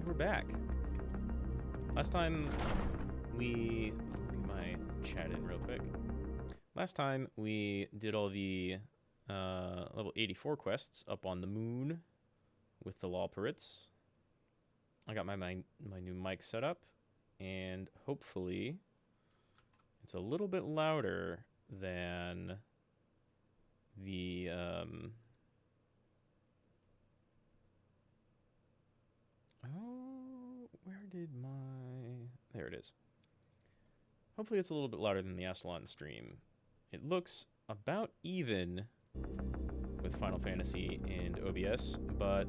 And we're back. Last time we... Let me get my chat in real quick. Last time we did all the level 84 quests up on the moon with the Lawparrots. I got my new mic set up, and hopefully it's a little bit louder than the... Oh, where did my... There it is. Hopefully it's a little bit louder than the Astalon stream. It looks about even with Final Fantasy and OBS, but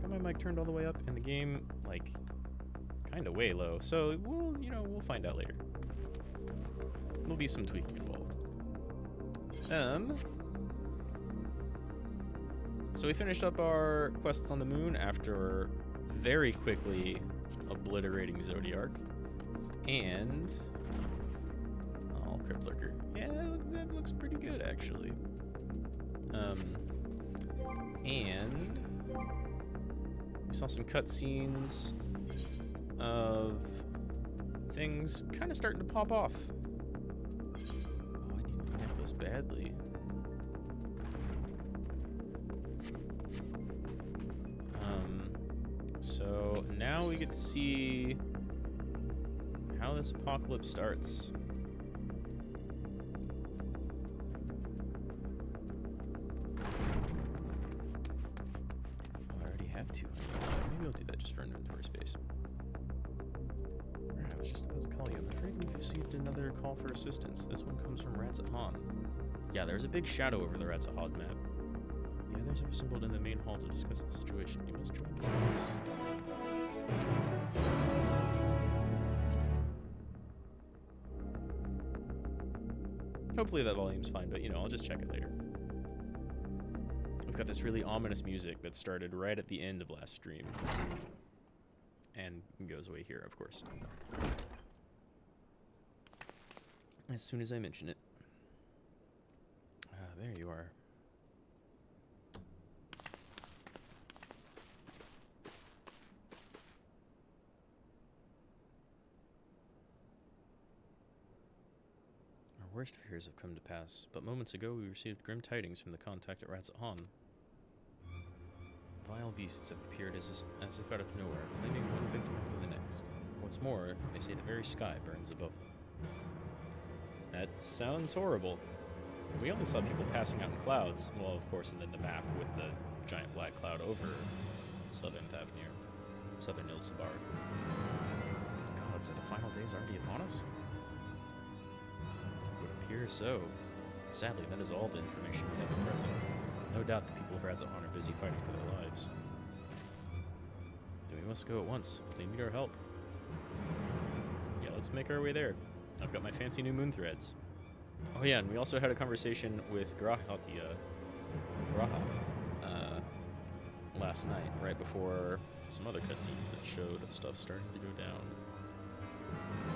got my mic turned all the way up and the game, like, kind of way low. So we'll, we'll find out later. There'll be some tweaking involved. So we finished up our quests on the moon after very quickly obliterating Zodiark. And... Oh, Crypt Lurker. Yeah, that looks pretty good, actually. And... we saw some cutscenes of things kind of starting to pop off. Oh, I need a new necklace badly. So now we get to see how this apocalypse starts. Oh, I already have 200. Maybe I'll do that just for inventory space. Alright, I was just about to call you. I'm afraid we've received another call for assistance. This one comes from Rad Mahou. Yeah, there's a big shadow over the Rad Mahou map. The others have assembled in the main hall to discuss the situation. You must join us. Hopefully that volume's fine, but I'll just check it later. We've got this really ominous music that started right at the end of last stream. And goes away here, of course. As soon as I mention it. There you are. Our worst fears have come to pass, but moments ago we received grim tidings from the contact at Rad Mahou. Vile beasts have appeared as if out of nowhere, claiming one victim after the next. What's more, they say the very sky burns above them. That sounds horrible. We only saw people passing out in clouds. Well, of course, and then the map with the giant black cloud over Southern Thavnir. Southern Ilsabar. God, so the final day's already upon us? It would appear so. Sadly, that is all the information we have at present. No doubt the people of Rad Mahou are busy fighting for their lives. Then we must go at once. They need our help. Yeah, let's make our way there. I've got my fancy new moon threads. Oh yeah, and we also had a conversation with Graha last night, right before some other cutscenes that showed stuff starting to go down.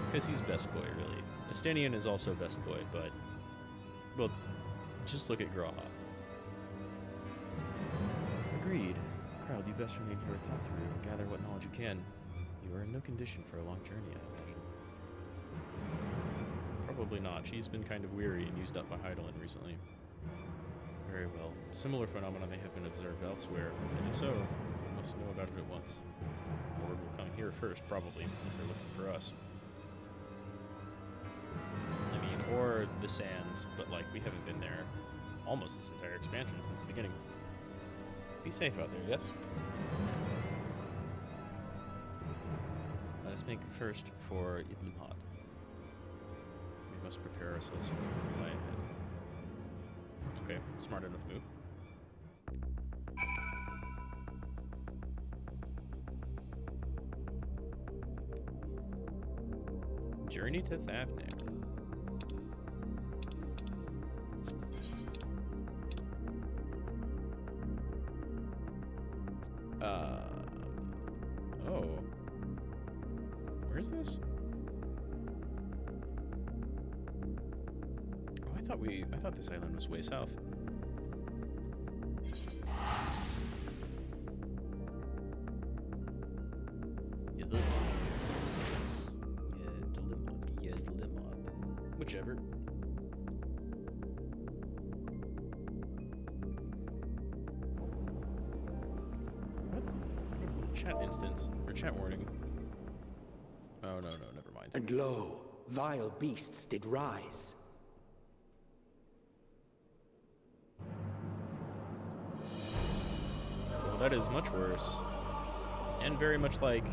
Because he's best boy, really. Estinian is also best boy, but... well, just look at Graha. Agreed. Crowd, you best remain here with Tatharu and gather what knowledge you can. You are in no condition for a long journey, I imagine. Probably not. She's been kind of weary and used up by Heidelin recently. Very well. Similar phenomena may have been observed elsewhere, and if so, we must know about it at once. Word will come here first, probably, if they're looking for us. I mean, or the Sands, but, like, we haven't been there almost this entire expansion since the beginning. Be safe out there, yes? Let us make first for Idlimhad. We must prepare ourselves for the lie ahead. Okay, smart enough move. Journey to Thavnik. Oh. Where's this? I thought this island was way south. Whichever. What? Chat instance. Or chat warning. Oh, no, never mind. And lo, vile beasts did rise. Well, that is much worse. And very much like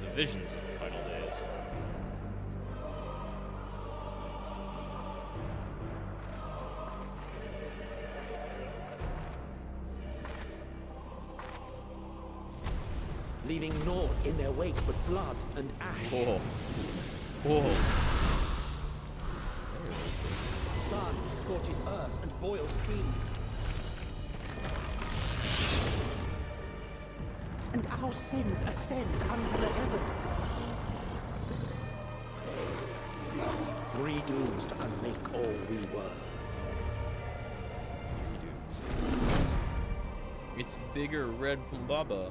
the visions of the final days. Leaving naught in their wake but blood and ash. Whoa. Whoa. What are those things? Sun scorches earth and boils seas. And our sins ascend unto the heavens. Three dooms to unmake all we were. It's bigger red from Baba.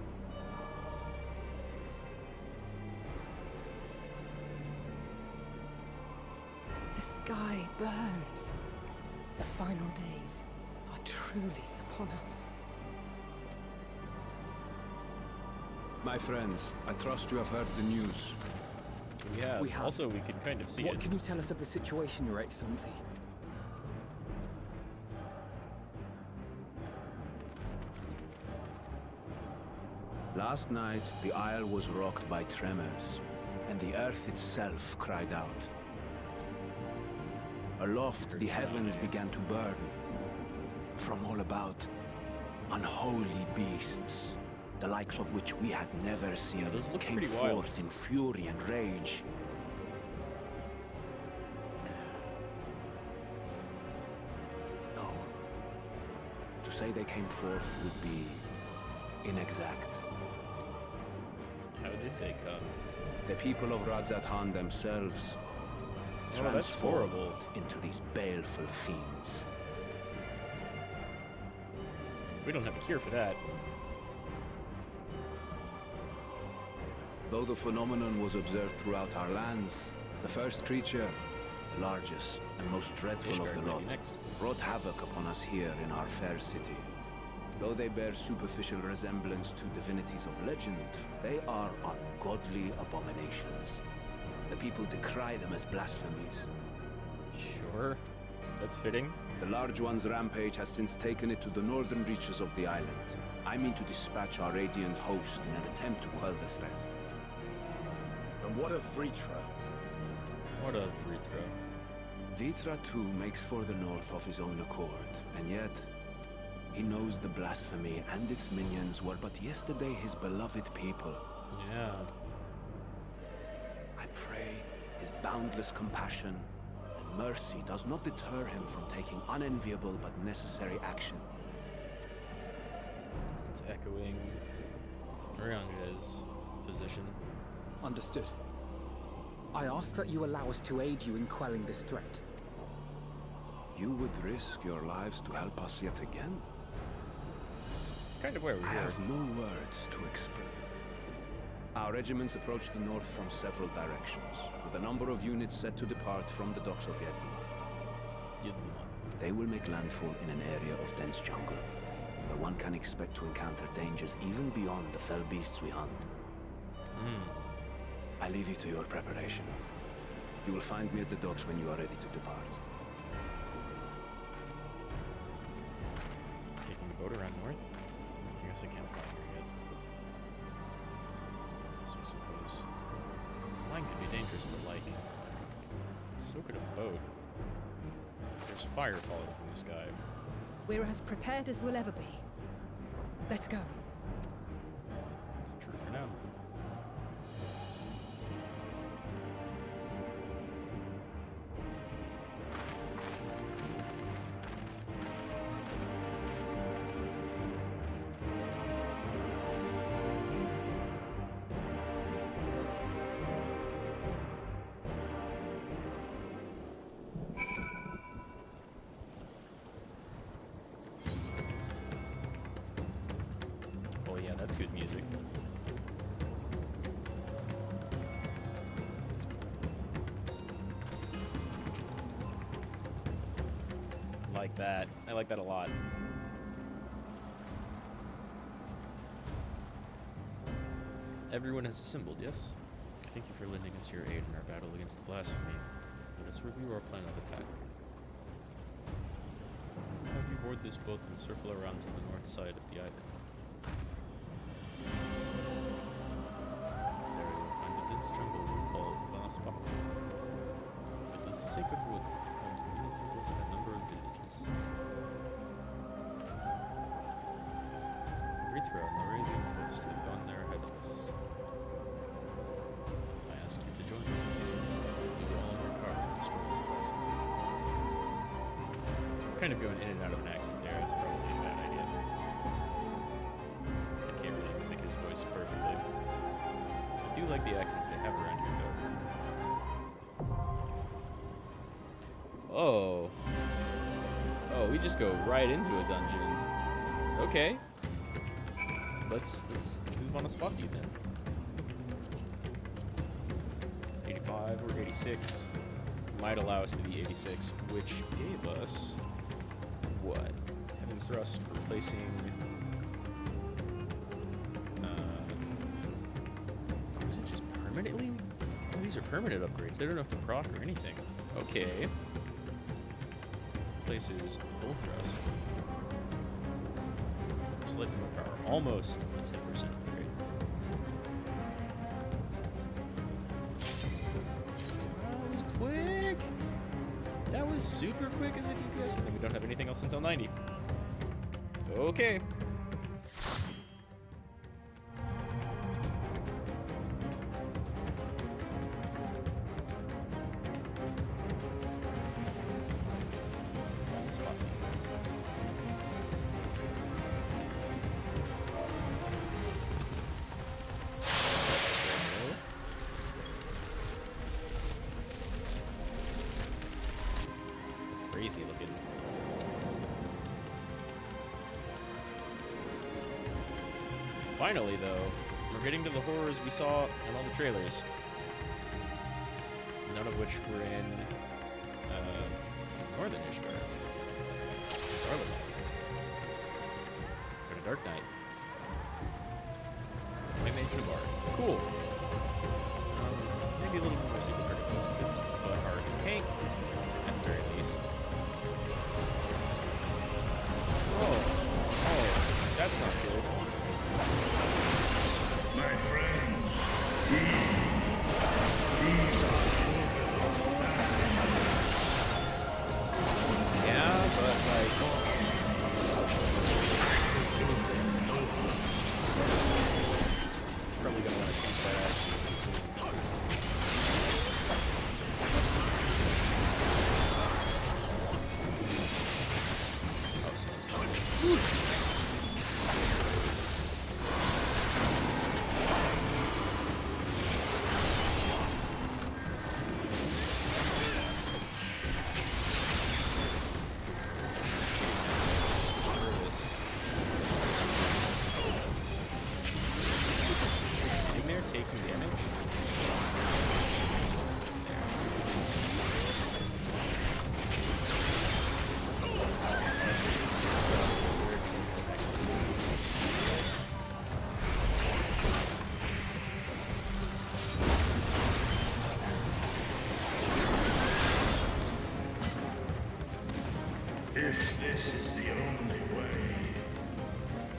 The sky burns. The final days are truly upon us. My friends, I trust you have heard the news. We have. Also, we can kind of see What it. can you tell us of the situation, Your Excellency? Last night, the Isle was rocked by tremors, and the earth itself cried out. Aloft, the heavens began to burn. From all about, unholy beasts, the likes of which we had never seen, those look came pretty wild. forth in fury and rage. No. To say they came forth would be inexact. How did they come? The people of Radzatan themselves Oh, that's horrible. transformed into these baleful fiends. We don't have a cure for that. Though the phenomenon was observed throughout our lands, the first creature, the largest and most dreadful of Ishgard the might lot, be next. wrought havoc upon us here in our fair city. Though they bear superficial resemblance to divinities of legend, they are ungodly abominations. The people decry them as blasphemies. Sure. That's fitting. The Large One's rampage has since taken it to the northern reaches of the island. I mean to dispatch our radiant host in an attempt to quell the threat. And what of Vritra? What a free throw. Vitra too makes for the north of his own accord, and yet he knows the blasphemy and its minions were but yesterday his beloved people. Yeah. I pray his boundless compassion and mercy does not deter him from taking unenviable but necessary action. It's echoing Orange's position. Understood. I ask that you allow us to aid you in quelling this threat. You would risk your lives to help us yet again? It's kind of where we I were. have no words to express. Our regiments approach the north from several directions, with a number of units set to depart from the docks of Yedlin. They will make landfall in an area of dense jungle, where one can expect to encounter dangers even beyond the fell beasts we hunt. I leave you to your preparation. You will find me at the docks when you are ready to depart. Taking the boat around north? I guess I can't fly here yet. So I suppose flying could be dangerous, but like, so could a boat. There's fire falling from the sky. We're as prepared as we'll ever be. Let's go. It's true for now. like that. I like that a lot. Everyone has assembled, yes? Thank you for lending us your aid in our battle against the blasphemy. Let us review our plan of attack. Have you board this boat and circle around to the north side of the island. There you will find a dense jungle we call Banaspak. It is a sacred wood, home to many temples and a number of villages. Rithra and the Arabian host have gone there ahead of us. I ask you to join me. We will all work hard to destroy this blasphemy. Kind of going in and out of an accent there. It's probably a bad idea. I can't really mimic his voice perfectly. I do like the accents they have around here, though. Oh. Oh, we just go right into a dungeon. Okay. Let's move on a Spocky then. It's 85 or 86. Might allow us to be 86, which gave us what? Heaven's Thrust, replacing was it just permanently? Oh, these are permanent upgrades. They don't have to proc or anything. Okay. Replaces full thrust. Slightly more power. Almost a 10% upgrade. That was quick! That was super quick as a DPS, and then we don't have anything else until 90. Okay. Spot. Crazy looking. Finally, though, we're getting to the horrors we saw in all the trailers. None of which were in Northern Ishgard. Scarlet Knight. Or the Dark Knight. White Mage and a Bard. Cool. Maybe a little more secret target focus, but our tank, at the very least. Oh, that's not good. My friends, these are children of man. Yeah, but like... Probably gonna want to change that action soon. Oh, someone's not. Taking damage. If this is the only way.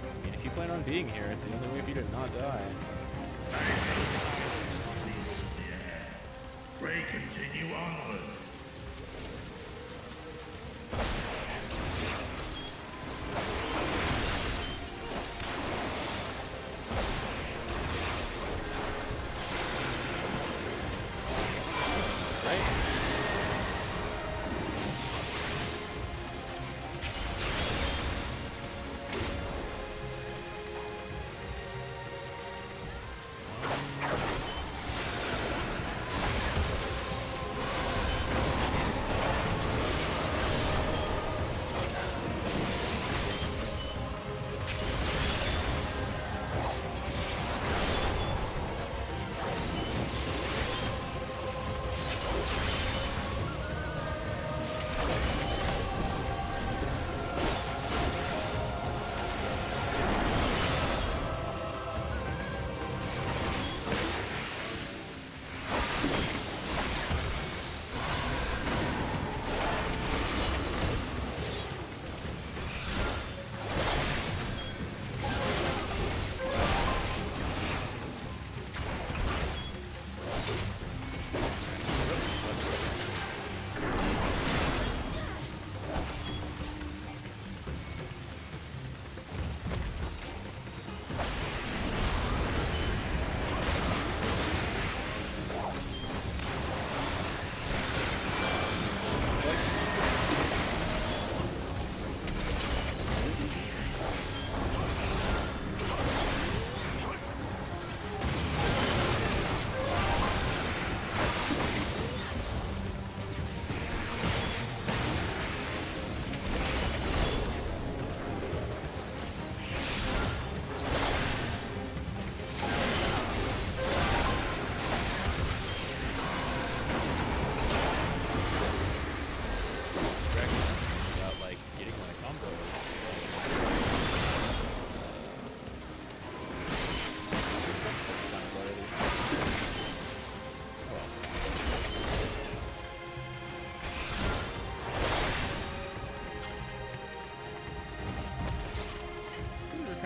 I mean, if you plan on being here, it's the only way for you to not die. Pray continue onward.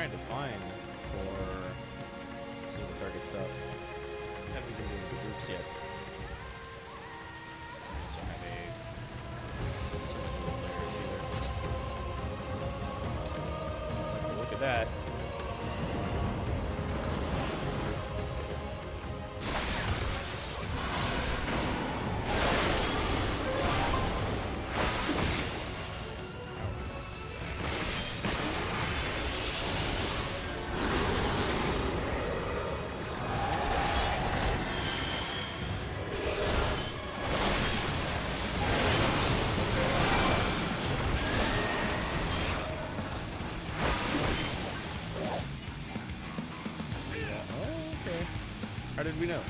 trying to find for single target stuff. Haven't been doing the groups yet. I also have some of the players here. Look at that. How did we know?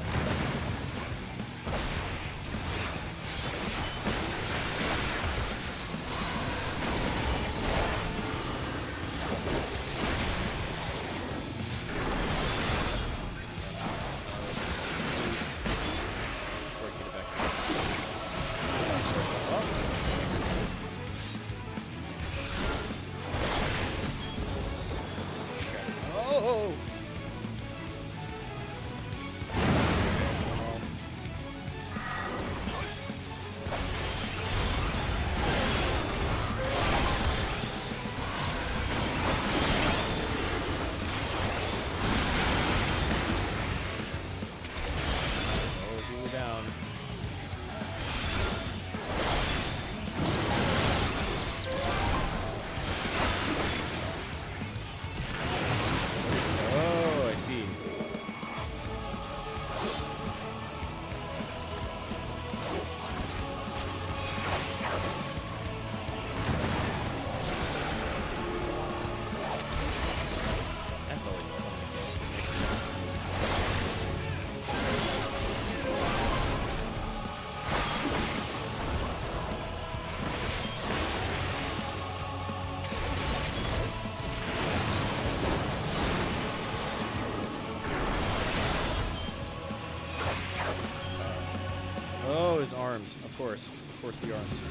Oh! His arms, of course the arms.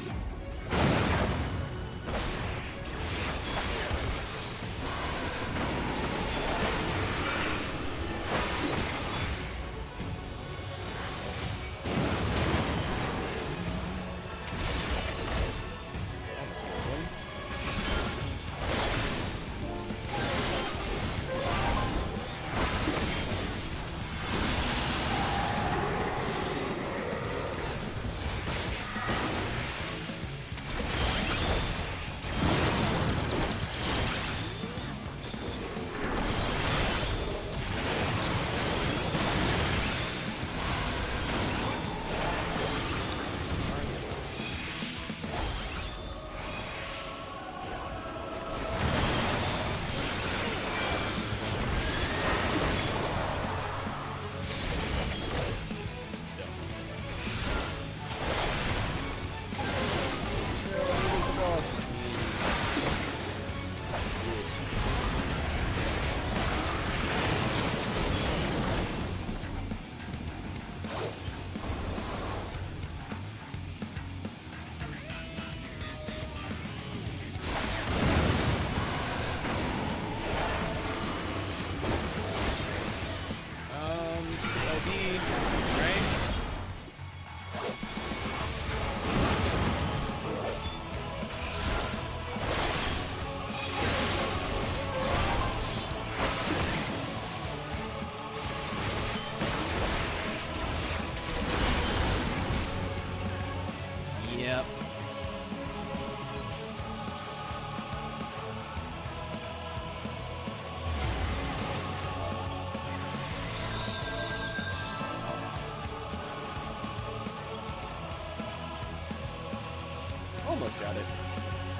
Almost got it.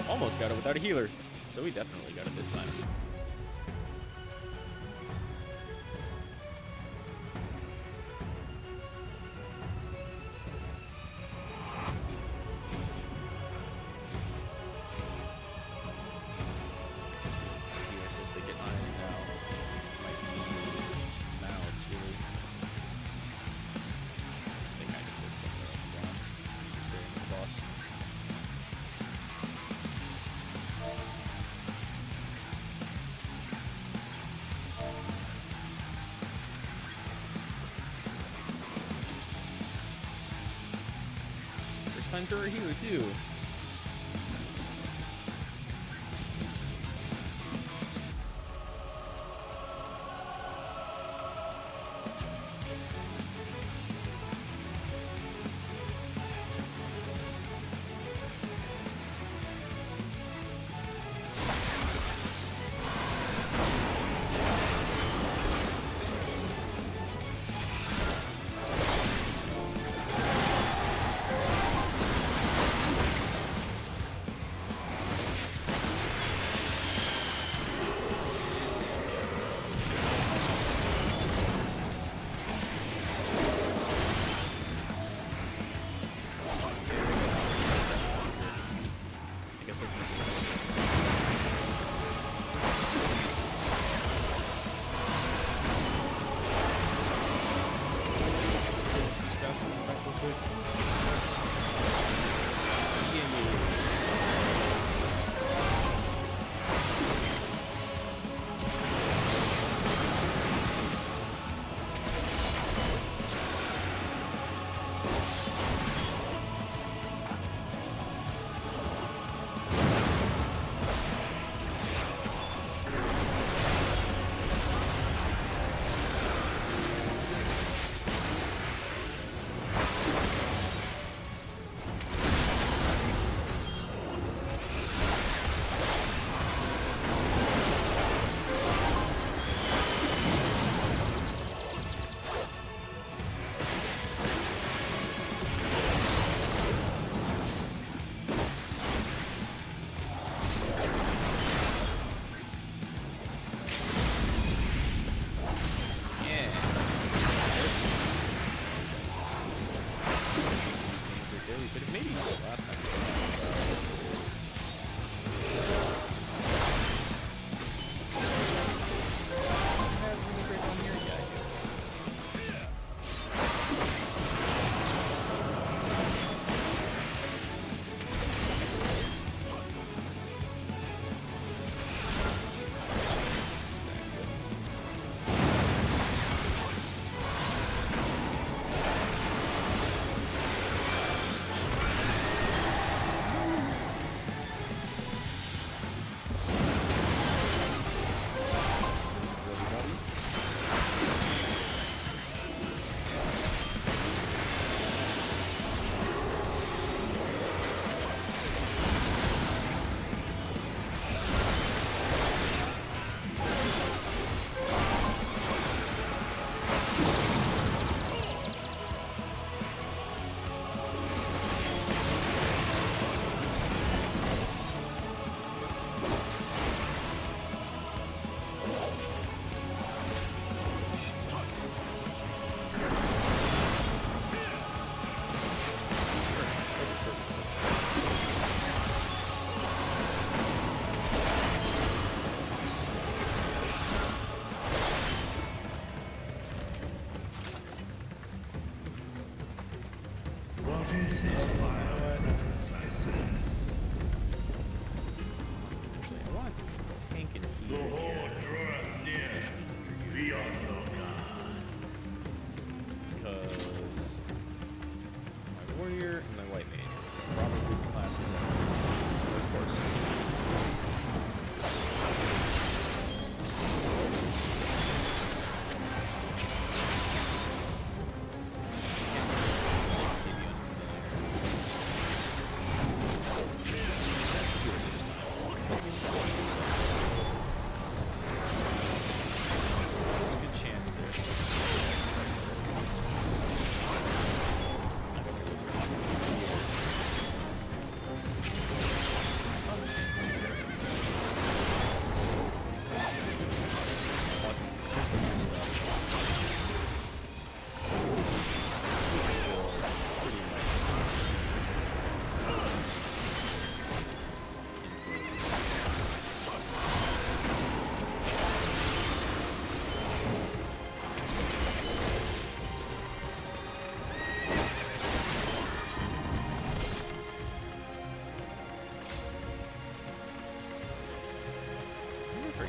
Almost got it without a healer. So we definitely got it this time. time for a healer too.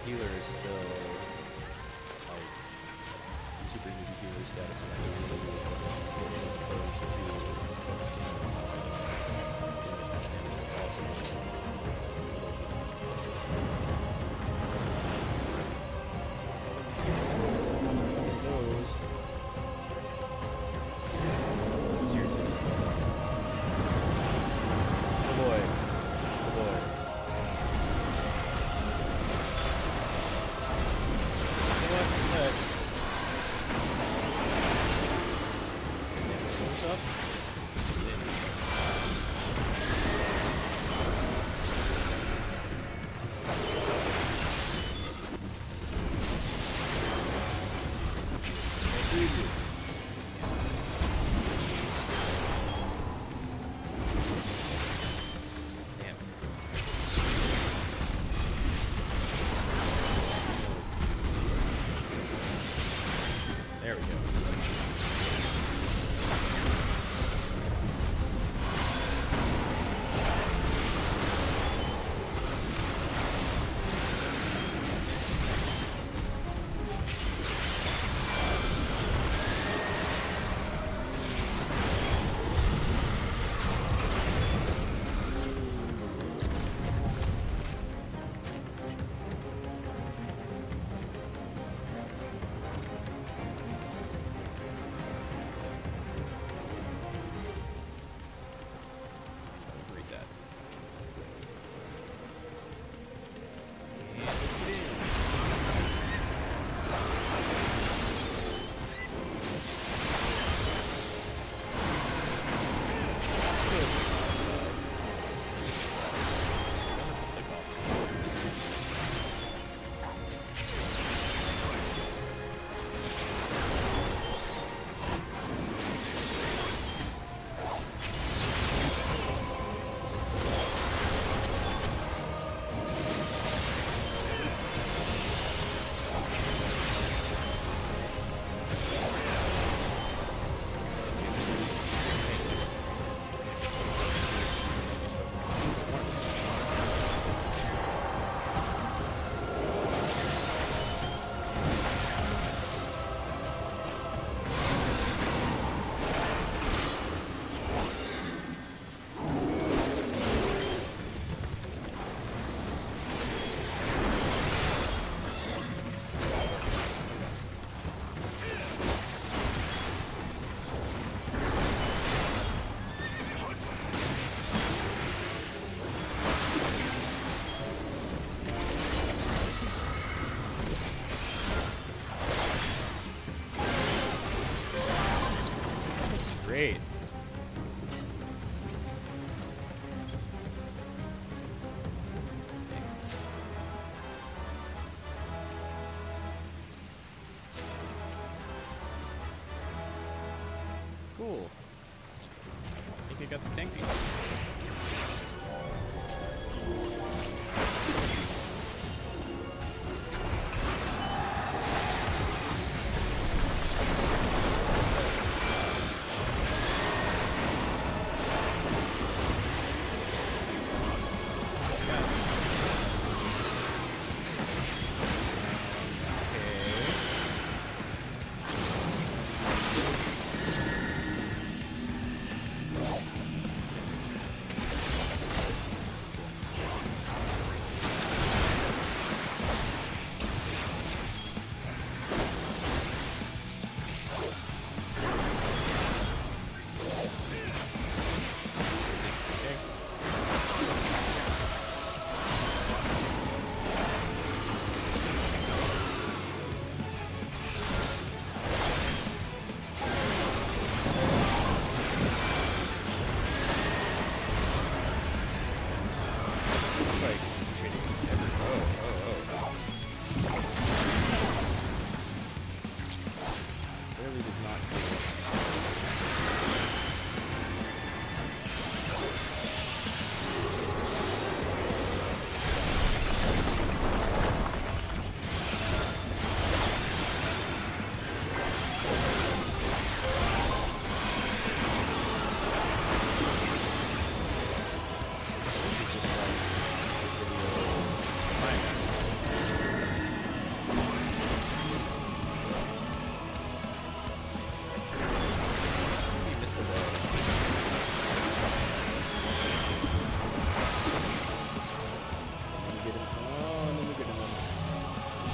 healer is still like super healer status in that as opposed to focusing on doing as much damage as possible. As little healing as possible. Those. Seriously. Oh boy. Oh boy. You know what? Let's damage this up. There we go. Read that. And let's get in. Click off. Great. Cool. I think I got the tank piece.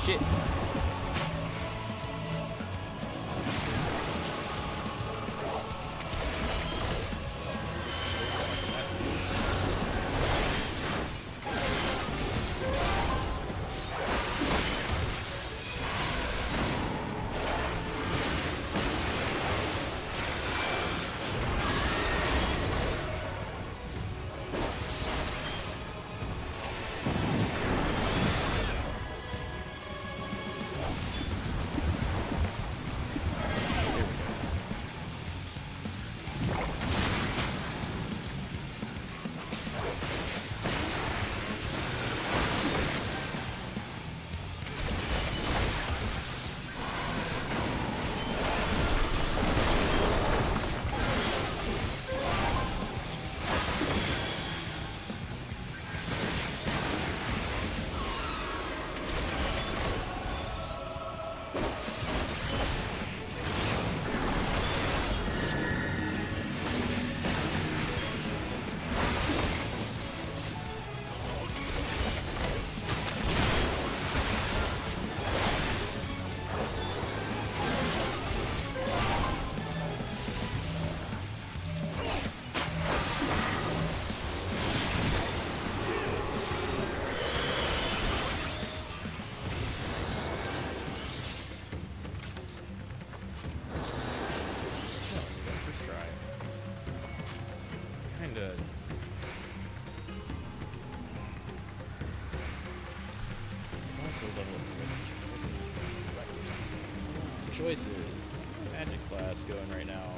shit. Choices. Magic class going right now.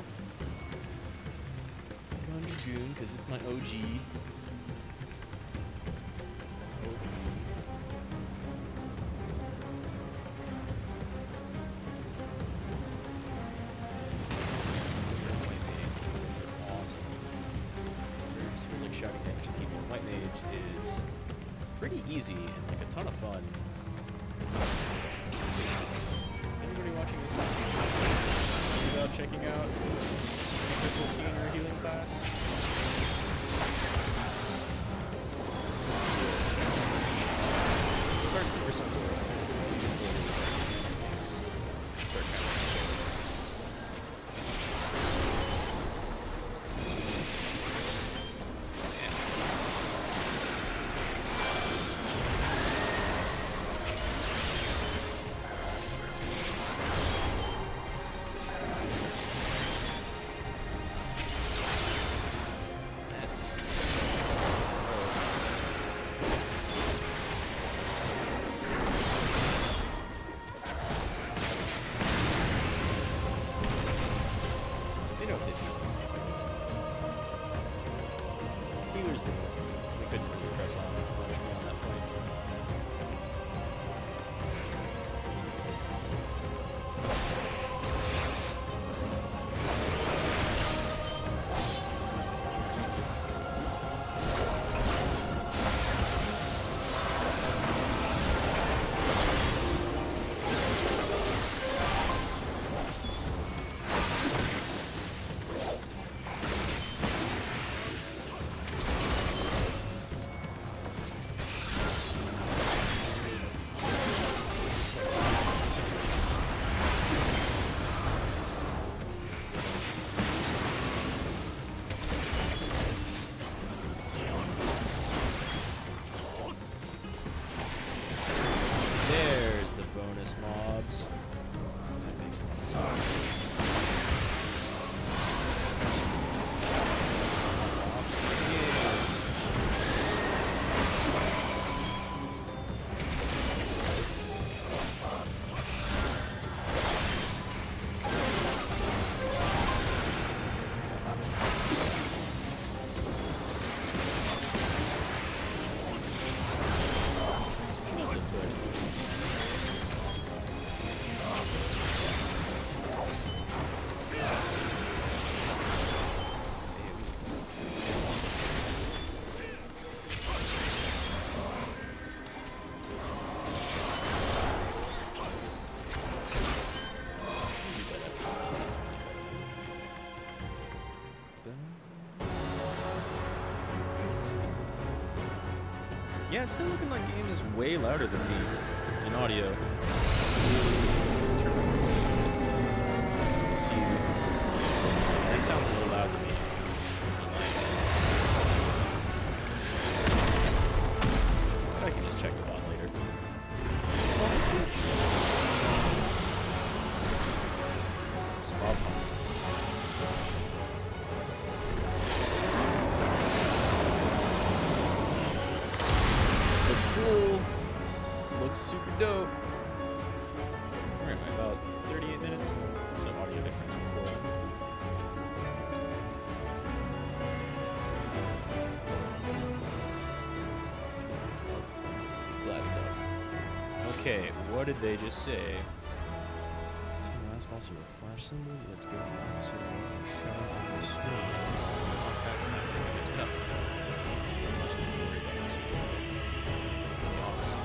Going to June because it's my OG. Awesome. Feels like shouting damage to people. White Mage is pretty easy and like a ton of fun. Watching this without checking out Crystal Teen or Healing class. Start super simple. Start kind of Yeah, it's still looking like game is way louder than me in and audio. Let's see. That sounds a little loud to me. I can just check the bot later. Spot on. Looks cool. Looks super dope. Where am I? About 38 minutes? Some audio difference before. Glad stuff. Okay, what did they just say? So the last boss you were flash symbol, you have to go to the opposite of the shot on the screen. Artifacts not going to mix it up. It's not much to worry about. Awesome.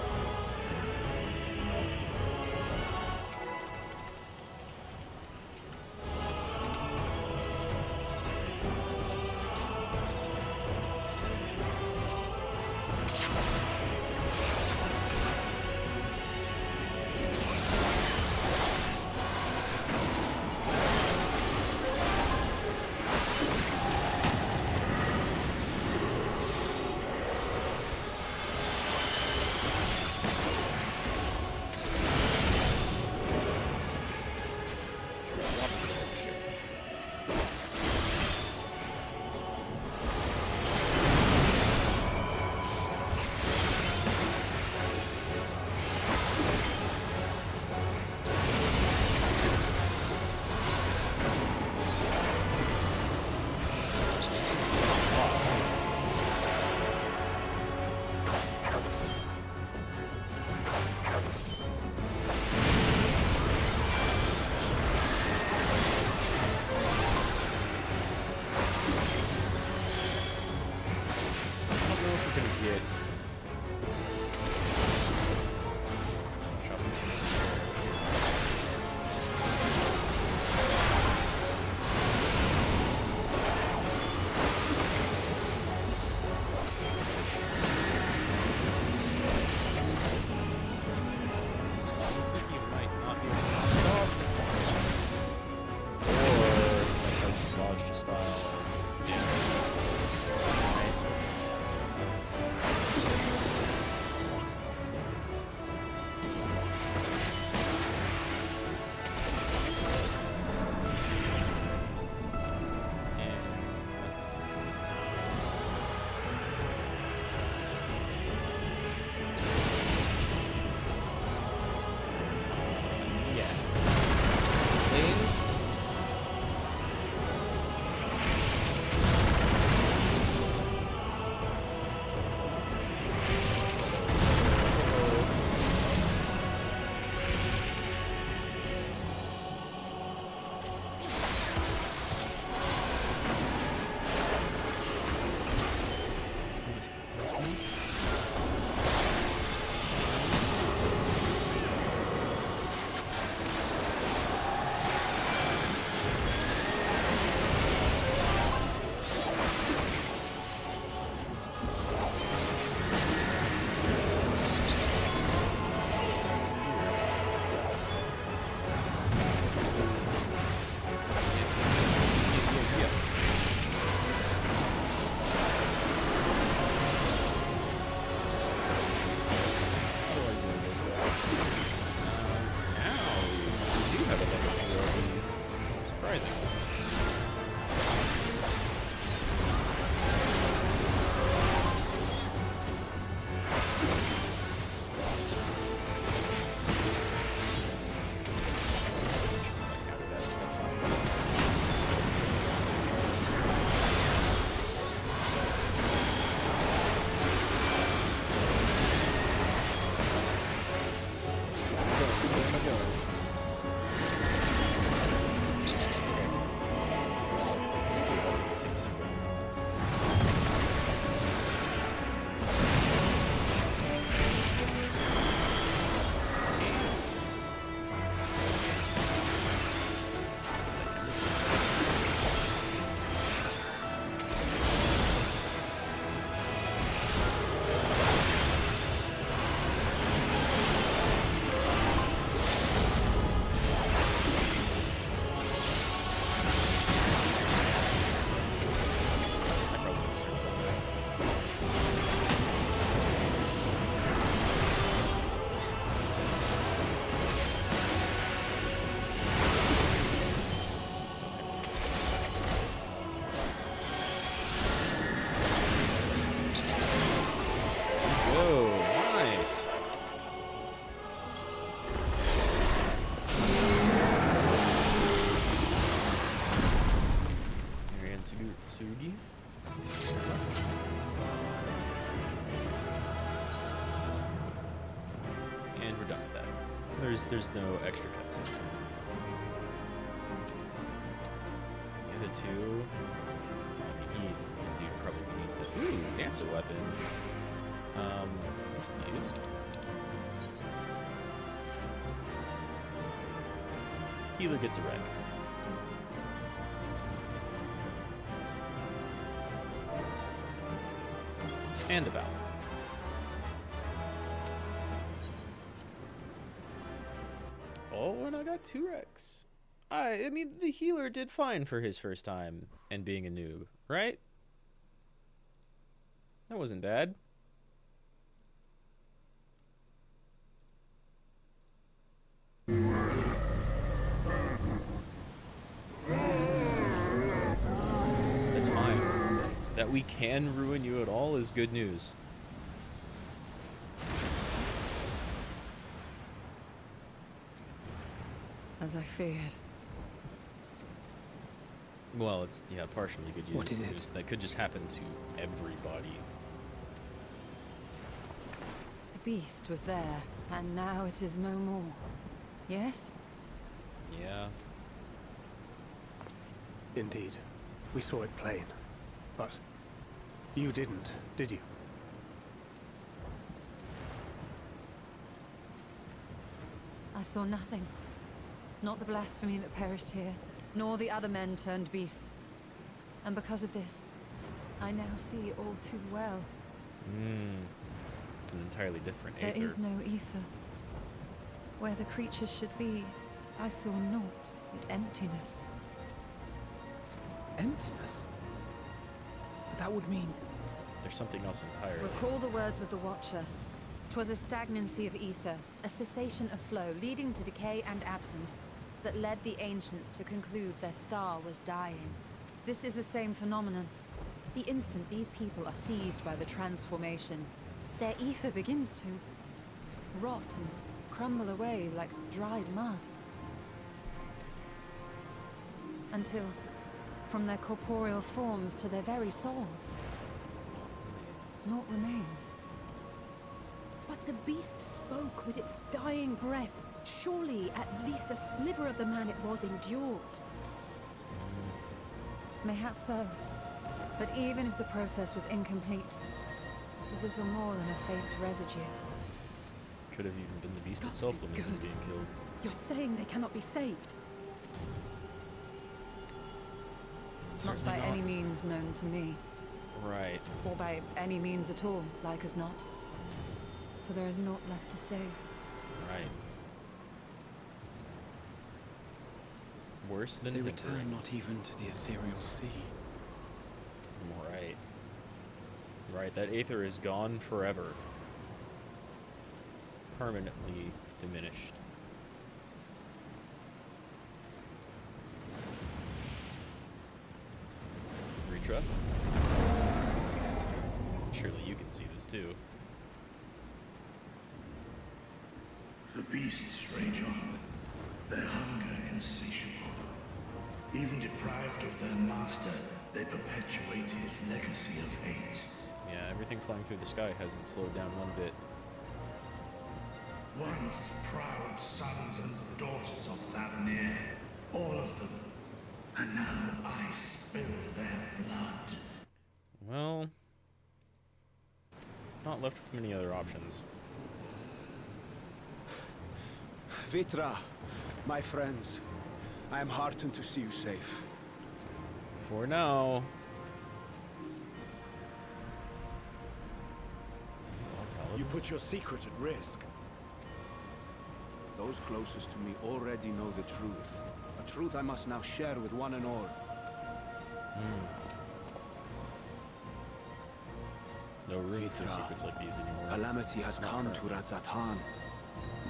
Whoa, nice. Marianne Sugi. And we're done with that. There's no extra cutscenes. The other two. The dude probably needs that. Ooh, dancer weapon. Let's please. Healer gets a wreck. And a bow. Oh, and I got 2 wrecks. I mean, the healer did fine for his first time and being a noob, right? That wasn't bad. That's fine. That we can ruin you at all is good news. As I feared. Well, it's, yeah, partially good news. What is it? That could just happen to everybody. The beast was there, and now it is no more. Yes? Yeah. Indeed. We saw it plain. But you didn't, did you? I saw nothing. Not the blasphemy that perished here, nor the other men turned beasts. And because of this, I now see all too well. It's an entirely different There Aether. is no ether. Where the creatures should be, I saw naught but emptiness. Emptiness? But that would mean... There's something else entirely. Recall the words of the Watcher. 'Twas a stagnancy of ether, a cessation of flow, leading to decay and absence, that led the ancients to conclude their star was dying. This is the same phenomenon. The instant these people are seized by the transformation, their ether begins to rot and crumble away like dried mud. Until, from their corporeal forms to their very souls, naught remains. But the beast spoke with its dying breath. Surely at least a sliver of the man it was endured. Mayhaps so. But even if the process was incomplete, it was little more than a faint residue. Could have even been the beast Gods itself be lamenting good. being killed. You're saying they cannot be saved? Not Certainly by any means known to me, Right. or by any means at all, like as not. For there is naught left to save. Right. Worse than They tempering. return not even to the ethereal sea. Right. Right, that Aether is gone forever. Permanently diminished. Retra? Surely you can see this too. The beasts rage on, their hunger insatiable. Even deprived of their master, they perpetuate his legacy of hate. Yeah, everything flying through the sky hasn't slowed down one bit. Once proud sons and daughters of Thavnir, all of them. And now I spill their blood. Well, not left with many other options. Vitra, my friends, I am heartened to see you safe. For now. You put your secret at risk. Those closest to me already know the truth. A truth I must now share with one and all. No room for Vitra, secrets like these anymore. Calamity has come to Radzatan.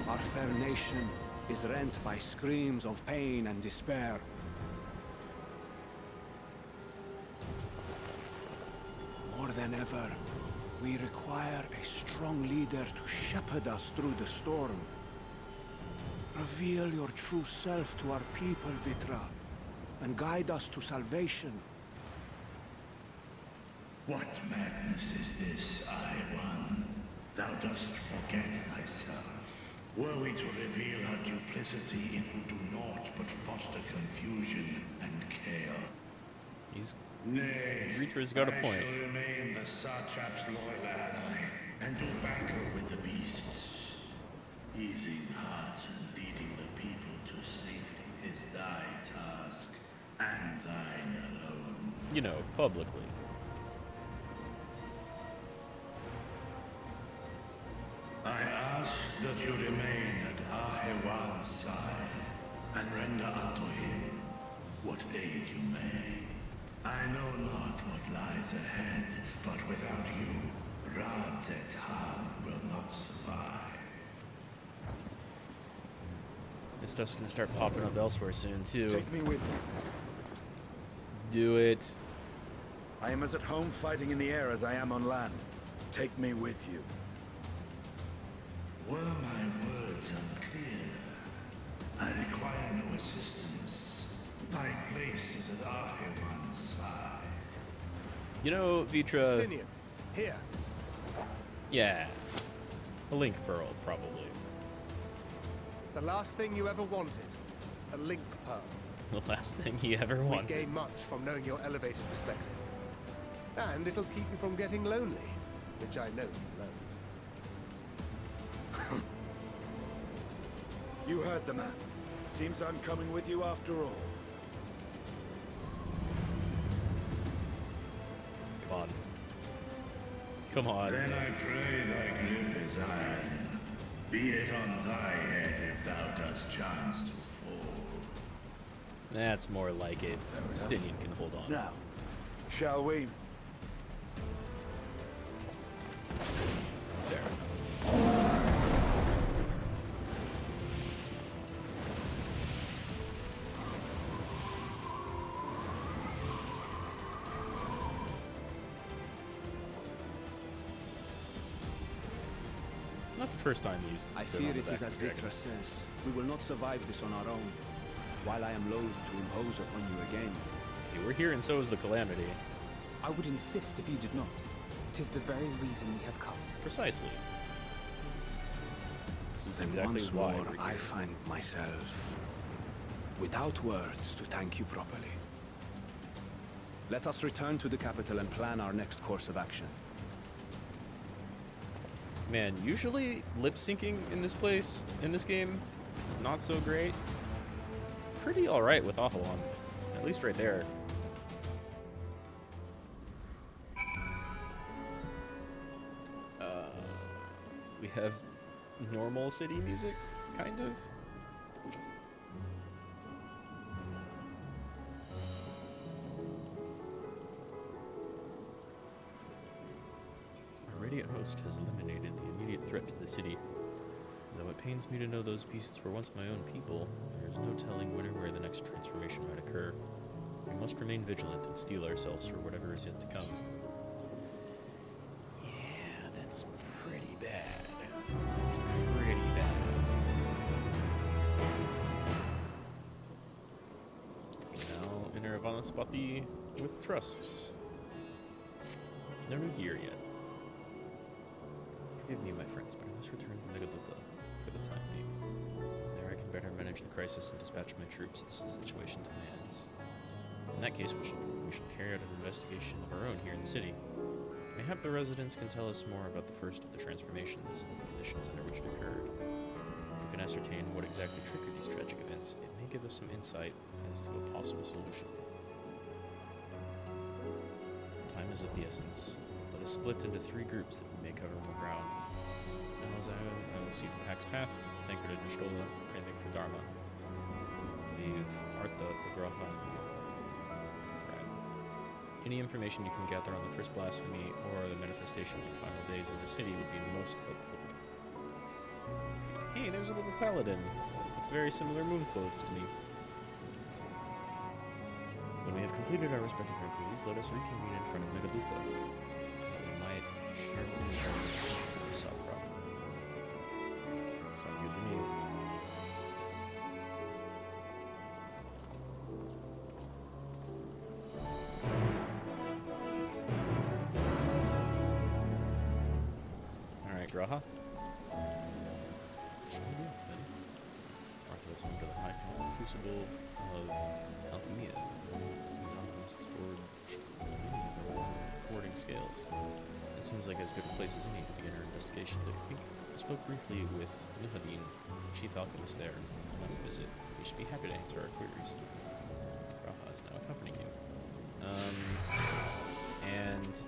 Our fair nation is rent by screams of pain and despair. More than ever, We require a strong leader to shepherd us through the storm. Reveal your true self to our people, Vitra, and guide us to salvation. What madness is this, I-One? Thou dost forget thyself. Were we to reveal our duplicity, it would do naught but foster confusion and chaos. He's... Nay, Vitra's got a point. I shall remain the Satrap's loyal ally, and do battle with the beasts. Easing hearts and leading the people to safety is thy task, and thine alone. You know, publicly. I ask that you remain at Ahewan's side, and render unto him what aid you may. I know not what lies ahead, but without you, Rad Mahou will not survive. This stuff's gonna start popping up elsewhere soon, too. Take me with you. Do it. I am as at home fighting in the air as I am on land. Take me with you. Were my words unclear? I require no assistance. Thy place is at Ahewan's side. You know, Vitra... Stinian, here. Yeah. A link pearl, probably. It's the last thing you ever wanted. A link pearl. The last thing he ever We wanted. gain much from knowing your elevated perspective. And it'll keep you from getting lonely, which I know you love. You heard the man. Seems I'm coming with you after all. Come on. Come on. Then I pray thy grip is iron. Be it on thy head if thou dost chance to fall. That's more like it. Stinian can hold on. Now, shall we? There. Not the first time he's... I been fear on the it back is of as the dragon. Vitra says. We will not survive this on our own. While I am loath to impose upon you again. You were here and so is the Calamity. I would insist if you did not. 'Tis the very reason we have come. Precisely. This is And exactly once why more, we're I here. find myself without words to thank you properly. Let us return to the capital and plan our next course of action. Man, usually lip syncing in this place, in this game, is not so great. It's pretty alright with Astalon. At least right there. We have normal city music, kind of. Our radiant host has eliminated the immediate threat to the city. Though it pains me to know those beasts were once my own people, there is no telling when or where the next transformation might occur. We must remain vigilant and steel ourselves for whatever is yet to come. Yeah, that's pretty bad. That's pretty bad. Now enter Avalon Spati with trust. No new gear yet. Forgive me, my friends, but I must return to Megalutha for the time being. There I can better manage the crisis and dispatch my troops as the situation demands. In that case, we shall carry out an investigation of our own here in the city. Mayhap the residents can tell us more about the first of the transformations and the conditions under which it occurred. If we can ascertain what exactly triggered these tragic events, it may give us some insight as to a possible solution. Time is of the essence. Let us split into 3 groups that we may cover more ground. Now, as I will see to Pax Path, thank her to Nishtola, pray for Dharma. Leave Artha the Graha. Any information you can gather on the first blasphemy or the manifestation of the final days in the city would be most helpful. Hey, there's a little paladin with very similar moon clothes to me. When we have completed our respective inquiries, let us reconvene in front of Megalutha, that we might Sounds good to me. Alright, Graha. Arthur's under the high crucible of Alchemia. These alchemists forwarding scales. It seems like as good a place as any to begin our investigation. I spoke briefly with Nuhadin, chief alchemist there, on last visit. We should be happy to answer our queries. Graha is now accompanying you. And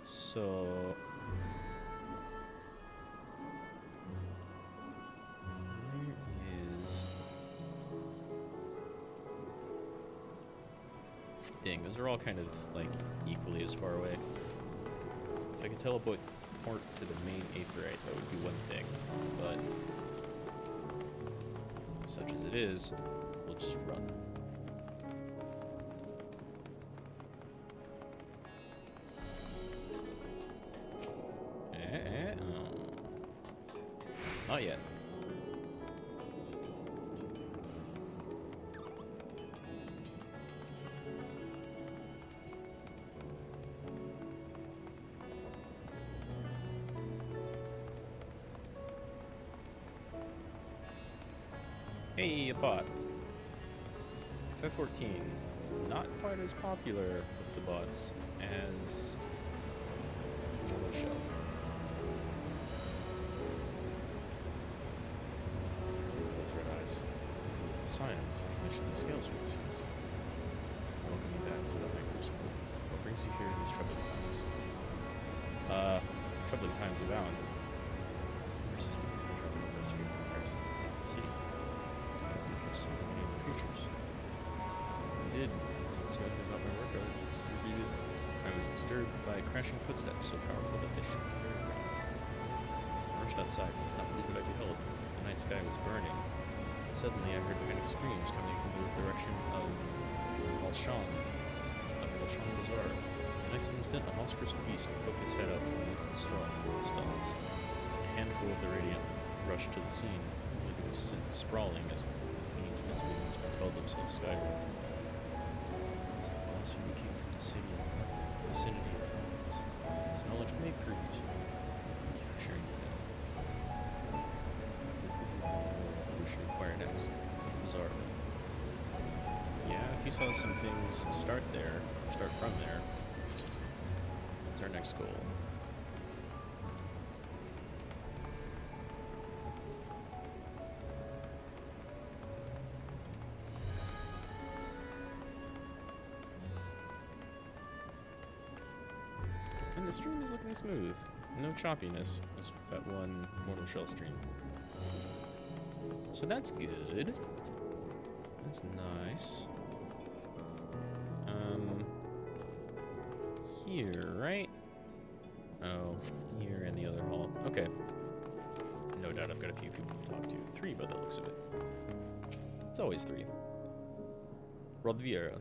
so where is? Dang, those are all kind of like equally as far away. If I could teleport to the main Aetheirys, that would be one thing, but such as it is, we'll just run. Not yet. Hey, a bot. FF14, not quite as popular with the bots as Mortal Shell. Those red eyes. The science commission the scales for instance. Welcome you back to the High Crucible. What brings you here in these troubling times? Troubling times abound. Persistence and trouble investigating the crisis in the city. So many of the creatures. I did. As I was going about my work, I was disturbed by crashing footsteps so powerful that they shook the very ground. I rushed outside and did not believe what I beheld. The night sky was burning. Suddenly I heard panic screams coming from the direction of Alshan Bazaar. The next instant, a monstrous beast poked its head out from amidst the stalls. A handful of the Radiant rushed to the scene, only to be sprawling as its wings propelled themselves skyward. Blasphemy came from the city and the vicinity of the mountains. Its knowledge may prove useful. Thank you for sharing the tale. What we should acquire next? To the bazaar. Yeah, if you saw some things start from there, that's our next goal. And the stream is looking smooth. No choppiness, as with that one Mortal Shell stream. So that's good. That's nice. Here, right? Oh, here and the other hall. Okay. No doubt I've got a few people to talk to. 3 by the looks of it. It's always 3. Rodviera.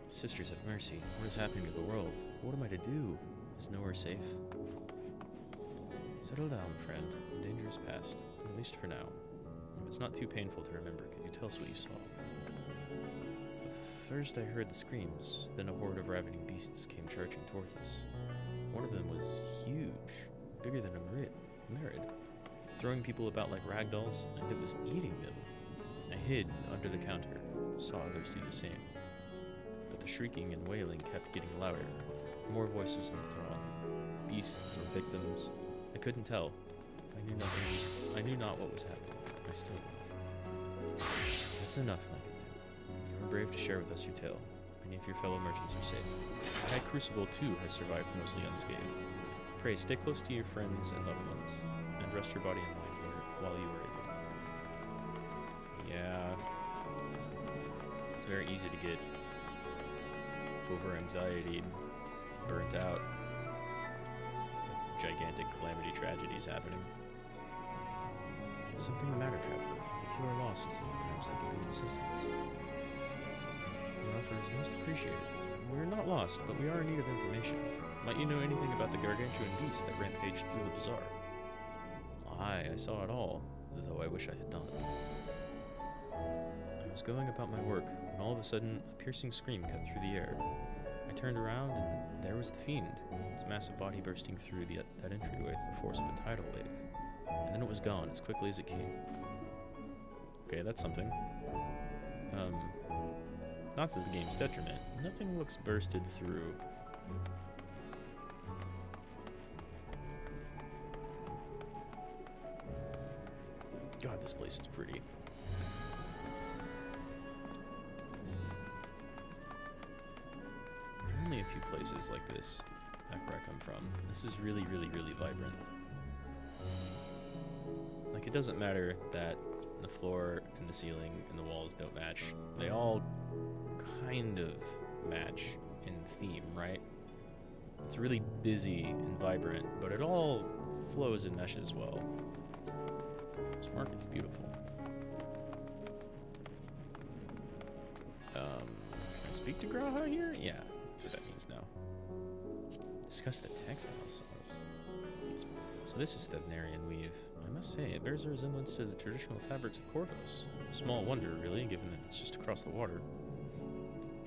Sisters have mercy. What is happening to the world? What am I to do? Is nowhere safe? Settle down, friend. The danger is past, at least for now. If it's not too painful to remember, could you tell us what you saw? First I heard the screams, then a horde of ravening beasts came charging towards us. One of them was huge, bigger than a Merid, throwing people about like ragdolls, and it was eating them. I hid under the counter, saw others do the same. But the shrieking and wailing kept getting louder. More voices in the throng. Beasts or victims. I couldn't tell. I knew nothing. I knew not what was happening. I still don't. That's enough, Hunter. You were brave to share with us your tale. Many of your fellow merchants are safe. The High Crucible, too, has survived mostly unscathed. Pray, stay close to your friends and loved ones, and rest your body and mind here while you are able. Yeah. It's very easy to get over-anxiety, burnt out, with gigantic calamity tragedies happening. Is something the matter, traveler? If you are lost, perhaps I can be of assistance. Your offer is most appreciated. We're not lost, but we are in need of information. Might you know anything about the gargantuan beast that rampaged through the bazaar? Aye, I saw it all, though I wish I had not. I was going about my work, when all of a sudden, a piercing scream cut through the air. I turned around, and there was the fiend, its massive body bursting through that entryway with the force of a tidal wave. And then it was gone as quickly as it came. Okay, that's something. Not to the game's detriment. Nothing looks bursted through. God, this place is pretty. Only a few places like this back where I come from. This is really, really, really vibrant. Like, it doesn't matter that the floor and the ceiling and the walls don't match. They all kind of match in theme, right? It's really busy and vibrant, but it all flows and meshes well. This market's beautiful. Can I speak to Graha here? Yeah, that's what that means now. Discuss the textile saws. So this is Thethnarian weave. I must say, it bears a resemblance to the traditional fabrics of Corvus. Small wonder, really, given that it's just across the water.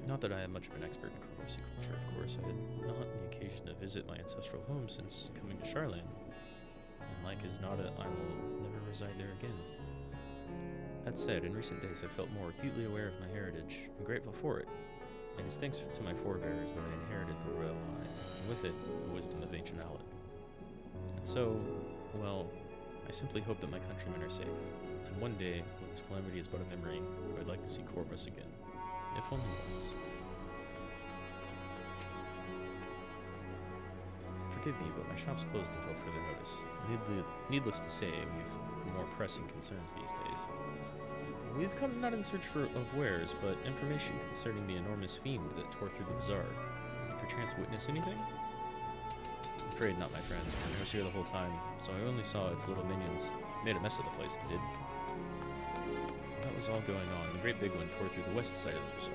Not that I am much of an expert in Corvosi culture, of course. I had not the occasion to visit my ancestral home since coming to Charlan. And like as not, I will never reside there again. That said, in recent days I felt more acutely aware of my heritage, and grateful for it. It is thanks to my forebears that I inherited the royal line, and with it, the wisdom of ancient Alan. And so, well, I simply hope that my countrymen are safe, and one day, when this calamity is but a memory, I would like to see Corvus again, if only once. Forgive me, but my shop's closed until further notice. Needless to say, we've more pressing concerns these days. We've come not in search of wares, but information concerning the enormous fiend that tore through the bazaar. Did you perchance witness anything? I'm afraid not, my friend. I was here the whole time, so I only saw its little minions. Made a mess of the place, it did. While that was all going on, the great big one tore through the west side of the bazaar.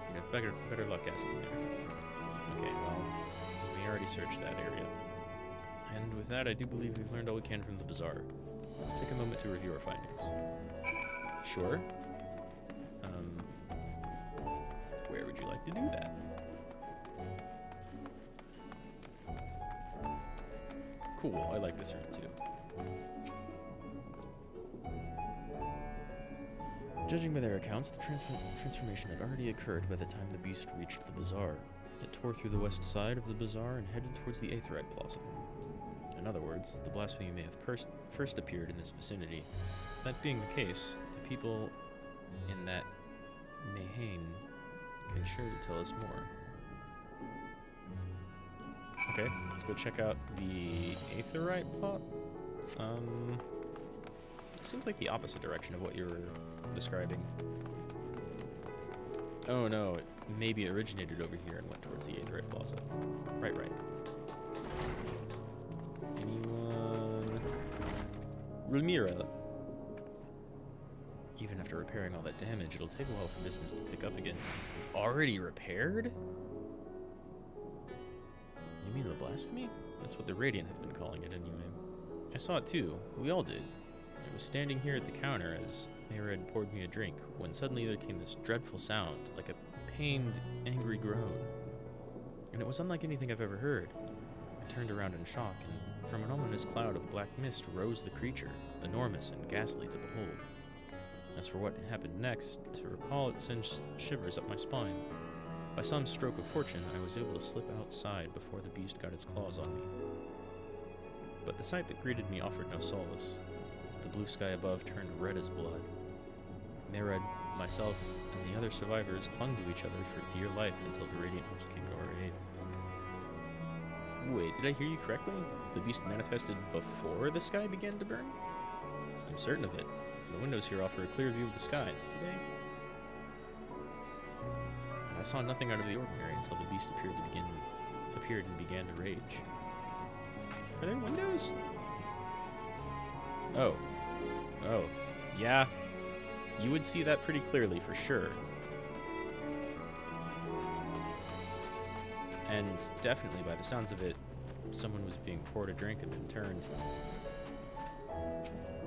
You'd have better luck asking there. Okay, well, we already searched that area. And with that, I do believe we've learned all we can from the bazaar. Let's take a moment to review our findings. Sure. Where would you like to do that? Cool, I like this room too. Judging by their accounts, the transformation had already occurred by the time the beast reached the bazaar. It tore through the west side of the bazaar and headed towards the Etheirys Plaza. In other words, the blasphemy may have first appeared in this vicinity. That being the case, the people in that Mahane can sure to tell us more. Okay, let's go check out the Etheirys plot. Seems like the opposite direction of what you were describing. Oh no, it maybe originated over here and went towards the Etheirys Plaza. Right. Anyone? Ramira. Even after repairing all that damage, it'll take a while for business to pick up again. Already repaired? You mean the blasphemy? That's what the Radiant have been calling it anyway. I saw it too. We all did. I was standing here at the counter as Mayred poured me a drink, when suddenly there came this dreadful sound, like a pained, angry groan. And it was unlike anything I've ever heard. I turned around in shock, and from an ominous cloud of black mist rose the creature, enormous and ghastly to behold. As for what happened next, to recall it sends shivers up my spine. By some stroke of fortune, I was able to slip outside before the beast got its claws on me. But the sight that greeted me offered no solace. The blue sky above turned red as blood. Mayred, myself, and the other survivors clung to each other for dear life until the Radiant Host came to our aid. Wait, did I hear you correctly? The beast manifested before the sky began to burn? I'm certain of it. The windows here offer a clear view of the sky, do they? And I saw nothing out of the ordinary until the beast appeared and began to rage. Are there windows? Oh. Yeah. You would see that pretty clearly, for sure. And definitely, by the sounds of it, someone was being poured a drink and then turned.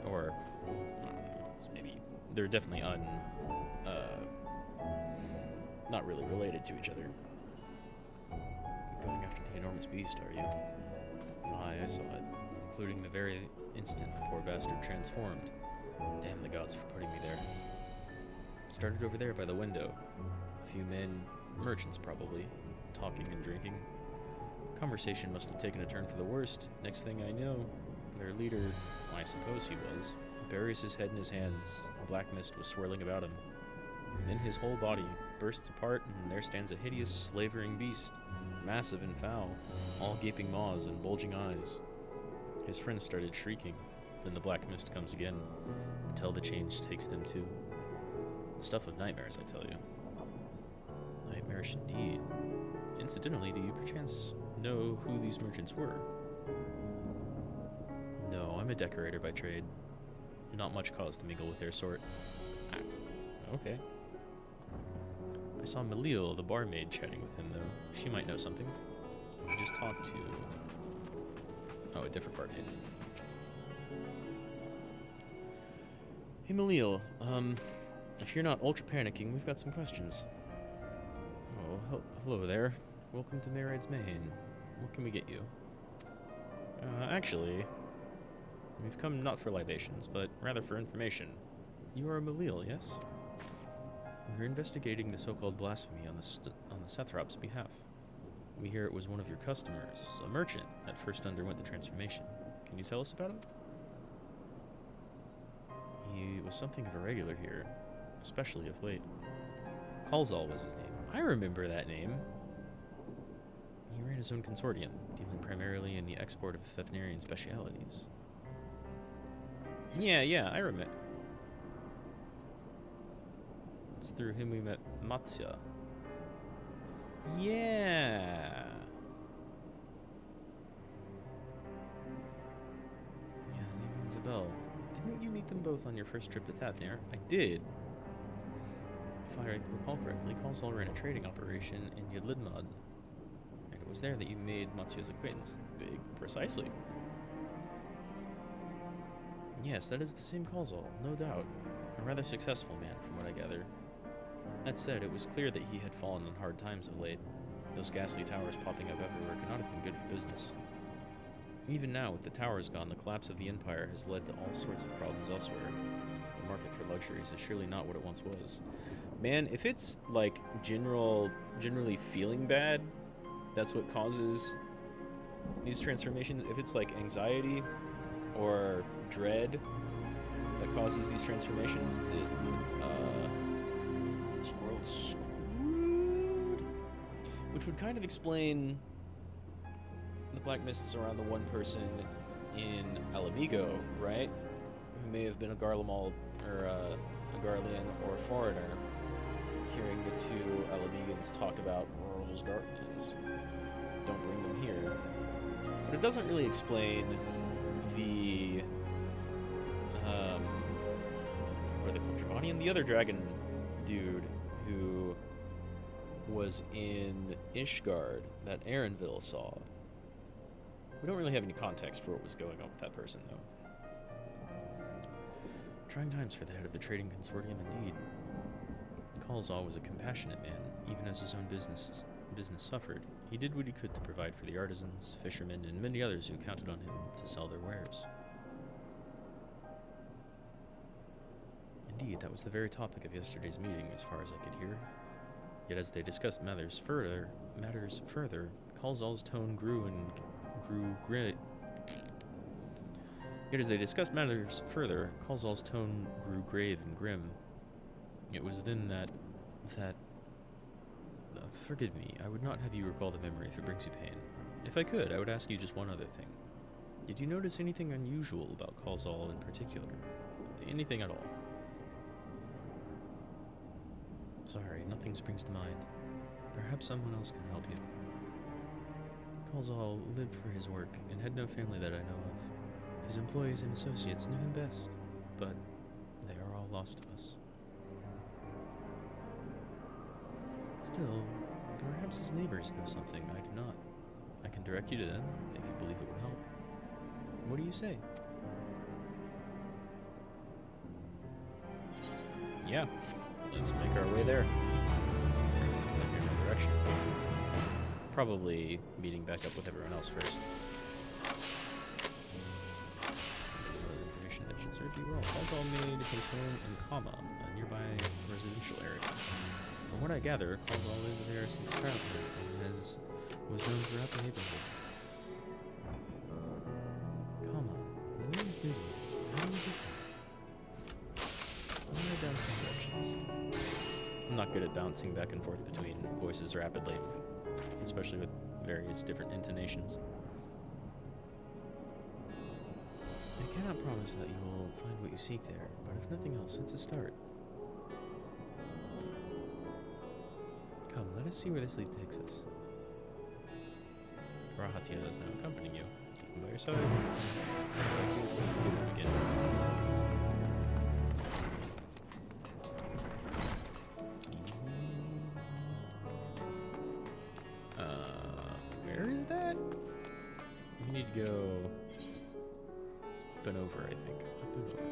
Or, I don't know, maybe they're definitely not really related to each other. Going after the enormous beast, are you? Aye, I saw it, including the very instant the poor bastard transformed. Damn the gods for putting me there. Started over there by the window. A few men, merchants probably, talking and drinking. Conversation must have taken a turn for the worst. Next thing I know, their leader, I suppose he was, buries his head in his hands. A black mist was swirling about him. Then his whole body bursts apart, and there stands a hideous, slavering beast, massive and foul, all gaping maws and bulging eyes. His friends started shrieking. Then the black mist comes again, until the change takes them too. The stuff of nightmares, I tell you. Nightmarish indeed. Incidentally, do you perchance know who these merchants were? No, I'm a decorator by trade. Not much cause to mingle with their sort. Ah, okay. I saw Malil, the barmaid, chatting with him, though. She might know something. We just talked to... Oh, a different barmaid. Hey, Malil, if you're not ultra panicking, we've got some questions. Oh, hello there. Welcome to Maraid's Main. What can we get you? Actually, we've come not for libations, but rather for information. You are a Malil, yes? We're investigating the so-called blasphemy on the Sathrop's behalf. We hear it was one of your customers, a merchant, that first underwent the transformation. Can you tell us about him? He was something of a regular here, especially of late. Kalzal was his name. I remember that name. He ran his own consortium, dealing primarily in the export of Thetnerian specialities. Yeah, I remember. It's through him we met Matsya. Yeah. Yeah, the name rings a bell. Didn't you meet them both on your first trip to Thavnir? I did. If I recall correctly, Kalsal ran a trading operation in Yedlidmad. And it was there that you made Matsya's acquaintance. Precisely. Yes, that is the same Kalsal, no doubt. A rather successful man, from what I gather. That said, it was clear that he had fallen on hard times of late. Those ghastly towers popping up everywhere could not have been good for business. Even now, with the towers gone, the collapse of the Empire has led to all sorts of problems elsewhere. The market for luxuries is surely not what it once was. Man, if it's, like, generally feeling bad, that's what causes these transformations. If it's, like, anxiety or dread that causes these transformations, this world's screwed. Which would kind of explain the black mists around the one person in Alamigo, right? Who may have been a Garlemald, or a Garlean, or a foreigner, hearing the two Alamigans talk about Rural's Guardians. Don't bring them here. But it doesn't really explain the what are they called, Dragonian? The other dragon dude who was in Ishgard that Erenville saw. We don't really have any context for what was going on with that person, though. Trying times for the head of the trading consortium, indeed. Kalzal was a compassionate man, even as his own business suffered. He did what he could to provide for the artisans, fishermen, and many others who counted on him to sell their wares. Indeed, that was the very topic of yesterday's meeting, as far as I could hear. Yet as they discussed matters further, Kalzal's tone grew grave. Yet as they discussed matters further, Kalzal's tone grew grave and grim. It was then that forgive me, I would not have you recall the memory if it brings you pain. If I could, I would ask you just one other thing. Did you notice anything unusual about Kalzal in particular? Anything at all? Sorry, nothing springs to mind. Perhaps someone else can help you. Kalzal lived for his work and had no family that I know of. His employees and associates knew him best, but they are all lost to us. Still, Perhaps his neighbors know something I do not. I can direct you to them if you believe it would help. What do you say? Yeah, let's make our way there. Or at least in that general direction. Probably meeting back up with everyone else first. Information that should serve you well. Calls all made contain in comma, a nearby residential area. From what I gather, calls all live there since childhood and was known throughout the neighborhood. Comma, the name is new to me. How do you get that? I'm not good at bouncing back and forth between voices rapidly, especially with various different intonations. I cannot promise that you will find what you seek there, but if nothing else, it's a start. Come, let us see where this lead takes us. Rahatia is now accompanying you. Keep him by your side. Again. Where is that? We need to go up and over, I think. Up and over.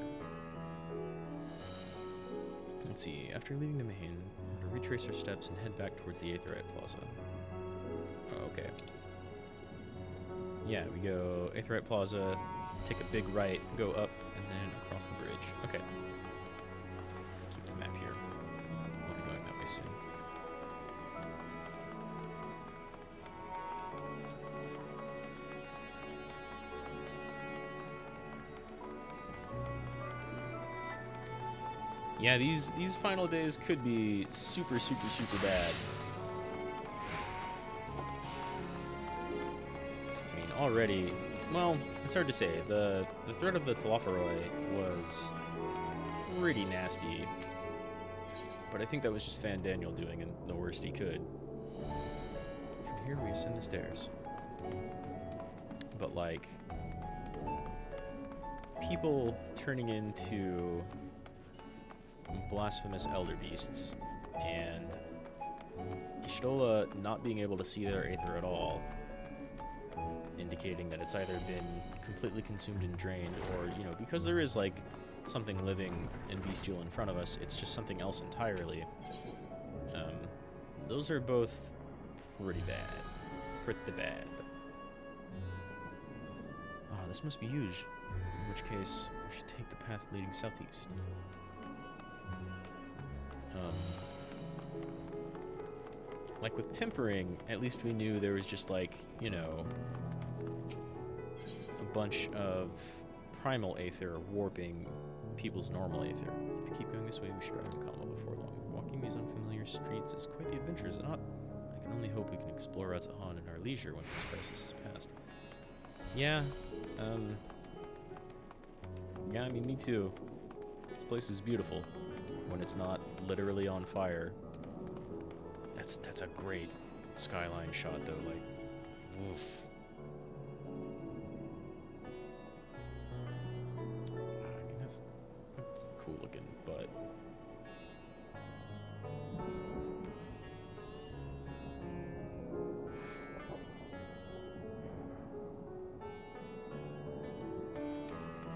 Let's see. After leaving the main, we'll retrace our steps and head back towards the Etheirys Plaza. Oh, okay. Yeah, we go Etheirys Plaza, take a big right, go up, and then across the bridge. Okay. Keep the map here. We'll be going that way soon. Yeah, these final days could be super, super, super bad. I mean, already, well, it's hard to say. The threat of the Telophoroi was pretty nasty, but I think that was just Fan Daniel doing the worst he could. From here we ascend the stairs. But like, people turning into blasphemous elder beasts, and Y'shtola not being able to see their aether at all, indicating that it's either been completely consumed and drained, or, you know, because there is, like, something living and bestial in front of us, it's just something else entirely. Those are both pretty bad. Pretty bad. Oh, this must be huge. In which case, we should take the path leading southeast. Like with tempering, at least we knew there was just like, you know, a bunch of primal aether warping people's normal aether. If you keep going this way, we should arrive in Kama before long. Walking these unfamiliar streets is quite the adventure, is it not? I can only hope we can explore Ratzahan in our leisure once this crisis is past. Yeah, yeah, I mean, me too. This place is beautiful when it's not literally on fire. That's a great skyline shot, though. Like, oof. I mean, that's cool looking, but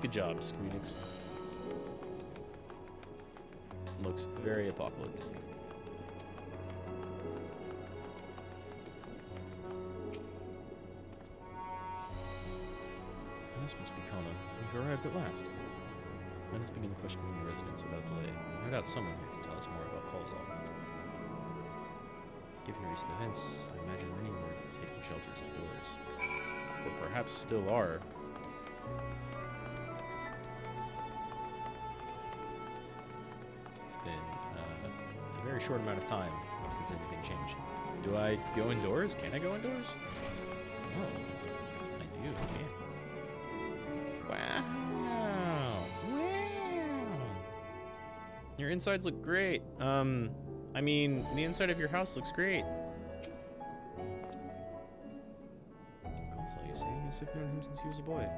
good job, Square Enix. Looks very apocalyptic. This must be Kama. We've arrived at last. Let us begin questioning the residents without delay. No doubt someone here can tell us more about Kolzal. Given recent events, I imagine many were taking shelters indoors. Or perhaps still are. It's been a very short amount of time since anything changed. Do I go indoors? Can I go indoors? Oh, I do. I can. Wow. Wow. Your insides look great. I mean, the inside of your house looks great. Kolzal, you say? Yes, I've known him since he was a boy.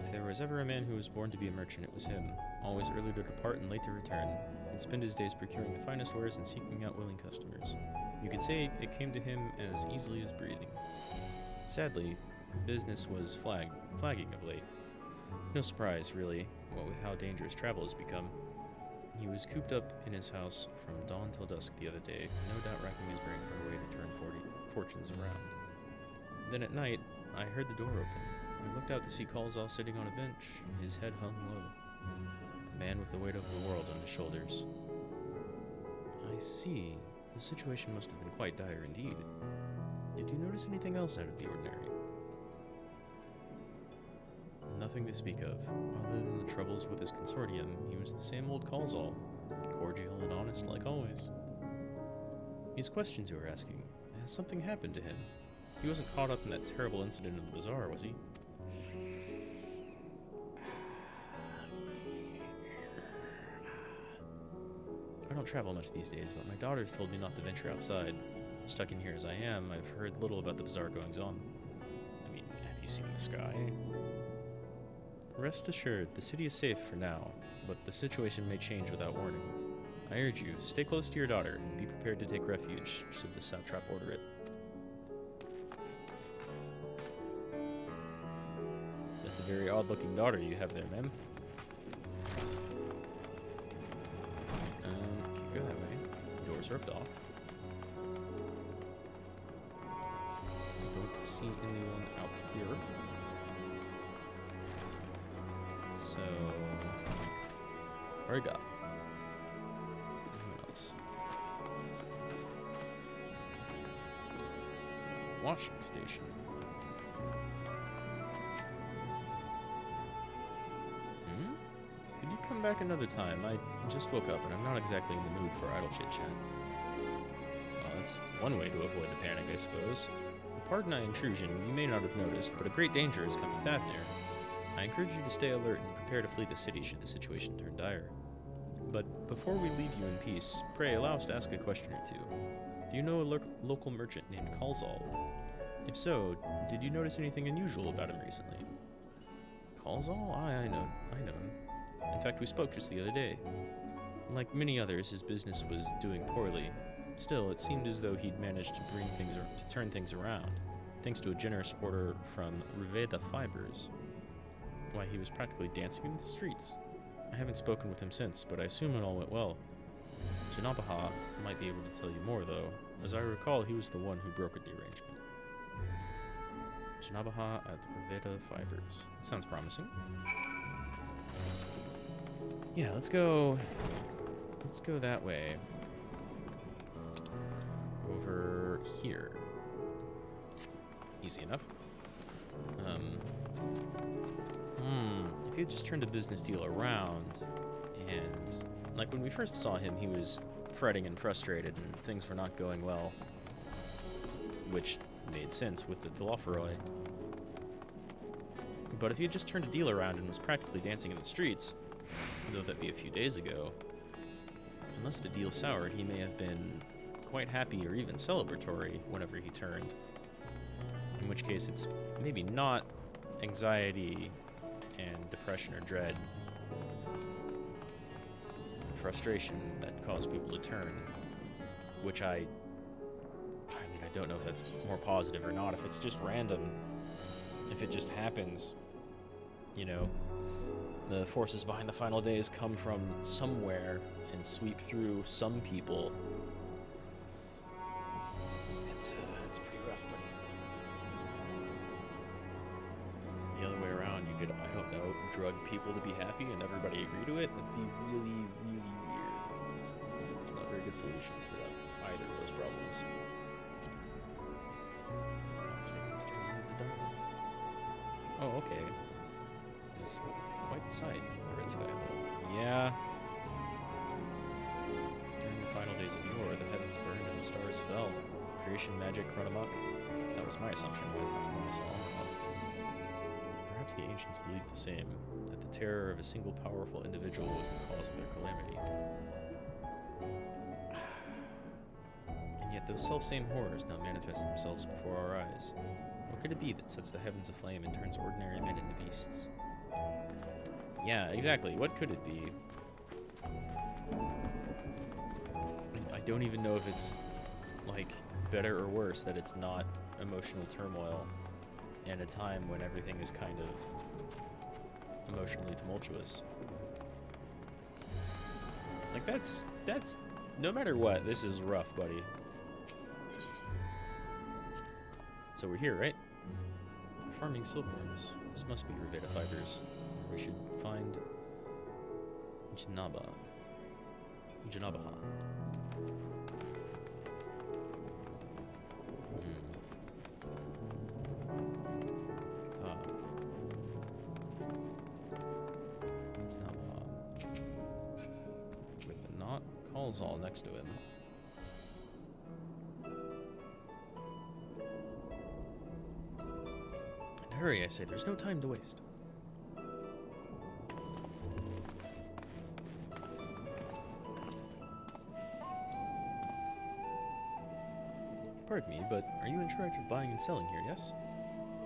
If there was ever a man who was born to be a merchant, it was him. Always early to depart and late to return. He'd spend his days procuring the finest wares and seeking out willing customers. You could say it came to him as easily as breathing. Sadly, business was flagging of late. No surprise, really, what with how dangerous travel has become. He was cooped up in his house from dawn till dusk the other day, no doubt racking his brain for a way to turn fortunes around. Then at night, I heard the door open. I looked out to see Kalzal sitting on a bench, his head hung low. A man with the weight of the world on his shoulders. I see. The situation must have been quite dire indeed. Did you notice anything else out of the ordinary? Nothing to speak of. Other than the troubles with his consortium, he was the same old Kalzal, cordial and honest like always. These questions you were asking, has something happened to him? He wasn't caught up in that terrible incident in the bazaar, was he? I don't travel much these days, but my daughters told me not to venture outside. Stuck in here as I am, I've heard little about the bazaar goings-on. I mean, have you seen the sky? Rest assured, the city is safe for now, but the situation may change without warning. I urge you, stay close to your daughter, and be prepared to take refuge, should the satrap order it. That's a very odd-looking daughter you have there, ma'am. Can't go that way. The door's ripped off. Don't see anyone out here. So, what do we got? What else? It's a washing station. Could you come back another time? I just woke up and I'm not exactly in the mood for idle chit-chat. Well, that's one way to avoid the panic, I suppose. Pardon my intrusion, you may not have noticed, but a great danger has come to Fafnir. I encourage you to stay alert and prepare to flee the city should the situation turn dire. But before we leave you in peace, pray allow us to ask a question or two. Do you know a local merchant named Kalzal? If so, did you notice anything unusual about him recently? Kalzal? I know him. In fact, we spoke just the other day. Like many others, his business was doing poorly. Still, it seemed as though he'd managed to turn things around, thanks to a generous order from Ruveda Fibers. Why, he was practically dancing in the streets. I haven't spoken with him since, but I assume it all went well. Janabaha might be able to tell you more, though. As I recall, he was the one who brokered the arrangement. Janabaha at Ruveda Fibers. That sounds promising. Yeah, let's go that way. Over here. Easy enough. If he had just turned a business deal around, and like when we first saw him, he was fretting and frustrated, and things were not going well, which made sense with the Doloferoi. But if he had just turned a deal around and was practically dancing in the streets, though that'd be a few days ago, unless the deal soured, he may have been quite happy or even celebratory whenever he turned. In which case, it's maybe not anxiety and depression or dread, frustration that cause people to turn, which I don't know if that's more positive or not. If it's just random, if it just happens, you know, the forces behind the final days come from somewhere and sweep through some people. It's pretty rough, buddy. The other way around, you could, I don't know, drug people to be happy and everybody agree to it. That'd be really, really weird. There's not very good solutions to that, either of those problems. Oh, okay. This is quite the sight, the red sky above. Yeah. During the final days of yore, the heavens burned and the stars fell. Creation magic run amok. That was my assumption when I saw it. Perhaps the ancients believed the same, that the terror of a single powerful individual was the cause of their calamity. And yet those self-same horrors now manifest themselves before our eyes. What could it be that sets the heavens aflame and turns ordinary men into beasts? Yeah, exactly. What could it be? don't even know if it's, like, better or worse that it's not emotional turmoil in a time when everything is kind of emotionally tumultuous. Like, that's, no matter what, this is rough, buddy. So we're here, right? We're farming silkworms. This must be Reveda fibers. We should find Janaba. Janabaha. With the knot calls all next to him. And hurry, I say, there's no time to waste. Pardon me, but are you in charge of buying and selling here, yes?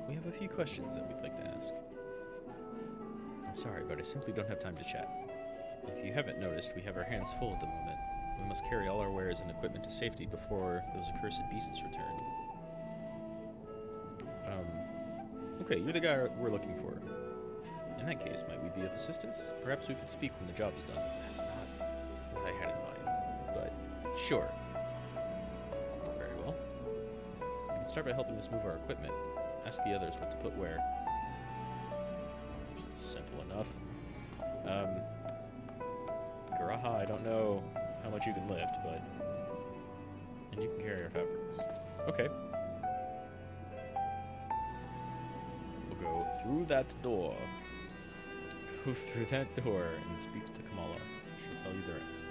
We have a few questions that we'd like to ask. I'm sorry, but I simply don't have time to chat. If you haven't noticed, we have our hands full at the moment. We must carry all our wares and equipment to safety before those accursed beasts return. Okay, you're the guy we're looking for. In that case, might we be of assistance? Perhaps we could speak when the job is done. That's not what I had in mind, but sure. Very well. You can start by helping us move our equipment. Ask the others what to put where. It's simple enough. Garaha, I don't know how much you can lift, but... And you can carry our fabrics. Okay. We'll go through that door. Go through that door and speak to Kamala. She'll tell you the rest.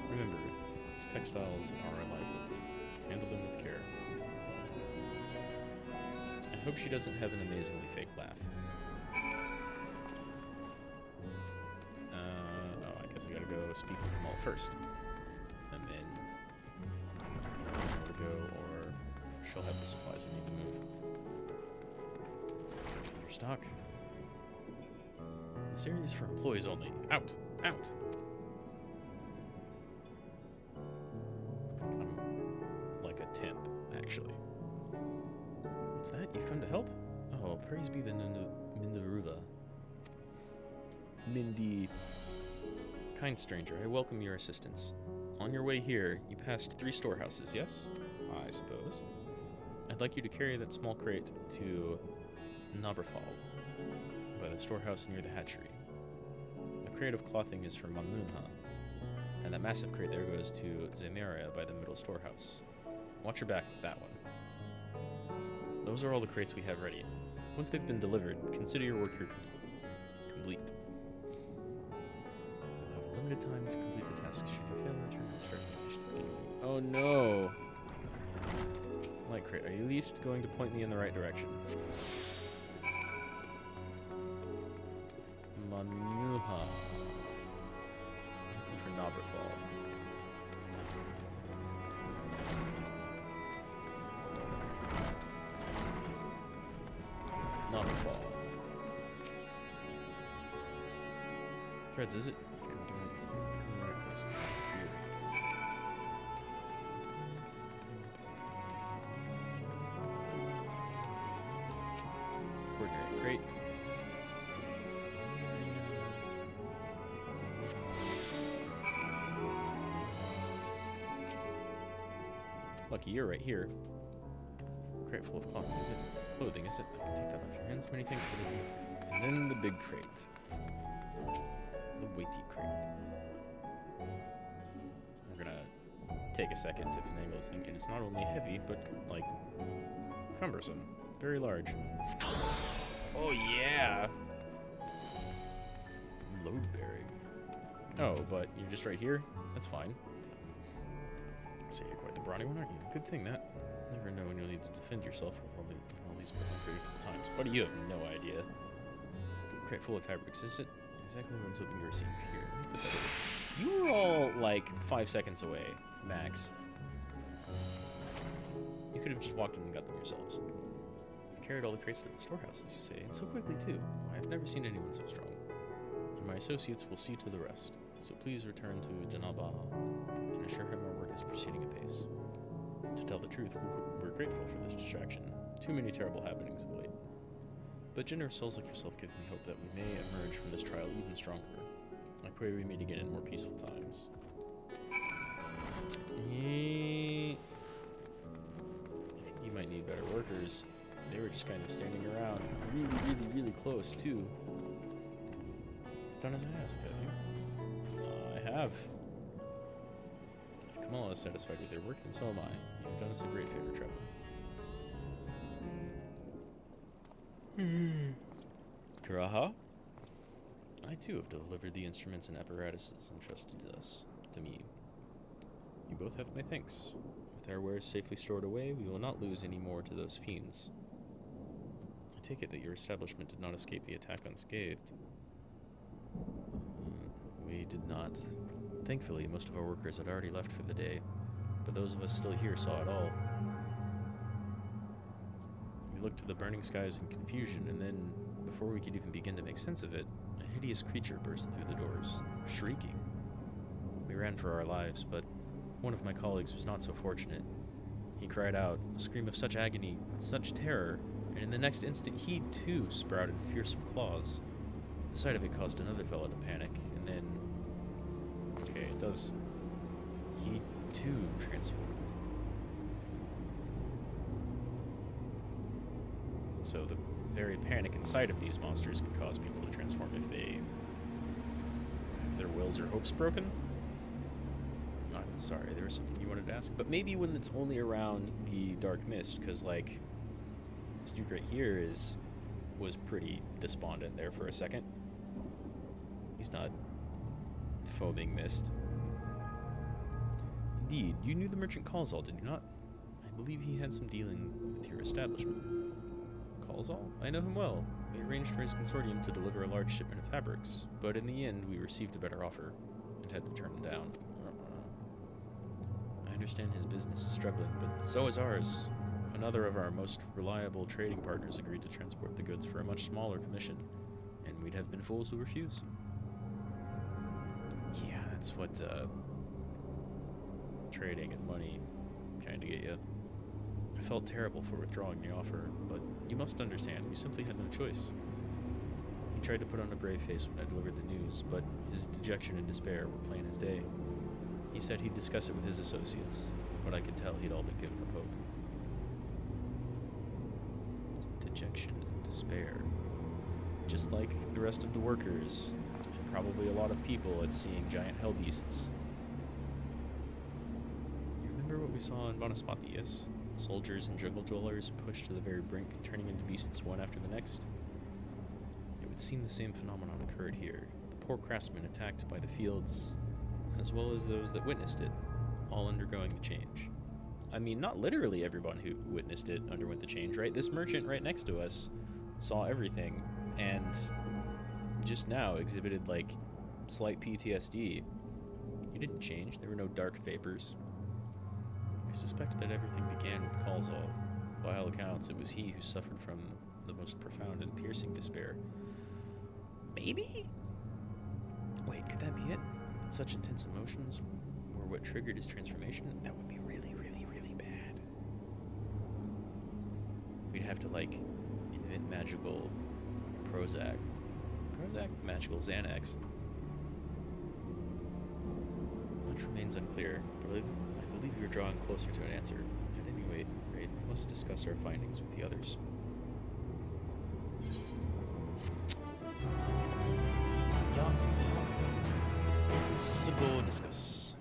Remember, these textiles are reliable. Handle them with care. I hope she doesn't have an amazingly fake laugh. Oh, I guess I gotta go speak with Kamal first. And then we'll go, or she'll have the supplies I need to move. Your stock. This area is for employees only. Out! Out! I'm like a temp, actually. What's that? You come to help? Oh, praise be the Mindaruva. Mindy. Kind stranger, I welcome your assistance. On your way here, you passed 3 storehouses, yes? I suppose. I'd like you to carry that small crate to Naberfall, by the storehouse near the hatchery. A crate of clothing is for Mamnunha, and that massive crate there goes to Zemeria by the middle storehouse. Watch your back with that one. Those are all the crates we have ready. Once they've been delivered, consider your work here complete. You'll have limited time to complete the task. Should you fail, return to the start finish to the beginning. Oh no! Light crate, are you at least going to point me in the right direction? Manuha. Looking for Naberfall. Naberfall. Freds, is it? Come to the right place. Here. Coordinate crate. Lucky you're right here. Crate full of clothing, is it? Clothing, is it? I can take that off your hands. Many thanks for the... And then the big crate. The weighty crate. We're gonna take a second to finagle this thing. And it's not only heavy, but, like, cumbersome. Very large. Oh, yeah! Load bearing. Oh, but you're just right here? That's fine. So you're quite the brawny one, aren't you? Good thing that. Never know when you'll need to defend yourself with all these critical times. Buddy, you have no idea. Crate full of fabrics, is it? Exactly what I was hoping to receive here. Let me put that over. You were all, like, 5 seconds away, max. You could have just walked in and got them yourselves. You've carried all the crates to the storehouse, as you say, and so quickly, too. I've never seen anyone so strong. And my associates will see to the rest. So please return to Janaba and assure him our work is proceeding apace. To tell the truth, we're grateful for this distraction. Too many terrible happenings of late. But generous souls like yourself give me hope that we may emerge from this trial even stronger. I pray we meet again in more peaceful times. I think you might need better workers. They were just kind of standing around really close, too. Done as I asked, have you? I have. If Kamala is satisfied with their work, then so am I. You've done us a great favor, Trevor. Karaha? I too have delivered the instruments and apparatuses entrusted to me. You both have my thanks. With our wares safely stored away, we will not lose any more to those fiends. I take it that your establishment did not escape the attack unscathed. We did not. Thankfully, most of our workers had already left for the day, but those of us still here saw it all. We looked to the burning skies in confusion, and then, before we could even begin to make sense of it, a hideous creature burst through the doors, shrieking. We ran for our lives, but one of my colleagues was not so fortunate. He cried out, a scream of such agony, such terror, and in the next instant he too sprouted fearsome claws. The sight of it caused another fellow to panic, and then... Okay, it does... He too transformed. So the very panic and sight of these monsters can cause people to transform if their wills or hopes broken. I'm sorry, there was something you wanted to ask, but maybe when it's only around the dark mist, because like this dude right here was pretty despondent there for a second. He's not foaming mist. Indeed, you knew the merchant Kalzal, did you not? I believe he had some dealing with your establishment. Kalzal? I know him well. We arranged for his consortium to deliver a large shipment of fabrics, but in the end we received a better offer and had to turn him down. I understand his business is struggling, but so is ours. Another of our most reliable trading partners agreed to transport the goods for a much smaller commission, and we'd have been fools to refuse. Yeah, that's what trading and money kind of get you. I felt terrible for withdrawing the offer, but you must understand, we simply had no choice. He tried to put on a brave face when I delivered the news, but his dejection and despair were plain as day. He said he'd discuss it with his associates, but I could tell he'd all but given up hope. Dejection and despair. Just like the rest of the workers, and probably a lot of people at seeing giant hell beasts. You remember what we saw in Bonaspatius? Soldiers and jungle dwellers pushed to the very brink, turning into beasts one after the next? It would seem the same phenomenon occurred here. The poor craftsmen attacked by the fields, as well as those that witnessed it, all undergoing the change. I mean, not literally everyone who witnessed it underwent the change, right? This merchant right next to us saw everything, and just now exhibited, like, slight PTSD. He didn't change. There were no dark vapors. I suspect that everything began with Kalzal. By all accounts, it was he who suffered from the most profound and piercing despair. Maybe? Wait, could that be it? That such intense emotions were what triggered his transformation? That would be really, really, really bad. We'd have to, like, invent magical Prozac. Prozac? Magical Xanax. Much remains unclear, but I believe we are drawing closer to an answer. At any rate, we must discuss our findings with the others. Yeah. Let's go discuss.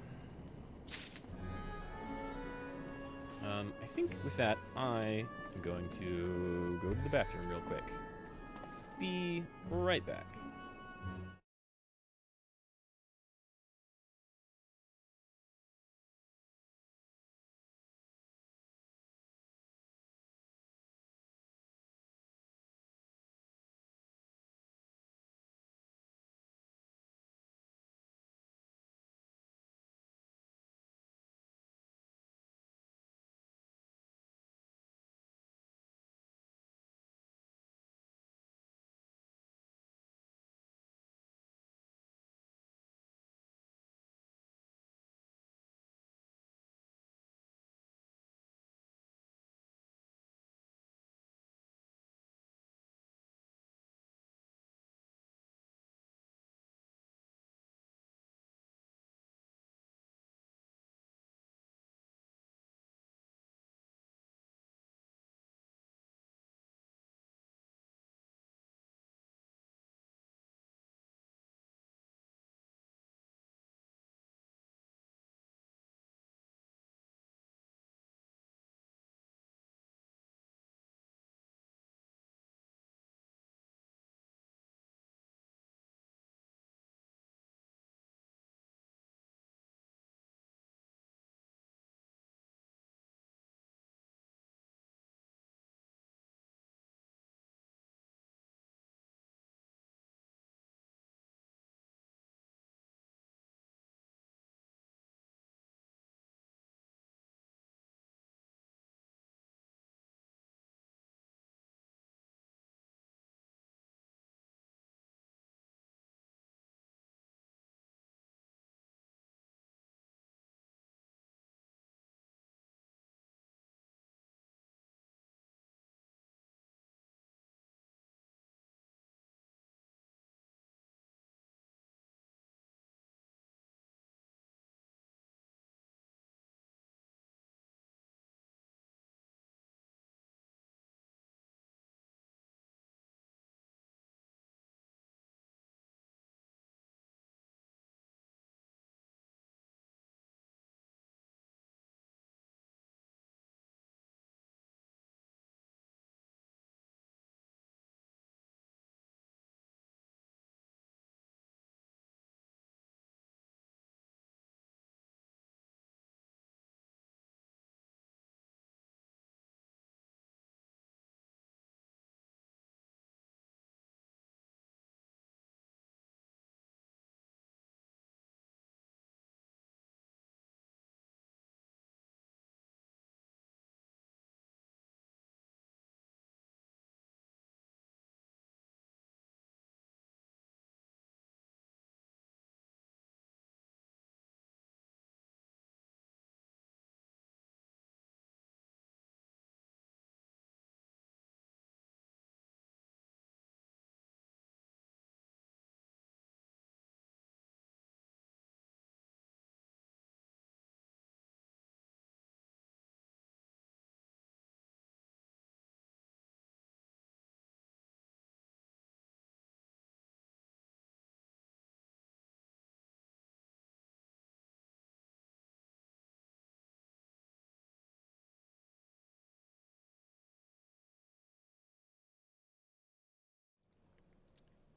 I think with that, I am going to go to the bathroom real quick. Be right back.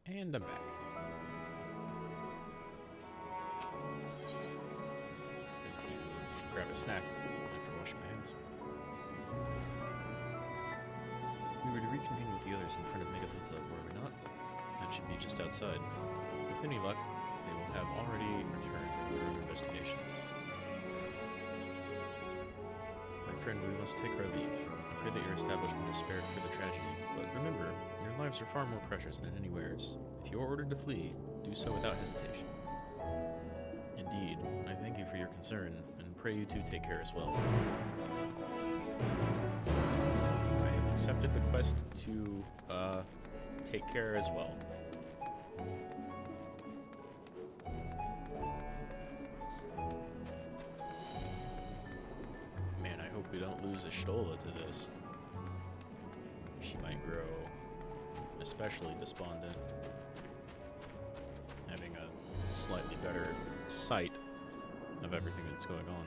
And I'm back. Going to grab a snack after washing my hands. We were to reconvene with the others in front of Megalith, were we not? That should be just outside. With any luck, they will have already returned from their own investigations. My friend, we must take our leave. I pray that your establishment is spared for the tragedy, but remember, your lives are far more precious than anywhere's. If you are ordered to flee, do so without hesitation. Indeed, I thank you for your concern, and pray you too take care as well. I have accepted the quest to, take care as well. Man, I hope we don't lose Ashtola to this. She might grow especially despondent, having a slightly better sight of everything that's going on.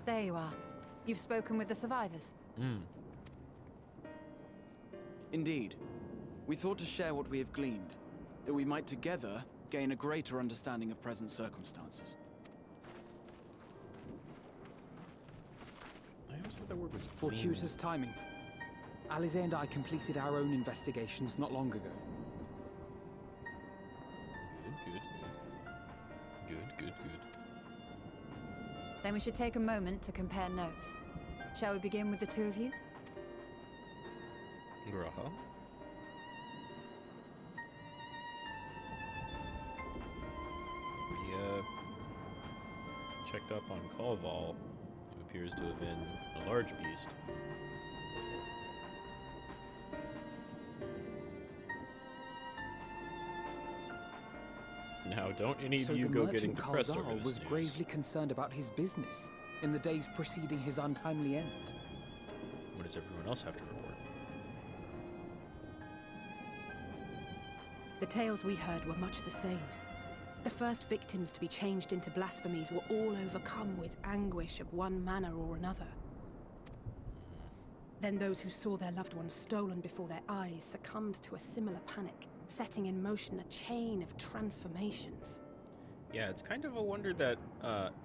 There you are. You've spoken with the survivors. Indeed. We thought to share what we have gleaned, that we might together gain a greater understanding of present circumstances. I always thought that word was Fortuitous timing. Alize and I completed our own investigations not long ago. Good. Then we should take a moment to compare notes. Shall we begin with the two of you? Graha. We, checked up on Kalval, who appears to have been a large beast. Now, don't any of you go getting depressed over this was news. gravely concerned about his business in the days preceding his untimely end. What does everyone else have to report? The tales we heard were much the same. The first victims to be changed into blasphemies were all overcome with anguish of one manner or another. Then those who saw their loved ones stolen before their eyes succumbed to a similar panic, setting in motion a chain of transformations. Yeah, it's kind of a wonder that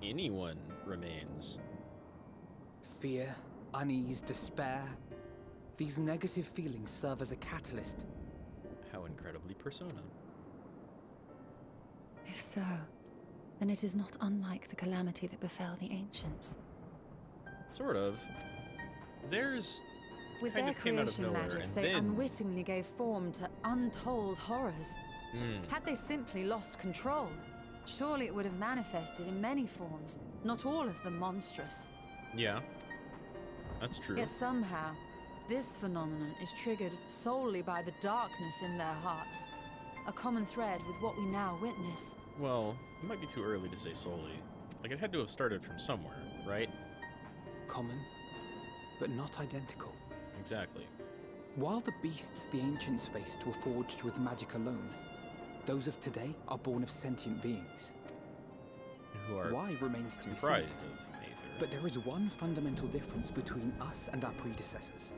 anyone remains. Fear, unease, despair. These negative feelings serve as a catalyst. How incredibly Persona. If so, then it is not unlike the calamity that befell the ancients. Sort of. Theirs With kind their of came out of creation nowhere, magics, and they then unwittingly gave form to untold horrors. Had they simply lost control, surely it would have manifested in many forms, not all of them monstrous. Yeah, that's true. Yet somehow, this phenomenon is triggered solely by the darkness in their hearts. A common thread with what we now witness. Well, it might be too early to say solely. Like, it had to have started from somewhere, right? Common, but not identical. Exactly. While the beasts the ancients faced were forged with magic alone, those of today are born of sentient beings. Who are Why remains to be seen. comprised of Aether. But there is one fundamental difference between us and our predecessors.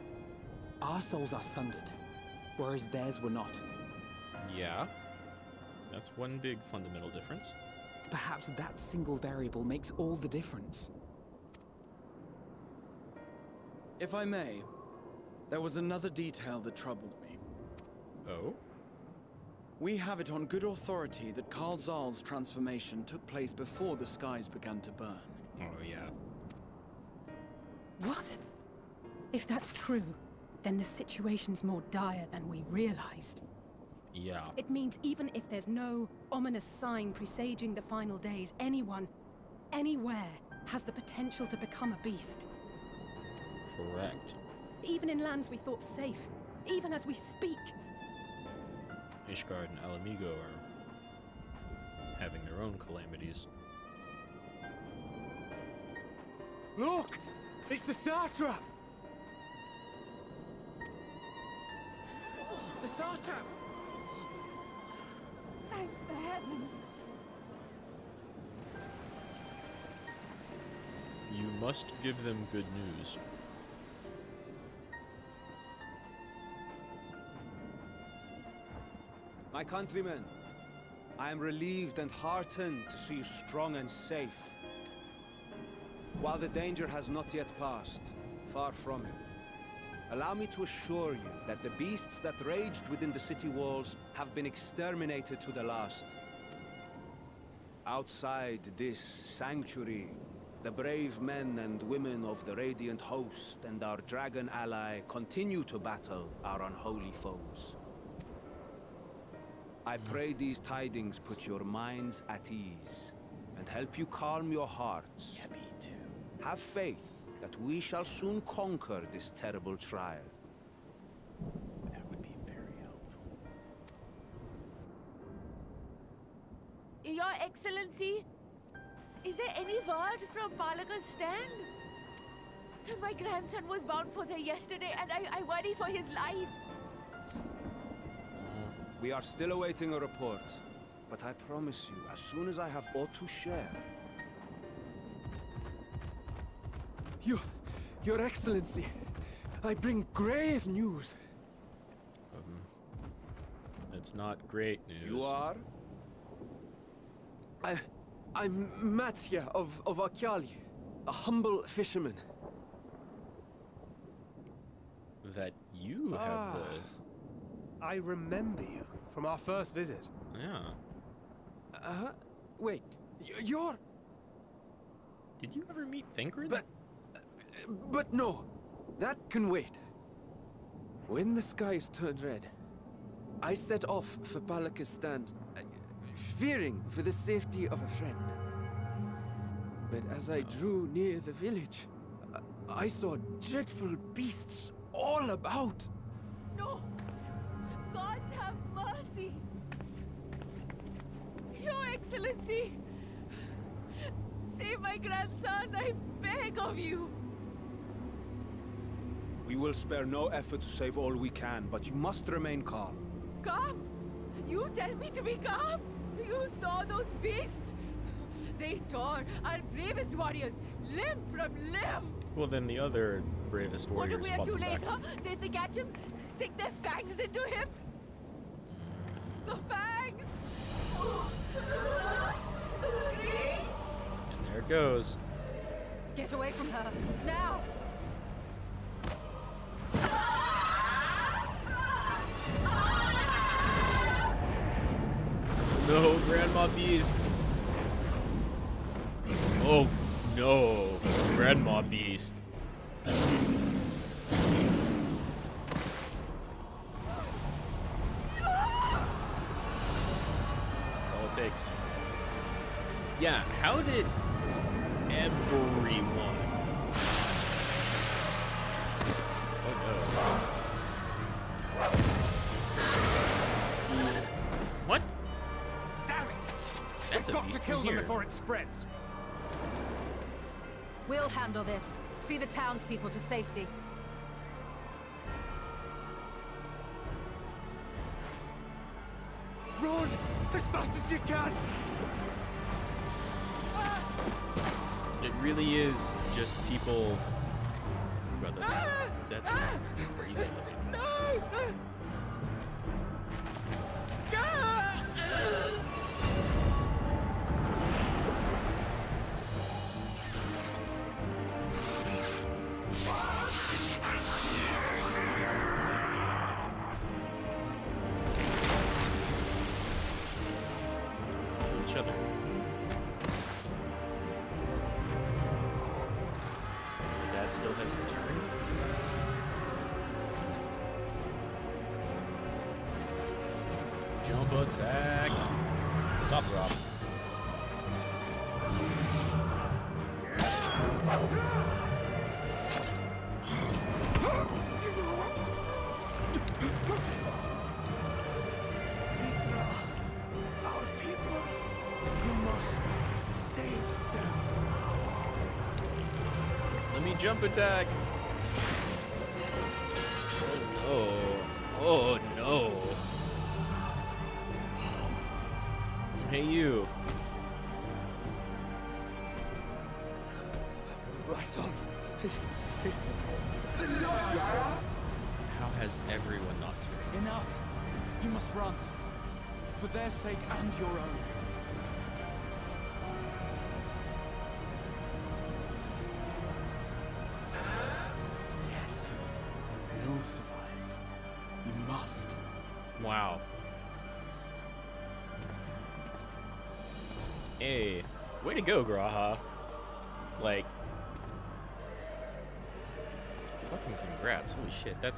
Our souls are sundered, whereas theirs were not. Yeah, that's one big fundamental difference. Perhaps that single variable makes all the difference. If I may, there was another detail that troubled me. Oh? We have it on good authority that Karl Zahl's transformation took place before the skies began to burn. Oh, yeah. What? If that's true, then the situation's more dire than we realized. Yeah. It means even if there's no ominous sign presaging the final days, anyone, anywhere, has the potential to become a beast. Correct. Even in lands we thought safe, even as we speak. Ishgard and Alamigo are having their own calamities. Look! It's the satrap! The satrap! Thank the heavens. must give them good news. My countrymen, I am relieved and heartened to see you strong and safe. While the danger has not yet passed, far from it, allow me to assure you that the beasts that raged within the city walls have been exterminated to the last. Outside this sanctuary, the brave men and women of the Radiant Host and our dragon ally continue to battle our unholy foes. I pray these tidings put your minds at ease and help you calm your hearts. Yeah, me too. Have faith that we shall soon conquer this terrible trial. That would be very helpful. Your Excellency, is there any word from Balaka's stand? My grandson was bound for there yesterday, and I worry for his life. We are still awaiting a report, but I promise you, as soon as I have aught to share... Your Excellency, I bring grave news. That's not great news. You are? I'm Matsya of Akyali, a humble fisherman. That you have I remember you from our first visit. Yeah. Wait, you're... Did you ever meet Thinkred? But no, that can wait. When the skies turned red, I set off for Balaka's stand, fearing for the safety of a friend. But as I drew near the village, I saw dreadful beasts all about. No! Gods have mercy! Your Excellency! Save my grandson, I beg of you! We will spare no effort to save all we can, but you must remain calm. Calm? You tell me to be calm? You saw those beasts? They tore our bravest warriors limb from limb! Well, then the other bravest What if warriors we are fought too them late, back. huh? They catch him, stick their fangs into him? The fangs! The screams! And there it goes. Get away from her, now! No, Grandma Beast. Oh, no. Grandma Beast. That's all it takes. Yeah, how did everyone... Oh, no. What? Damn it! That's a We've got beast to kill from them here. before it spreads. We'll handle this. See the townspeople to safety. Run as fast as you can! It really is just people. Oh God, that's crazy looking. No! Each other. Dad still has the turn. Jump attack. Stop drop. Vitra, our people, you must save them. Let me jump attack. Oh no. Oh no. Hey you. Rise on. How has everyone not turned? Enough! You must run. For their sake and your own. Yes. You'll survive. You must. Wow. Hey, way to go, Graha. Like, fucking congrats. Holy shit, that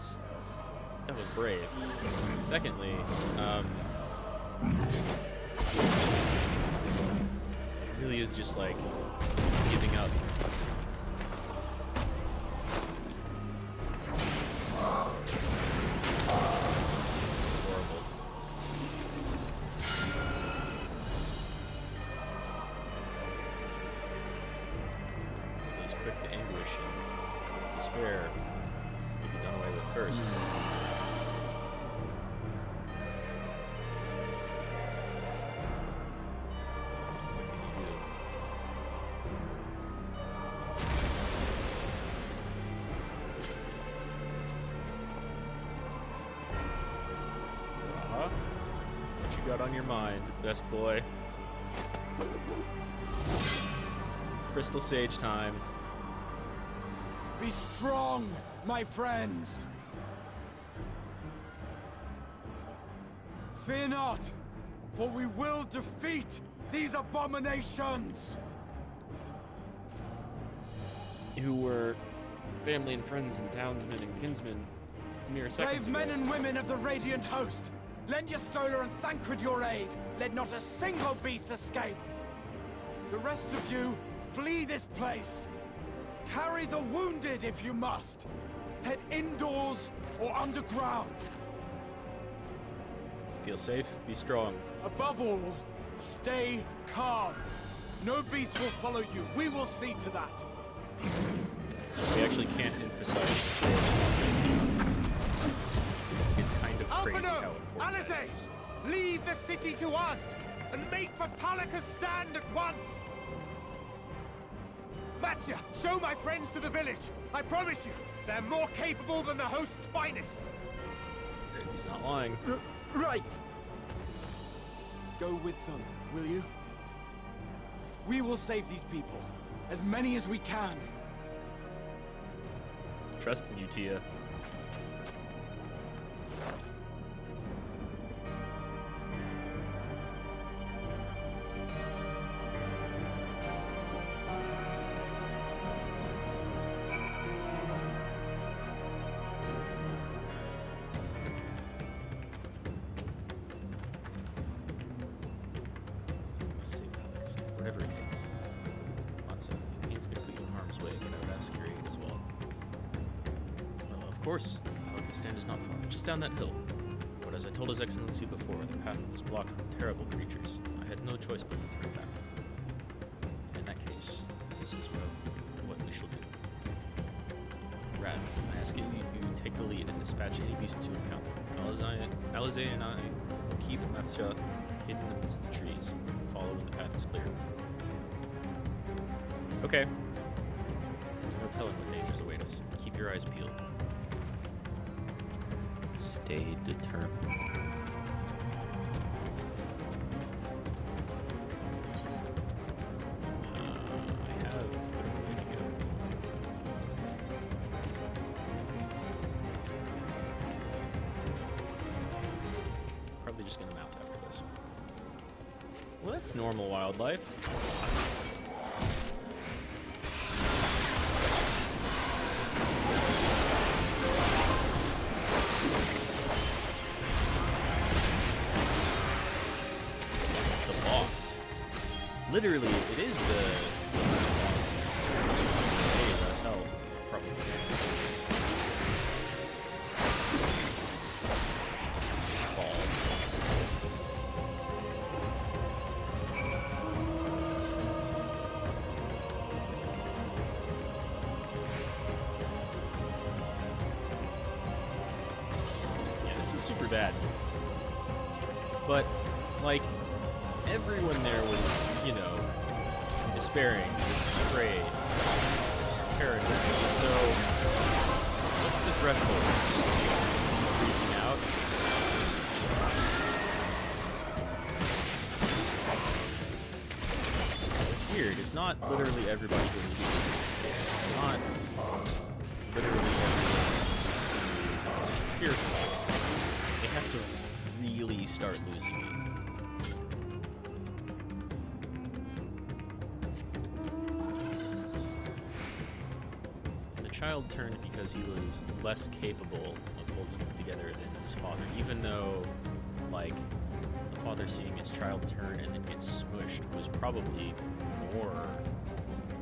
was brave. Secondly, it really is just like giving up. It's horrible. It was quick to anguish and despair. Maybe done away with first. What you got on your mind, best boy? Crystal Sage time. Be strong, my friends! Fear not, for we will defeat these abominations! Who were family and friends and townsmen and kinsmen mere seconds Brave men ago. and women of the Radiant Host, lend your Stola and Thancred your aid. Let not a single beast escape. The rest of you, flee this place. Carry the wounded if you must. Head indoors or underground. Feel safe, be strong. Above all, stay calm. No beast will follow you. We will see to that. We actually can't emphasize it's kind of crazy how important that is. Leave the city to us, and make for Palaka's stand at once! Matya, show my friends to the village. I promise you, they're more capable than the host's finest. He's not lying. Right. Go with them, will you? We will save these people. As many as we can. Trust in you, Tia. Whatever it takes. Lots of pains me to put you in harm's way, but I would ask your aid as well. Of course, the stand is not far, just down that hill. But as I told His Excellency before, the path was blocked with terrible creatures. I had no choice but to turn back. In that case, this is what we shall do. Rad, I ask you take the lead and dispatch any beasts you encounter. Alizé and I will keep Matcha hidden amidst the trees. Follow when the path is clear. Okay. There's no telling what dangers await us. Keep your eyes peeled. Stay determined. I have a way to go. Probably just gonna mount after this. Well, that's normal wildlife. The boss. Literally, it is the boss. Hey, less health. Probably. Super bad. But, like, everyone there was, you know, despairing, afraid. imperative. So, what's the threshold? Freaking out? It's weird. It's not literally everybody who needs to be scared. It's not literally everyone who is fearful. They have to really start losing it. The child turned because he was less capable of holding it together than his father, even though, like, the father seeing his child turn and then get smushed was probably more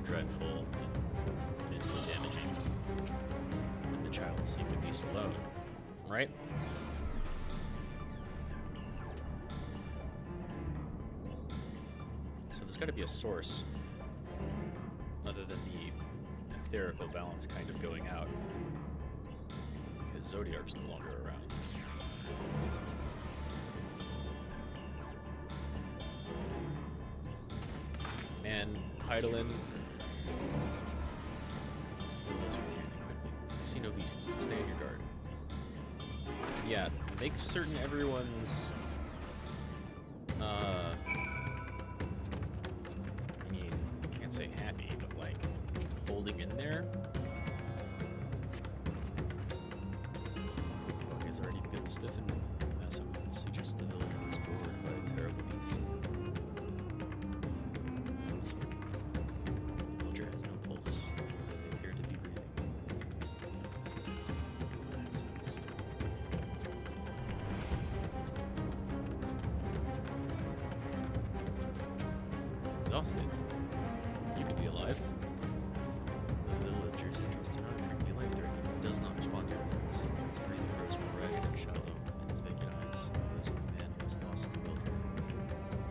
dreadful and mentally damaging than the child seeing the beast alone, right? So there's got to be a source other than the etherical balance kind of going out, because Zodiark's no longer around. And Eidolon. I see no beasts, but stay on your guard. Yeah, make certain everyone's I mean, I can't say happy, but like holding in there. Bug has already begun to stiffen. Massive suggests the villager was bored by a terrible beast. The villager has no pulse. They appear to be breathing. That sucks. Exhausted. You could be alive. The villager's interest in not appear to be life-threatening. He does not respond to your efforts. His breathing grows more ragged and shallow, and his vacant eyes are those of a man who has lost the will to live.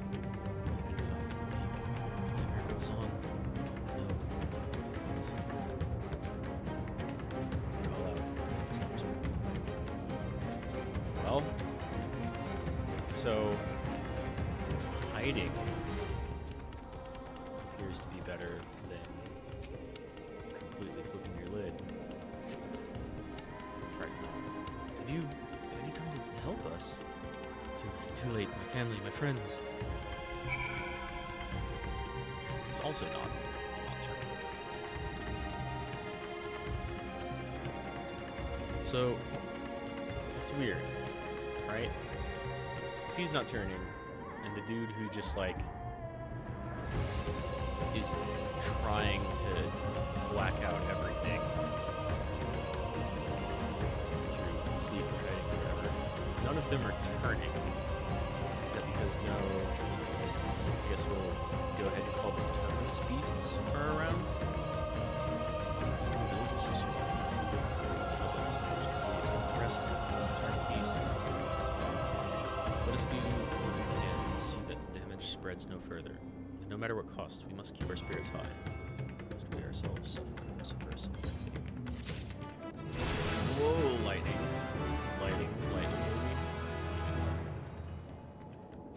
Even if I am weak, the nightmare goes on. No, what is it? Call out. He does not respond. Well, so hiding appears to be better than completely flipping your lid. Right now. Have you come to help us? Too late, my family, my friends. It's also not turning. So it's weird, right? If he's not turning, and the dude who just like is trying to black out everything through sleep or hiding or whatever, none of them are turning. Is that because no, I guess we'll go ahead and call them terminus beasts are around? Is that the villagers who survived? The villagers managed to flee, but the rest turned beasts. Let us do what we can to see that the damage spreads no further. No matter what cost, we must keep our spirits high. Lest we ourselves suffer some fate. Whoa, lightning. Lightning, baby.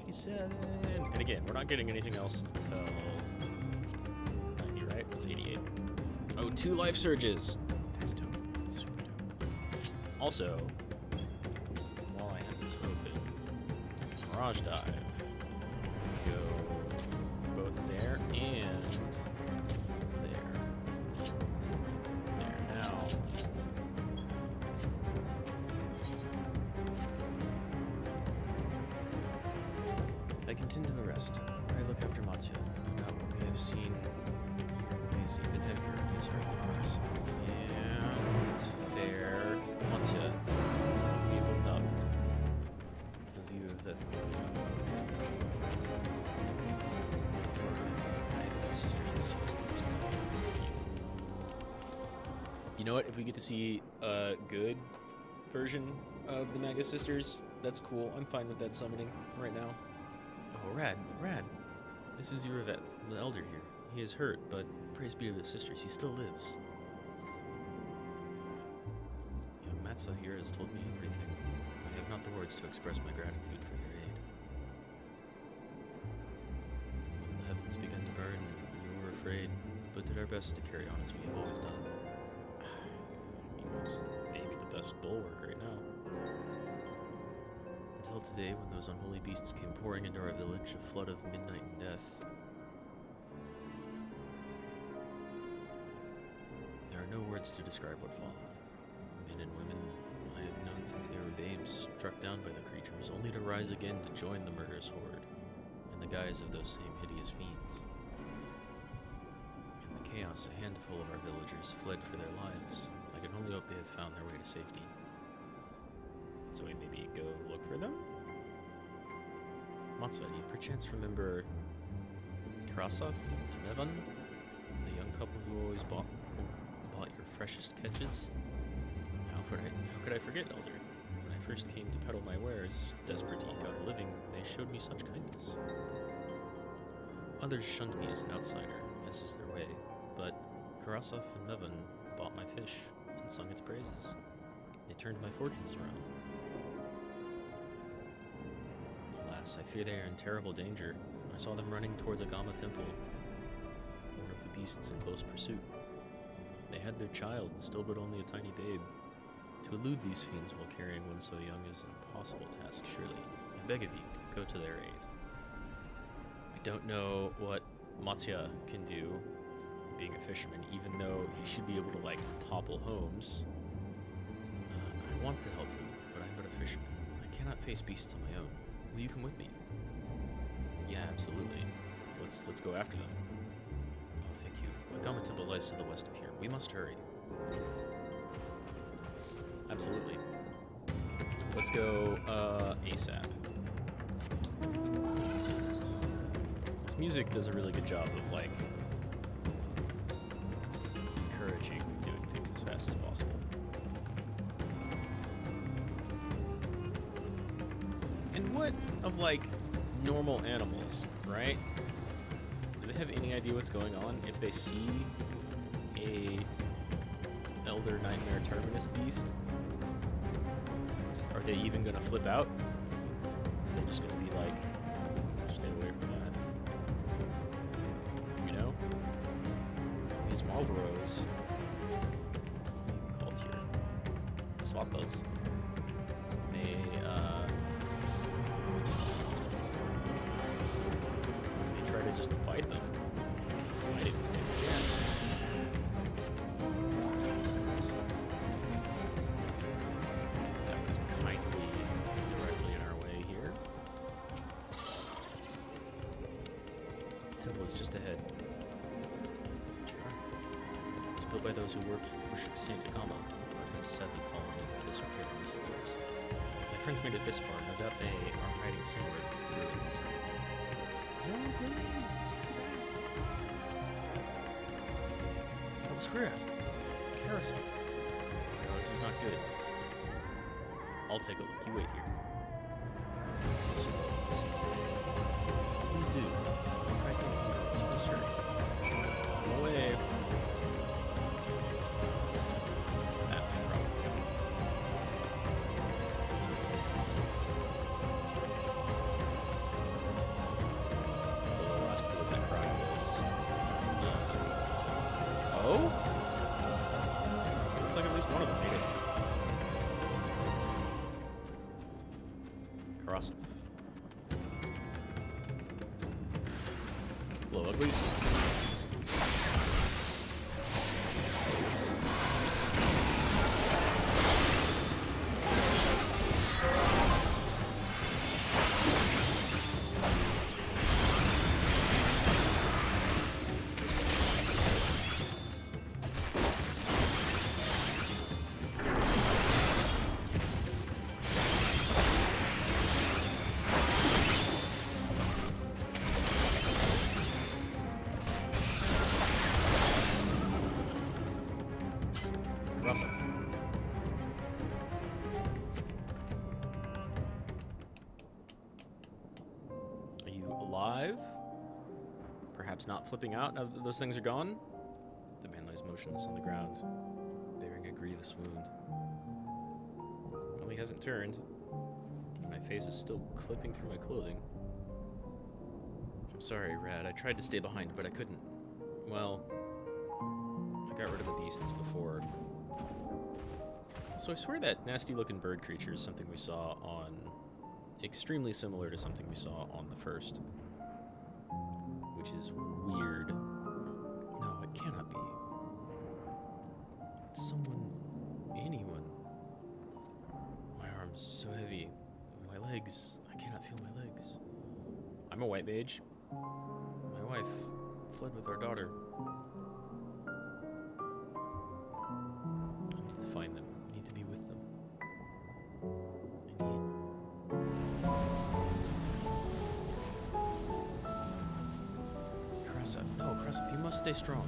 87. And again, we're not getting anything else until 90, right? It's 88. Oh, 2 life surges. That's dope. That's super dope. Also, while I have this open, Mirage Dive. Go both there and there. There. Now, I can tend to the rest. I look after Matsuya. No doubt what we have seen is even heavier in his heart than ours. Yeah, it's fair. Matsuya, we hope not. Because you have that. You know what? If we get to see a good version of the Magus Sisters, that's cool. I'm fine with that summoning right now. Oh, Rad. This is Uravet, the elder here. He is hurt, but praise be to the sisters, he still lives. Young Matza here has told me everything. I have not the words to express my gratitude for your aid. When the heavens began to burn, you were afraid, but but did our best to carry on as we have always done. I mean, it's maybe the best bulwark right now. Until today, when those unholy beasts came pouring into our village, a flood of midnight and death. There are no words to describe what followed. Men and women I have known since they were babes, struck down by the creatures, only to rise again to join the murderous horde, in the guise of those same hideous fiends. In the chaos, a handful of our villagers fled for their lives. I can only hope they have found their way to safety. So we maybe go look for them? Matza, do you perchance remember Krasov and Evan, the young couple who always bought your freshest catches? How could I forget, Elder? When I first came to peddle my wares, desperate to eke out a living, they showed me such kindness. Others shunned me as an outsider, as is their way, but Karasov and Mevan bought my fish and sung its praises. They turned my fortunes around. Alas, I fear they are in terrible danger. I saw them running towards a Gama temple, one of the beasts in close pursuit. They had their child, still but only a tiny babe. To elude these fiends while carrying one so young is an impossible task, surely. I beg of you, go to their aid. I don't know what Matsya can do, being a fisherman, even though he should be able to, like, topple homes. I want to help him, but I'm but a fisherman. I cannot face beasts on my own. Will you come with me? Yeah, absolutely. Let's go after them. Oh, thank you. Gama Temple lies to the west of here. We must hurry. Absolutely. Let's go ASAP. This music does a really good job of, like, encouraging doing things as fast as possible. And what of, like, normal animals, right? Do they have any idea what's going on? If they see a Elder Nightmare Terminus beast, are they even gonna flip out? Are they just gonna be like, stay away from that? You know? These Marlboros, called here, Swapas, may try to just fight them. Might even stand a chance. That was kindly directly in our way here. The temple is just ahead. It was built by those who worship Saint Agama, but has sadly fallen into disrepair in recent years. My friends made it this far. No doubt they are hiding somewhere in the ruins. No, please, stay back. That was Karasov. No, this is not good. I'll take a look. You wait here. Please do. I think it's concerned. No way. That way, probably. I'll ask you what that cry was. Oh? Looks like at least one of them made it. Karasov. Hello, uglies. Are you alive? Perhaps not flipping out now that those things are gone? The man lies motionless on the ground, bearing a grievous wound. Well, he hasn't turned. My face is still clipping through my clothing. I'm sorry, Rad. I tried to stay behind, but I couldn't. Well, got rid of the beasts before. So I swear that nasty-looking bird creature is something we saw on... extremely similar to something we saw on the first. Which is weird. No, it cannot be. It's someone... anyone. My arm's so heavy. My legs... I cannot feel my legs. I'm a white mage. My wife fled with our daughter. I need to find them. I need to be with them. I need... Krasov. No, Krasov, you must stay strong.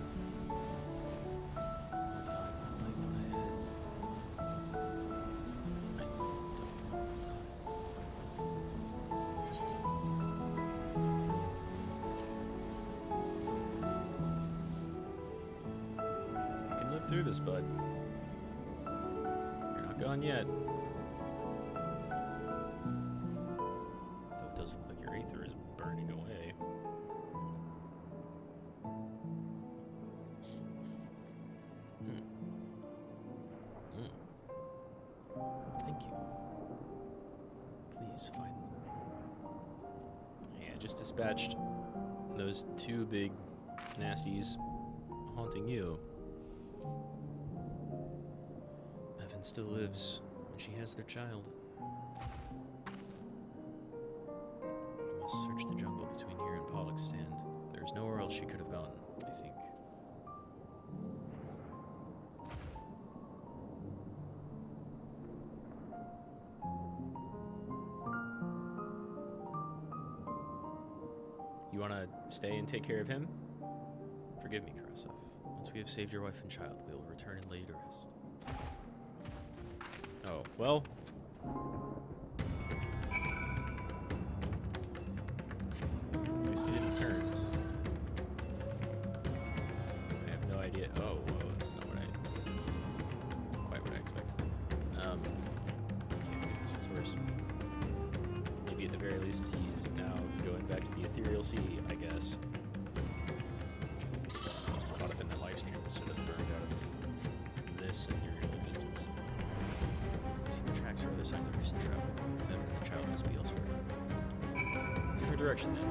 Through this, bud. You're not gone yet. Though it does look like your Aether is burning away. Thank you. Please find them. Yeah, just dispatched those two big nasties haunting you. Still lives, and she has their child. We must search the jungle between here and Pollock's stand. There's nowhere else she could have gone, I think. You want to stay and take care of him? Forgive me, Karasov. Once we have saved your wife and child, we will return and lay you to rest. Oh, well. At least he didn't turn. I have no idea. Oh, whoa, that's not quite what I expected. Yeah, which is worse. Maybe at the very least he's now going back to the Ethereal Sea, I guess. Caught up in the live stream instead of burned out of this ethereal existence. Tracks or other signs of recent travel. Then the child must be elsewhere. Different direction then.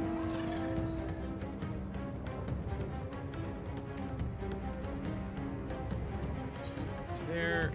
Is there...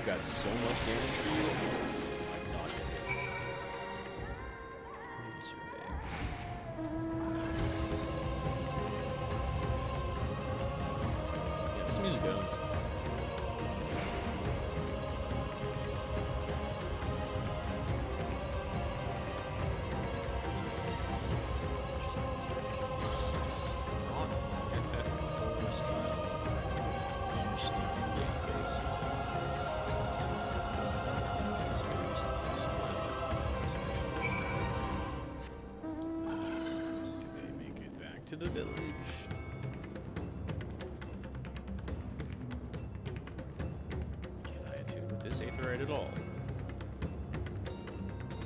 got so much damage for you. I'm not hit. Yeah, this music owns. To the village. Can I attune with this Aetherite at all?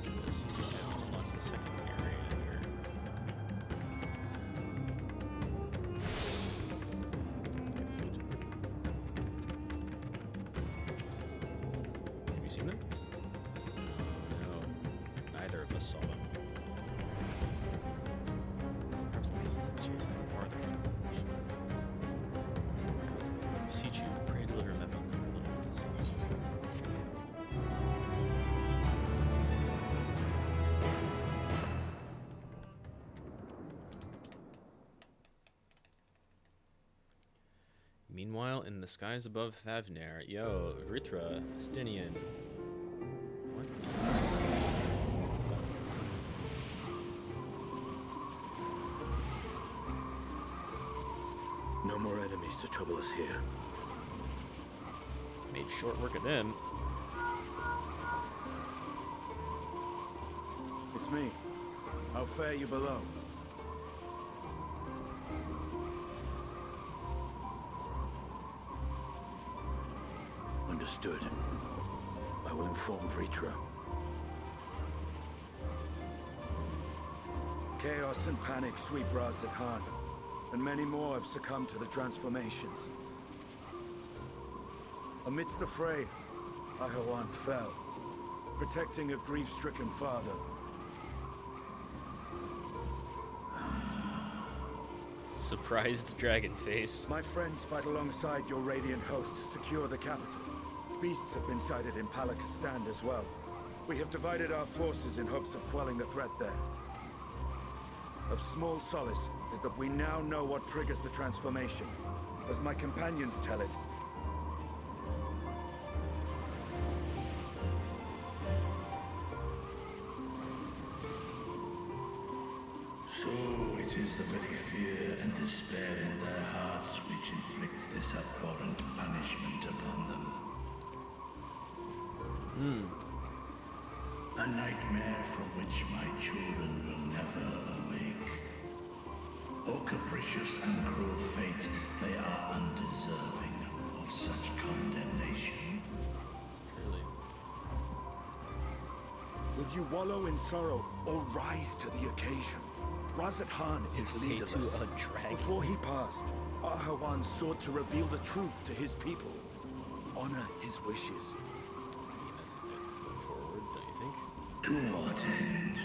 Let's see if we can unlock the second area here. Have you seen them? No, neither of us saw them. Chase them farther from the village. Gods, I beseech you, pray deliver them from the little ones to see. Meanwhile, in the skies above Thavner, yo, Vritra, Stinian. What do you see? No more enemies to trouble us here. Made short work of them. It's me. How fare you below? Understood. I will inform Vritra. Chaos and panic sweep Raz-at-Han, and many more have succumbed to the transformations. Amidst the fray, Ahauan fell, protecting a grief-stricken father. Surprised dragon face. My friends fight alongside your Radiant host to secure the capital. Beasts have been sighted in Palakistan as well. We have divided our forces in hopes of quelling the threat there. Of small solace is that we now know what triggers the transformation. As my companions tell it, so it is the very fear and despair in their hearts which inflicts this abhorrent punishment upon them. A nightmare from which my children will never awake. O capricious and cruel fate, they are undeserving of such condemnation. Truly. will you wallow in sorrow or rise to the occasion? Raz-at-Han is leaderless. To a dragon. Before he passed, Ahauan sought to reveal the truth to his people. Honor his wishes. That's a bit forward, don't you think? To what end?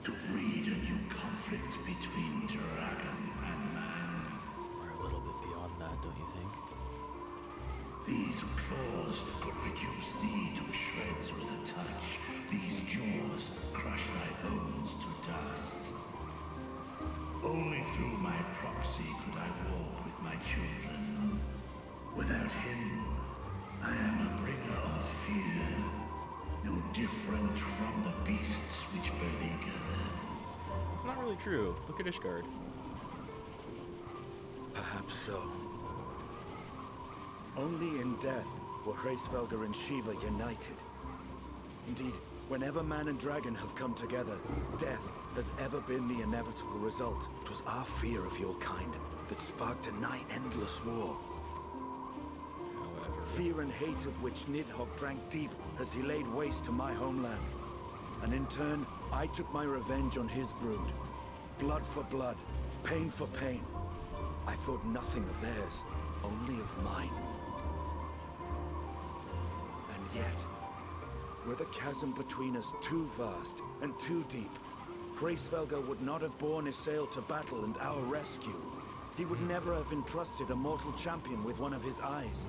To breed a new conflict between dragon and man. We're a little bit beyond that, don't you think? These claws could reduce thee to shreds with a touch. These jaws crush thy bones to dust. Only through my proxy could I walk with my children. Without him, I am a bringer of fear, no different from the beasts which beleaguer them. It's not really true. Look at Ishgard. Perhaps so. Only in death were Hraesvelgr and Shiva united. Indeed, whenever man and dragon have come together, death has ever been the inevitable result. It was our fear of your kind that sparked a nigh-endless war. However, Fear and hate of which Nidhogg drank deep as he laid waste to my homeland. And in turn, I took my revenge on his brood. Blood for blood, pain for pain. I thought nothing of theirs, only of mine. And yet, were the chasm between us too vast and too deep, Hraesvelgr would not have borne Isael to battle and our rescue. He would never have entrusted a mortal champion with one of his eyes.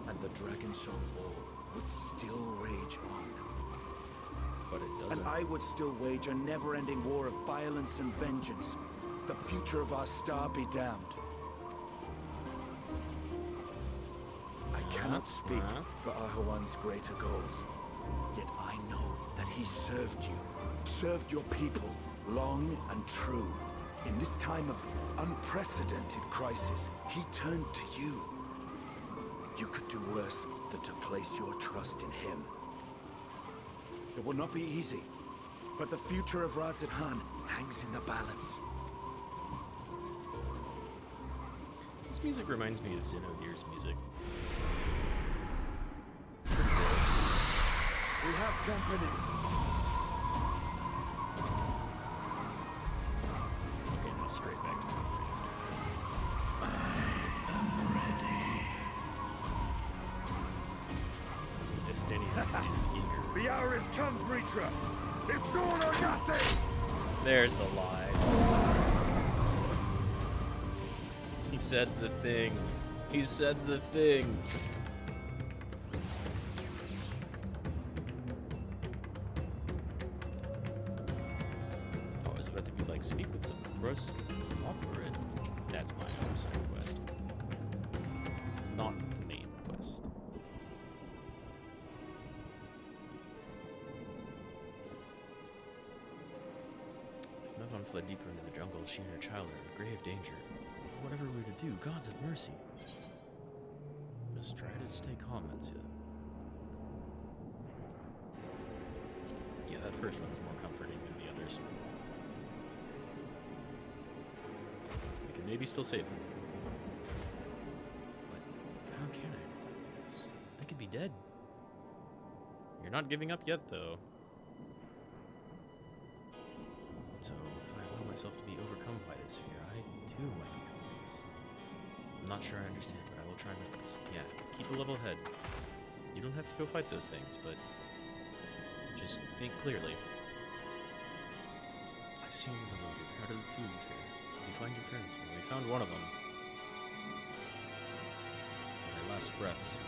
And the Dragonsong War would still rage on. but it doesn't. And I would still wage a never-ending war of violence and vengeance. The future of our star be damned. I cannot speak for Ahauan's greater goals. Yet I know that he served you, served your people, long and true. In this time of unprecedented crisis, he turned to you. You could do worse than to place your trust in him. It will not be easy, but the future of Raz-at-Han hangs in the balance. This music reminds me of Xenogears music. We have company. Okay, now straight back to conference. I am ready. Estinian is eager. The hour has come, Vritra. It's all or nothing! There's the lie. He said the thing. He said the thing. Oh, I was about to be like, speak with the Brusk Operate. That's my other side quest. Not the main quest. If Mevon fled deeper into the jungle, she and her child are in grave danger. whatever we're to do, gods have mercy. Just try to stay calm, that's it. Yeah, that first one's more comforting than the others. We can maybe still save them. But how can I protect like this? They could be dead. You're not giving up yet, though. So, if I allow myself to be overcome by this fear, I, too, might become a beast. I'm not sure I understand, but I will try my best. Yeah, keep a level head. You don't have to go fight those things, but just think clearly. I've seen the wounded. How did the two of you fare? Did you find your friends? Well, we found one of them. On their last breaths.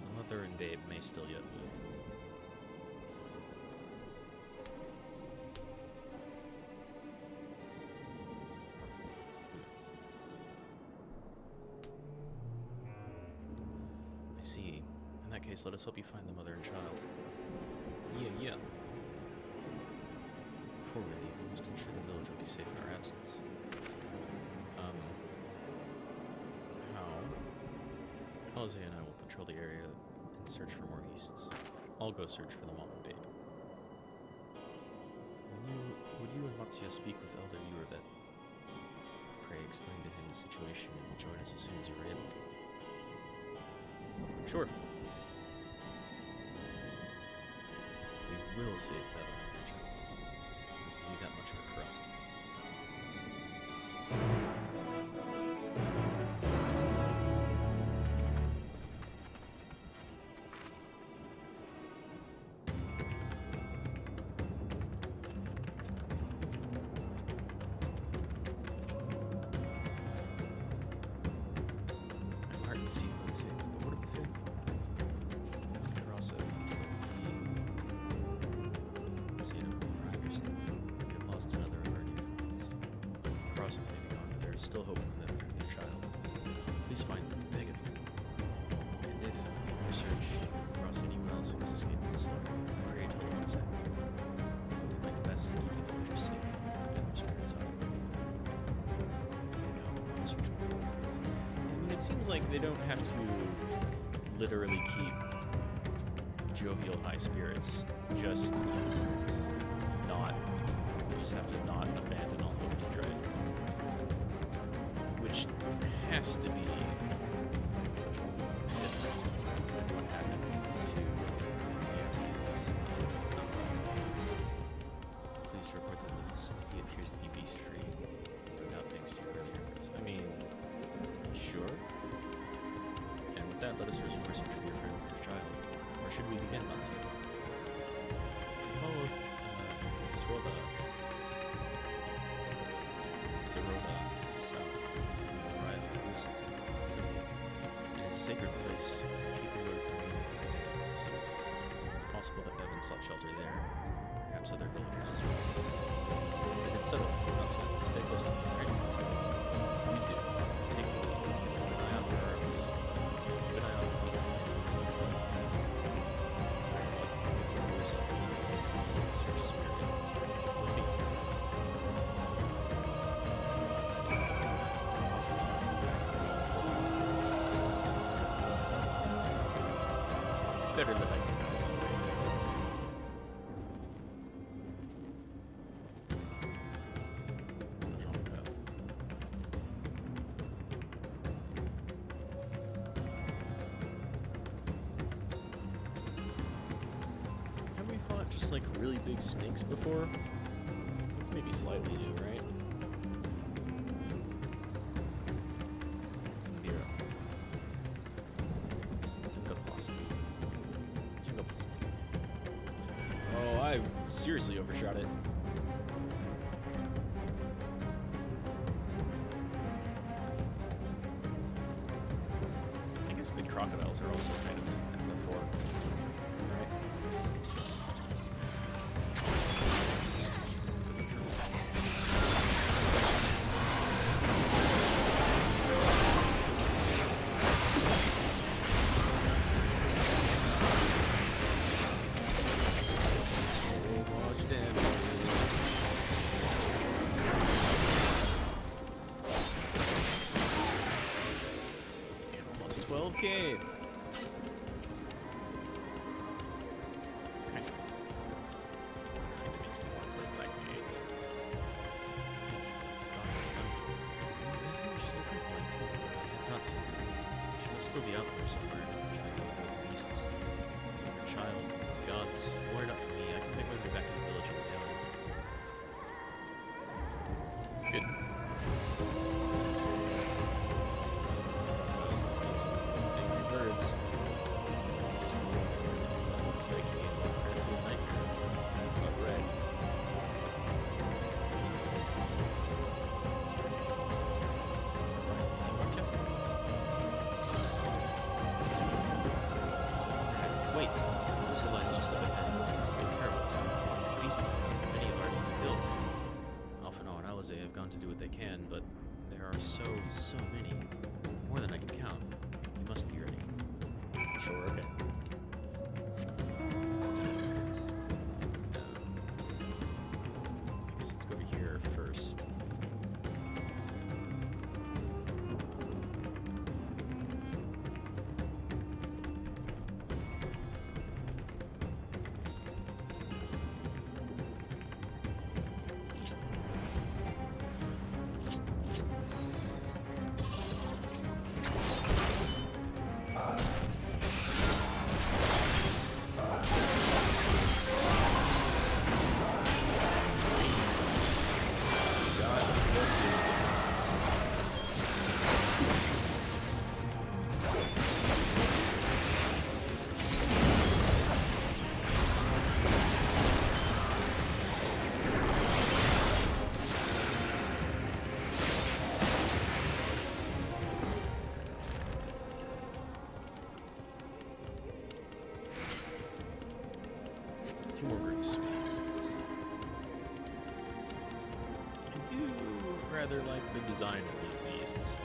The mother and babe may still yet live. I see. In that case, let us help you find the mother and child. Yeah. Before we leave, we must ensure the village will be safe in our absence. How? Alize and I will patrol the area and search for more beasts. I'll go search for the mom and babe. Would you and Matsuya speak with Elder Yurbet? Pray explain to him the situation and join us as soon as you are able. Sure. We will save that on child. Be that much of a caress. I'm hard to see what say. What of the thing? Still hope for them and their child. Please find them, beg of you. And if, in your search, you cross anyone else who has escaped the slaughter, pray tell them what's happened. I'll do my best to keep the villagers safe and their spirits high. I mean, it seems like they don't have to literally keep jovial high spirits, just have to not abandon all hope to dread. Which has to be different than what happened to yes. Please report that he appears to be beast-free, no doubt thanks to your earlier efforts. I mean, sure. And with that, let us resume our search for your friend or child. Where should we begin, Matsu? Follow Sirota south. It is a sacred place. People who are coming in. It's possible that Bevan sought shelter there. Perhaps other villagers as well. But it's settled. Outside. Stay close to me, right? You too. Take the lead. Keep an eye out for our beasts. Keep an eye out for beasts. Search is where it would be. Better than I can. Have we fought just like really big snakes before? It's maybe slightly new, right? Oh, I seriously overshot it. I guess big crocodiles are also kind of at the fore, right? cave. Kind of makes me want to play Black Mage. She's a great one too. Not seen her. She must still be out there somewhere. Trying to avoid beasts. Her child, gods, worried up for me. I can make my way back to the village and down. Good. Angry birds. Just looks like he had a nightmare about red. Wait, Ursula's just up ahead. Something terrible has happened. Beasts, many have already been killed. Alphino and Alizé have gone to do what they can, but there are so many. More than I can count. You must be ready. Sure, okay. I guess let's go over here first. Two more groups. I do rather like the design of these beasts.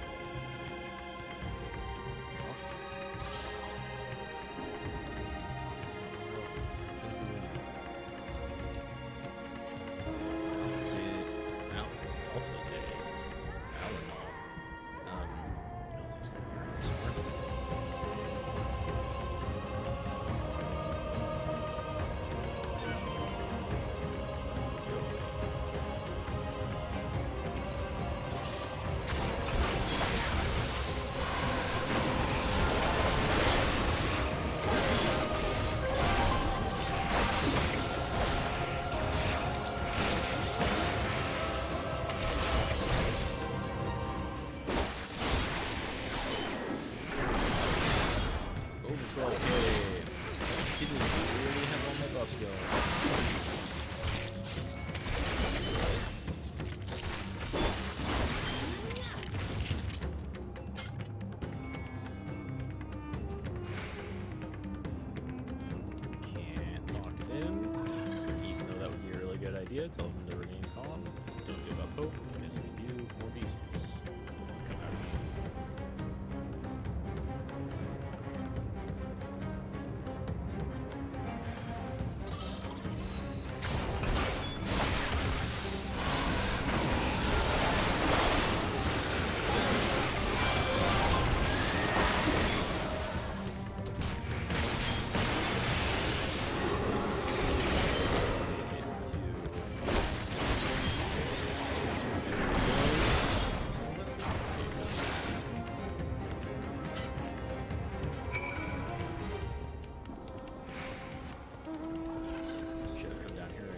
Tell them to remain calm. Don't give up hope, because if you do, more beasts come out.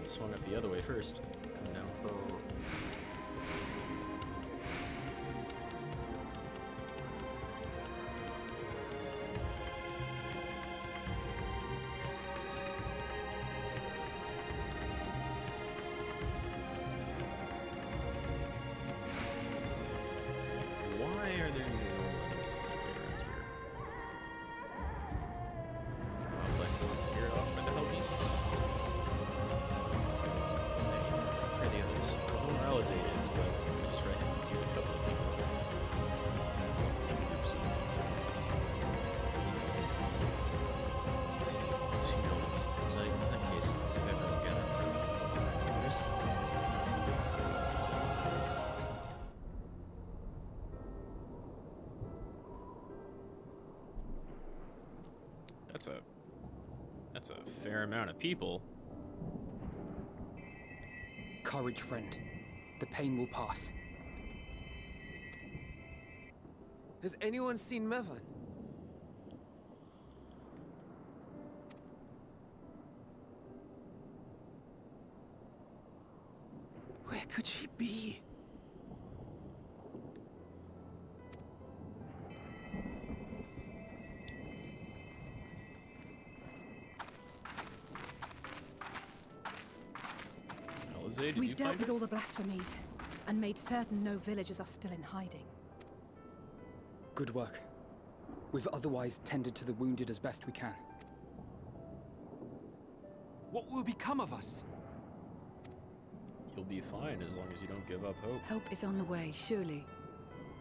Swung up the other way first. Come down. Why are there no enemies around here? Like not scared off by the hell beasts. That's a fair amount of people. Courage, friend. The pain will pass. Has anyone seen Mevan? Where could she be? We've dealt with all the blasphemies and made certain no villagers are still in hiding. Good work. We've otherwise tended to the wounded as best we can. What will become of us? You'll be fine as long as you don't give up hope. Help is on the way, surely.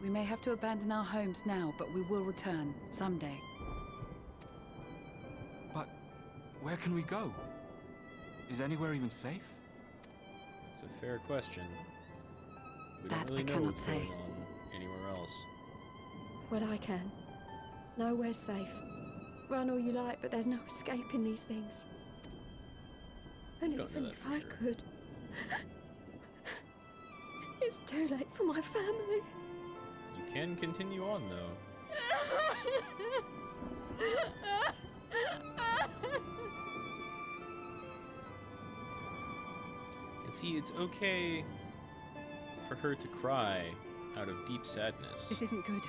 We may have to abandon our homes now, but we will return someday. But where can we go? Is anywhere even safe? It's a fair question. We That don't really I know cannot what's say. going on anywhere else. Well, I can. Nowhere's safe. Run all you like, but there's no escaping these things. And Don't know even that if for I sure. could... It's too late for my family. You can continue on, though. And see, it's okay for her to cry out of deep sadness. This isn't good.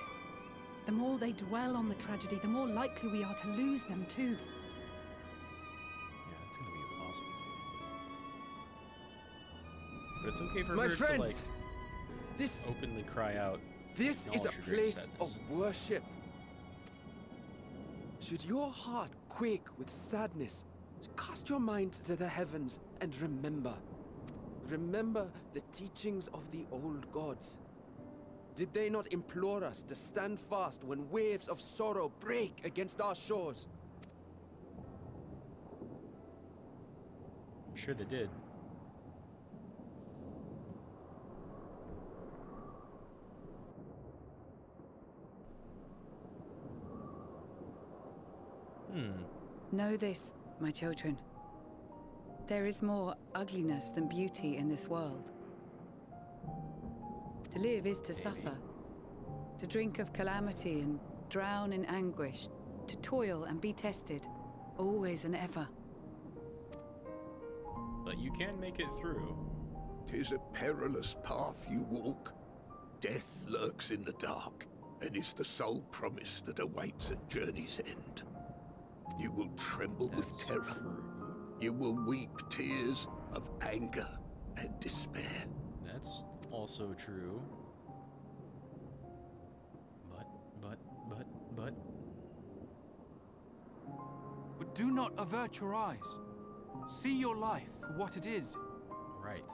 The more they dwell on the tragedy, the more likely we are to lose them too. Yeah, it's gonna be impossible to avoid. But it's okay for My her friends, to, like, this openly cry out. This is a acknowledge her great place sadness. of worship. Should your heart quake with sadness, cast your mind to the heavens and remember. Remember the teachings of the old gods. Did they not implore us to stand fast when waves of sorrow break against our shores? I'm sure they did. Know this, my children. There is more ugliness than beauty in this world. To live is to suffer. To drink of calamity and drown in anguish. To toil and be tested, always and ever. But you can make it through. 'Tis a perilous path you walk. Death lurks in the dark, and is the sole promise that awaits at journey's end. You will tremble with terror. True. You will weep tears of anger and despair. That's also true. But... But do not avert your eyes. See your life for what it is. Right.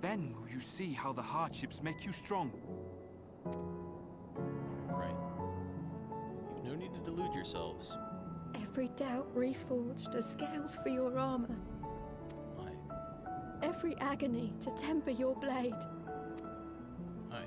Then will you see how the hardships make you strong. Right. You've no need to delude yourselves. Every doubt reforged as scales for your armor. Aye. Every agony to temper your blade. Aye.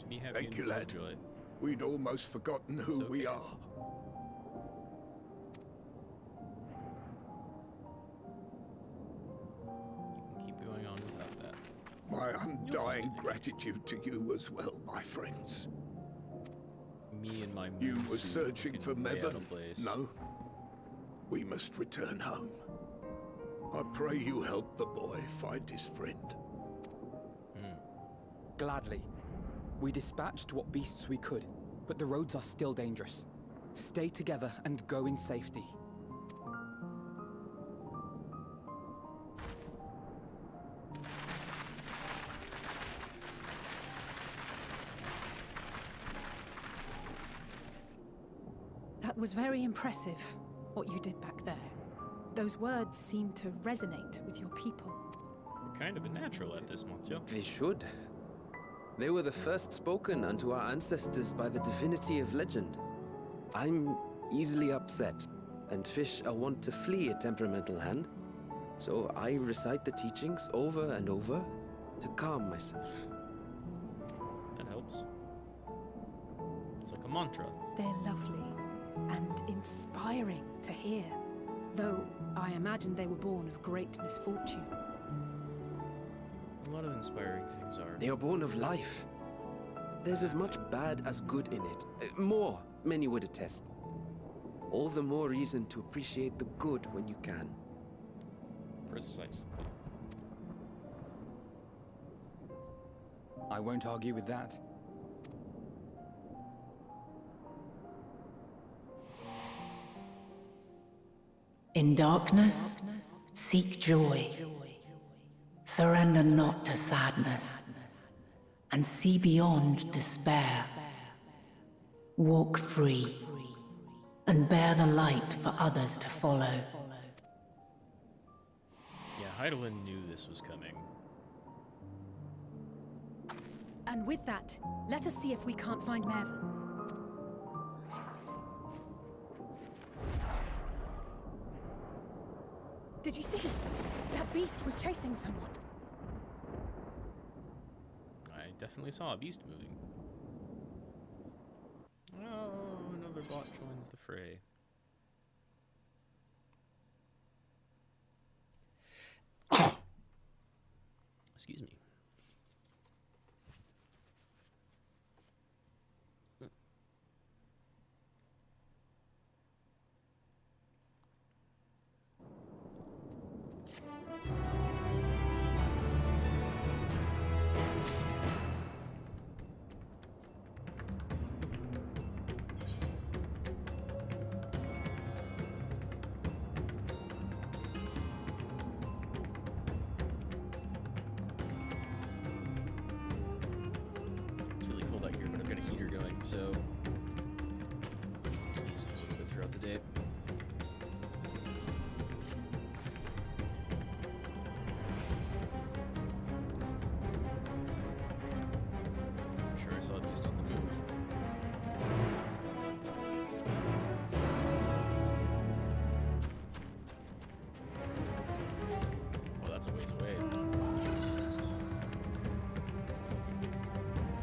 Be happy Thank and you, full of lad. joy. We'd almost forgotten who It's we okay. are. You can keep going on without that. My undying gratitude to you as well, my friends. Me and my You moon were suit searching looking for way out Mevan? of place. No? We must return home. I pray you help the boy find his friend. Gladly. We dispatched what beasts we could, but the roads are still dangerous. Stay together and go in safety. That was very impressive, what you did back there. Those words seem to resonate with your people. You're kind of a natural at this, Mathieu. They should. They were the first spoken unto our ancestors by the divinity of legend. I'm easily upset, and fish are wont to flee a temperamental hand. So I recite the teachings over and over to calm myself. That helps. It's like a mantra. They're lovely and inspiring to hear. Though I imagine they were born of great misfortune. A lot of inspiring things are. They are born of life. There's as much bad as good in it. More, many would attest. All the more reason to appreciate the good when you can. Precisely. I won't argue with that. In darkness, seek joy. Surrender not to sadness, and see beyond despair. Walk free, and bear the light for others to follow. Yeah, Heidelin knew this was coming. And with that, let us see if we can't find Mervyn. Did you see? That beast was chasing someone. I definitely saw a beast moving. Oh, another bot joins the fray. Excuse me. So sneeze a little bit throughout the day. I'm sure I saw a beast on the move. Well, that's a ways away.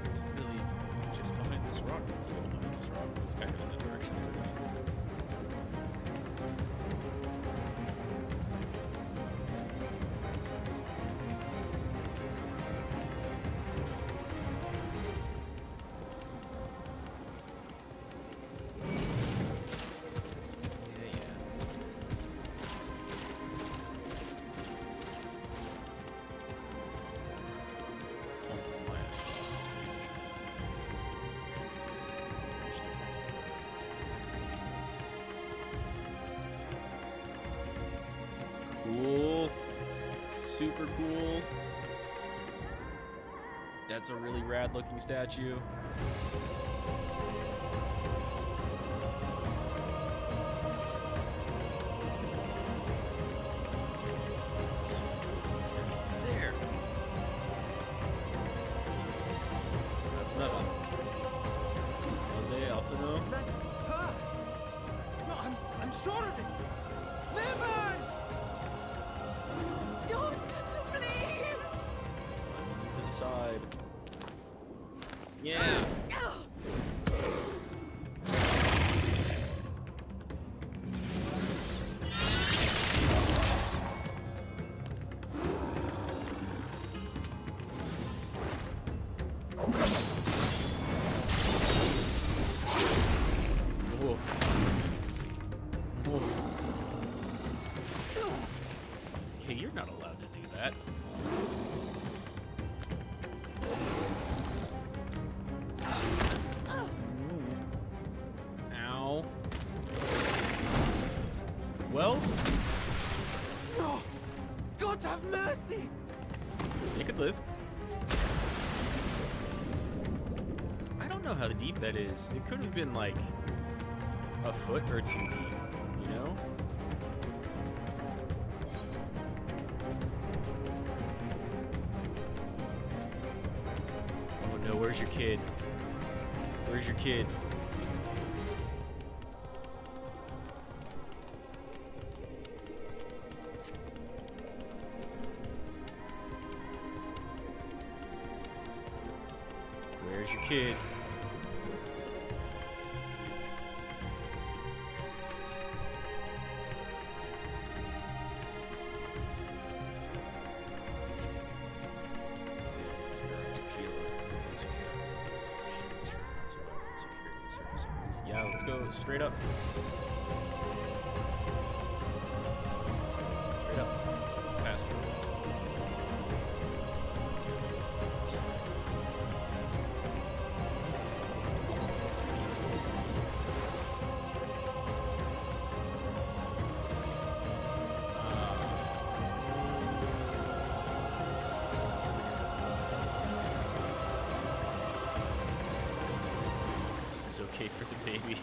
It's a little behind this rock. It's kind of in the direction they're going. Cool. Super cool. That's a really rad looking statue. That's a super cool looking statue. There. That's Meva. Jose Alfano. That's her! No, I'm sure of it! Mervyn! Don't, please! To the side. Yeah. Whoa. Whoa. Hey, you're not allowed to do that. Ow. Well? No! God have mercy! It could live. I don't know how deep that is. It could have been like a foot or two deep, you know? No, where's your kid? Where's your kid? Where's your kid? Yeah, let's go straight up. Straight up. Faster. Let's go. This is okay for the baby.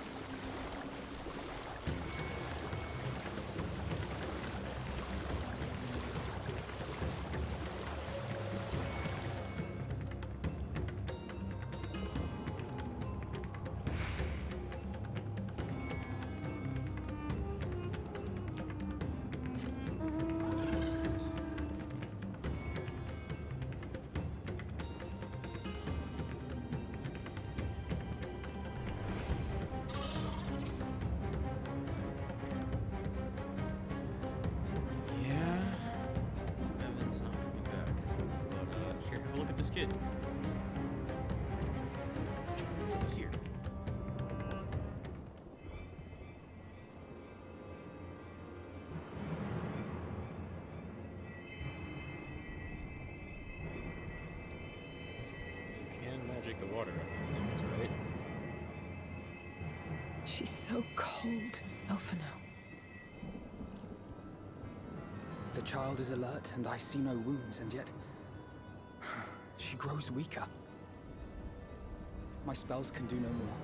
This kid. This here. You can magic the water up these things, right? She's so cold, Elfino. The child is alert, and I see no wounds, and yet she grows weaker. My spells can do no more.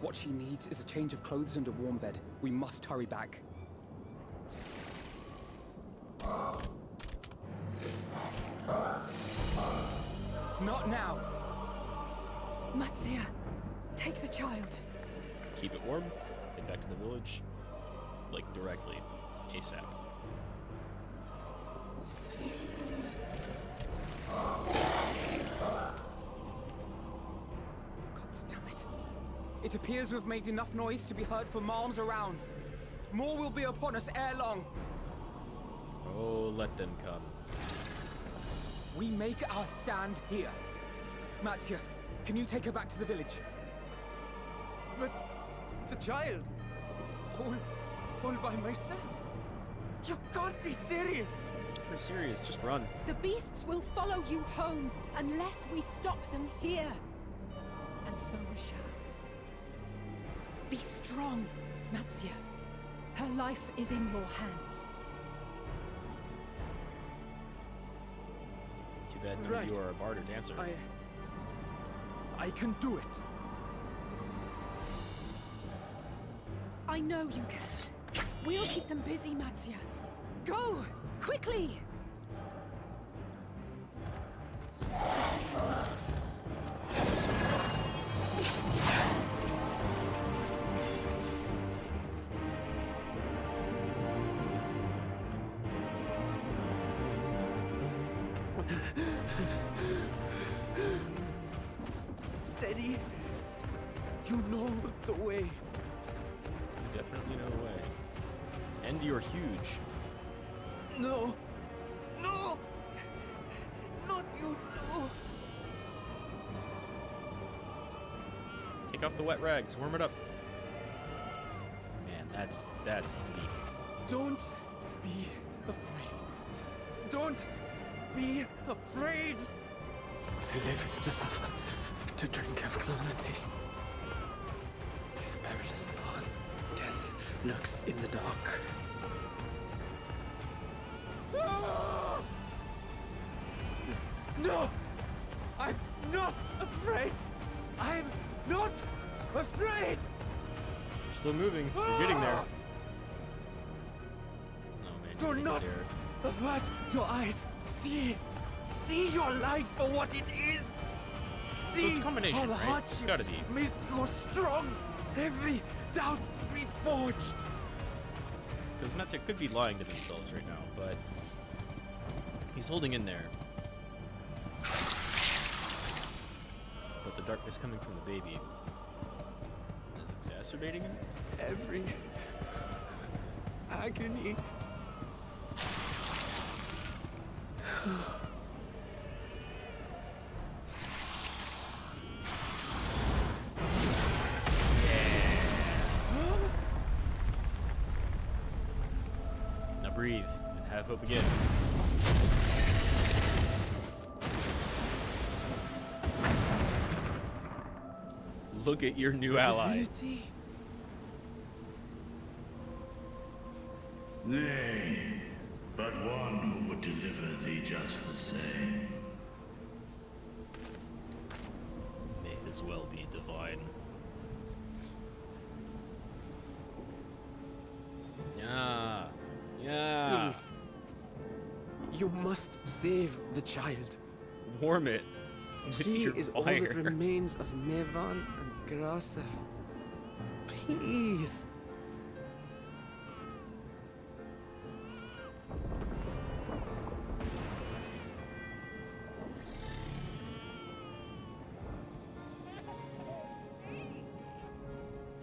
What she needs is a change of clothes and a warm bed. We must hurry back. Not now! Matsia, take the child. Keep it warm, head back to the village, like directly, ASAP. It appears we've made enough noise to be heard for miles around. More will be upon us ere long. Oh, let them come. We make our stand here. Matsia, can you take her back to the village? But the child, all by myself. You can't be serious. We're serious, just run. The beasts will follow you home unless we stop them here. And so we shall. Be strong, Matsia. Her life is in your hands. Too bad none of you are a bard or dancer. I can do it. I know you can. We'll keep them busy, Matsia. Go! Quickly! Steady. You know the way. You definitely know the way. And you're huge. No. No. Not you too. Take off the wet rags, warm it up. Man, that's bleak. Don't be afraid. Don't be afraid. To live is to suffer, to drink of calamity. It is a perilous path. Death lurks in the dark. No! I'm not afraid! I'm not afraid! You're still moving. You're getting there. Oh man, Do not avert your eyes. See your life for what it is. So it's a combination, right? It's gotta be. Make you strong. Every doubt reforged. Because Metzik could be lying to themselves right now, but he's holding in there. But the darkness coming from the baby is exacerbating him? Every agony. Now breathe and have hope again. Look at your new ally. Divinity? Nay, but one who would deliver thee just the same. May as well be divine. Yeah. Yeah. Please. You must save the child. Warm it. With She your is all fire. that remains of Mevan and Grasa. Please.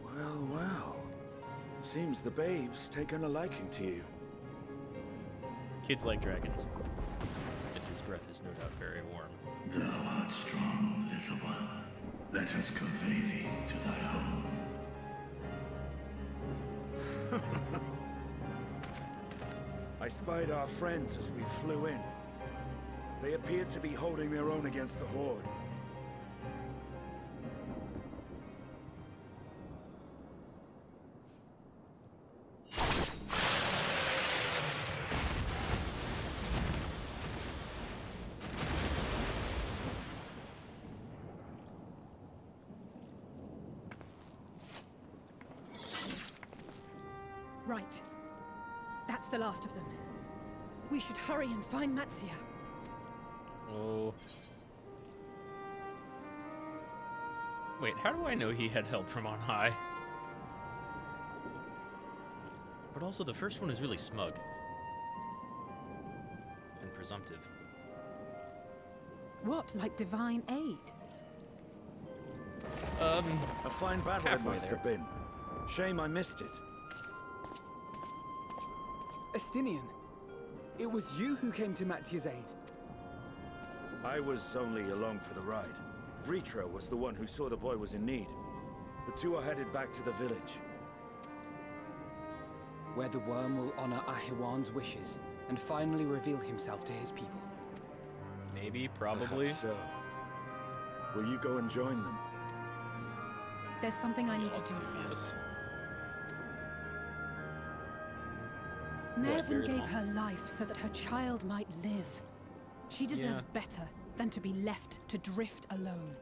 Well, well. Seems the babe's taken a liking to you. Kids like dragons. And his breath is no doubt very warm. Thou art strong, little one. Let us convey thee to thy home. I spied our friends as we flew in. They appeared to be holding their own against the Horde. Right. That's the last of them. We should hurry and find Matsia. Oh. Wait, how do I know he had help from on high? But also, the first one is really smug. And presumptive. What, like divine aid? A fine battle it must have been. Shame I missed it. Estinian, it was you who came to Matia's aid. I was only along for the ride. Vritra was the one who saw the boy was in need. The two are headed back to the village. Where the worm will honor Ahiwan's wishes and finally reveal himself to his people. Maybe, probably. Perhaps so. Will you go and join them? There's something I need to do first. Mervyn gave her life so that her child might live. She deserves better than to be left to drift alone.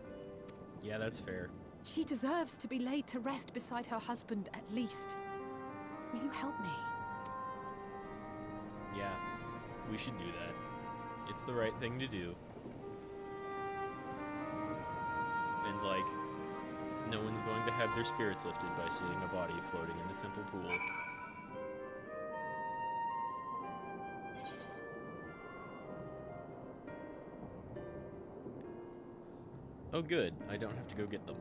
Yeah, that's fair. She deserves to be laid to rest beside her husband at least. Will you help me? Yeah, we should do that. It's the right thing to do. And, like, no one's going to have their spirits lifted by seeing a body floating in the temple pool. Oh good, I don't have to go get them.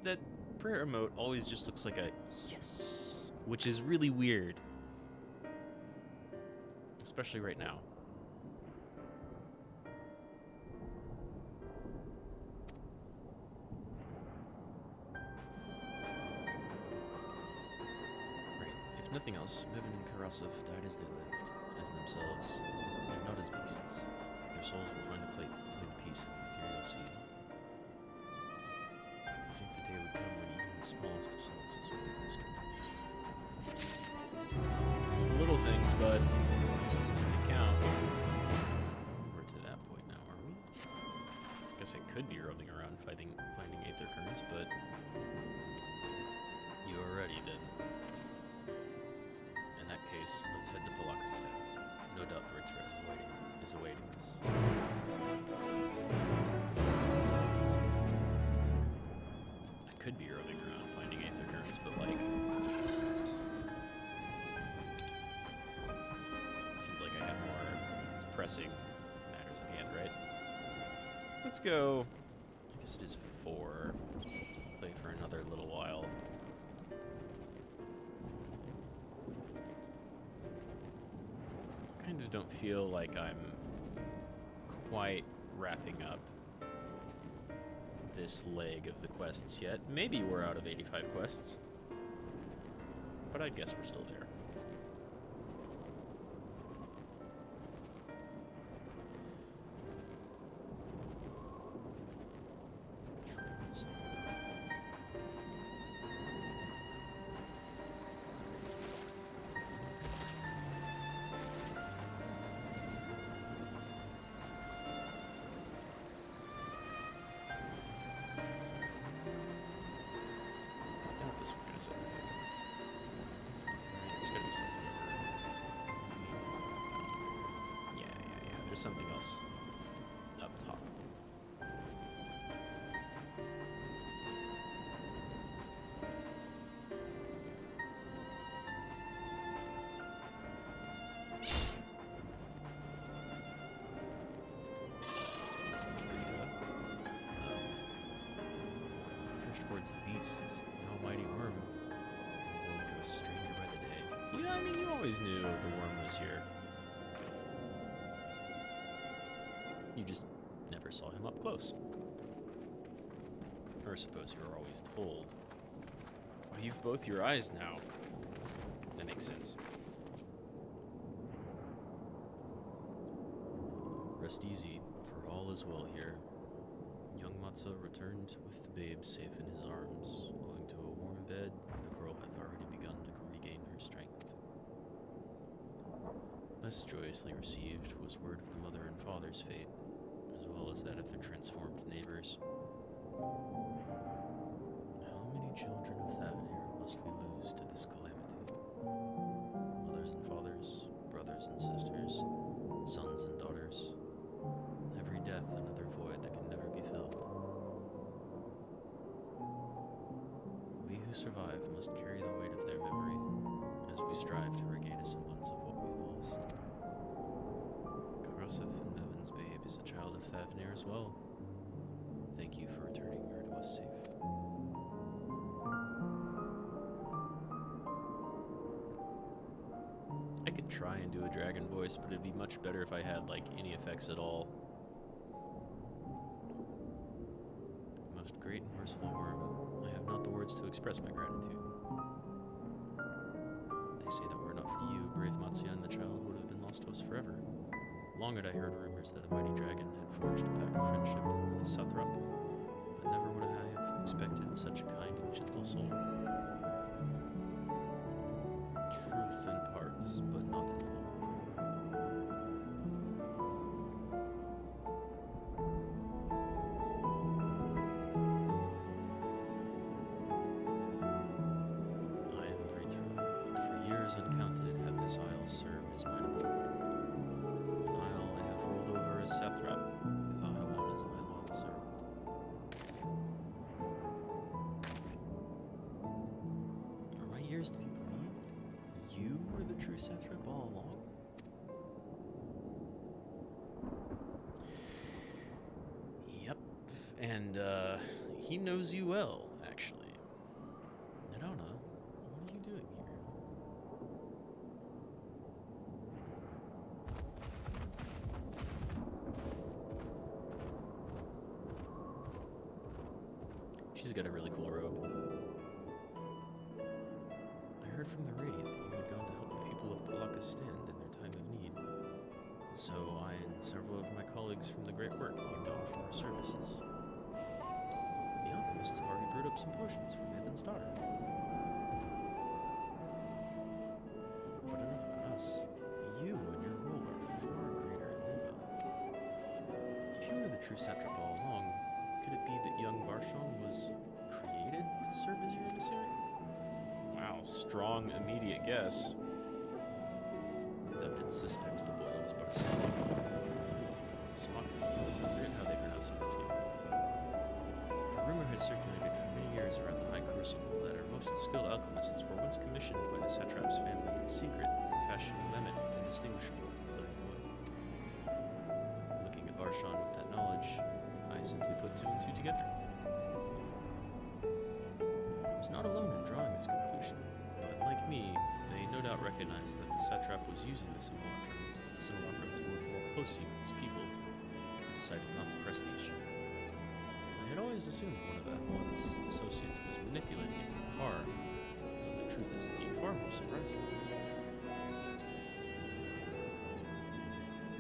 That prayer emote always just looks like a yes, which is really weird. Especially right now. If nothing else, Mevin and Karasov died as they lived, as themselves, and not as beasts. Their souls will find peace in the ethereal sea. I think the day would come when even the smallest of solaces would be wisdom. It's the little things, but they count. We're to that point now, are we? Guess I could be roaming around finding aether currents, but you are ready then. And that case, let's head to Palakistan. No doubt Vritra is awaiting us. I could be early around finding Aether Currents, but like... seemed like I had more pressing matters at hand, right? Let's go... I guess it is 4. Play for another little while. Kind of don't feel like I'm quite wrapping up this leg of the quests yet. Maybe we're out of 85 quests, but I guess we're still there. Something else up top. First words of beasts, no mighty worm. Will to a stranger by the day. Yeah, I mean, you always knew the worm was here. You just never saw him up close. Or suppose you were always told. Well, you've both your eyes now. That makes sense. Rest easy, for all is well here. Young Matza returned with the babe safe in his arms. Owing to a warm bed, the girl hath already begun to regain her strength. Less joyously received was word of the mother and father's fate, as well as that of their transformed neighbors. How many children of Thavnir must we lose to this calamity? Mothers and fathers, brothers and sisters, sons and daughters. Every death another void that can never be filled. We who survive must carry the weight of their memory, as we strive to regain a semblance of what we've lost. Karasif and Nevin's babe is a child of Thavnir as well. Thank you for returning her to us safe. I could try and do a dragon voice, but it'd be much better if I had, like, any effects at all. Most great and merciful worm, I have not the words to express my gratitude. They say that were it not for you, brave Matsya and the child would have been lost to us forever. Long had I heard rumors that a mighty dragon had forged a pact of friendship with the Sathrap, but never would I have expected such a kind and gentle soul. Truth in parts, but not in whole. I am Vritra, and for years uncounted hath this isle served as mine abode. An isle I have ruled over as Sathrap, with Ahawan as my loyal servant. Are my ears to be believed? You were the true Satrap all along? Yep, and he knows you well, actually. Nadona, what are you doing here? She's got a really cool robe. I heard from the Radiant that you had gone to help the people of Palakistan in their time of need. So I and several of my colleagues from the Great Work came to offer our services. The alchemists have already brewed up some potions from Heaven's Daughter. But enough about us. You and your role are far greater in Nova. If you were the true satrap all along, could it be that young Barshon was created to serve as your emissary? Wow, strong, immediate guess. thou didst suspect the boy was but a small. Smock? I forget how they pronounce it in this game. A rumor has circulated for many years around the High Crucible that our most skilled alchemists were once commissioned by the satrap's family in secret to fashion a lemon indistinguishable from the living boy. Looking at Varshan with that knowledge, I simply put two and two together. I was not alone in drawing this conclusion, but like me, they no doubt recognized that the satrap was using the simulacrum to work more closely with his people, and decided not to press the issue. I had always assumed one of Astalon's associates was manipulating it from afar, though the truth is indeed far more surprising.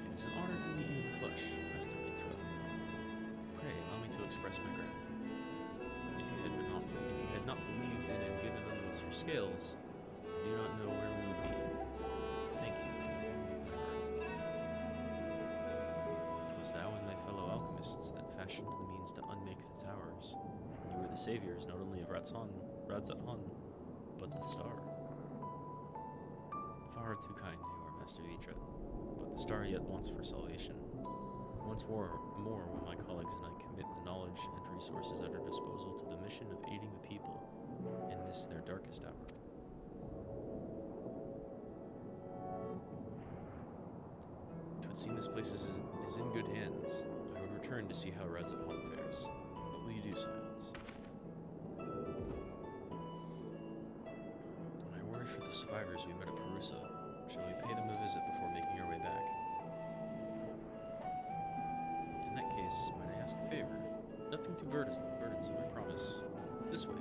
It is an honor to meet you in the flesh, Master Mitra. Pray allow me to express my gratitude. If you had not believed in and given unto us your scales, I do not know where we would be. Thank you from the bottom of my heart. 'Twas thou and thy fellow alchemists that fashioned the means to unmake the towers. You were the saviors not only of Radzat-Han, but the star. Far too kind you are, Master Vitra, but the star yet wants for salvation. Once more will my colleagues and I commit the knowledge and resources at our disposal to the mission of aiding the people in this their darkest hour. It would seem this place is in good hands. I would return to see how Radzat-Han fares. What will you do, Silence? I worry for the survivors we met at Perusa. Shall we pay them a visit before making our way back? In that case, might I ask a favor? Nothing too burdensome, I promise. This way.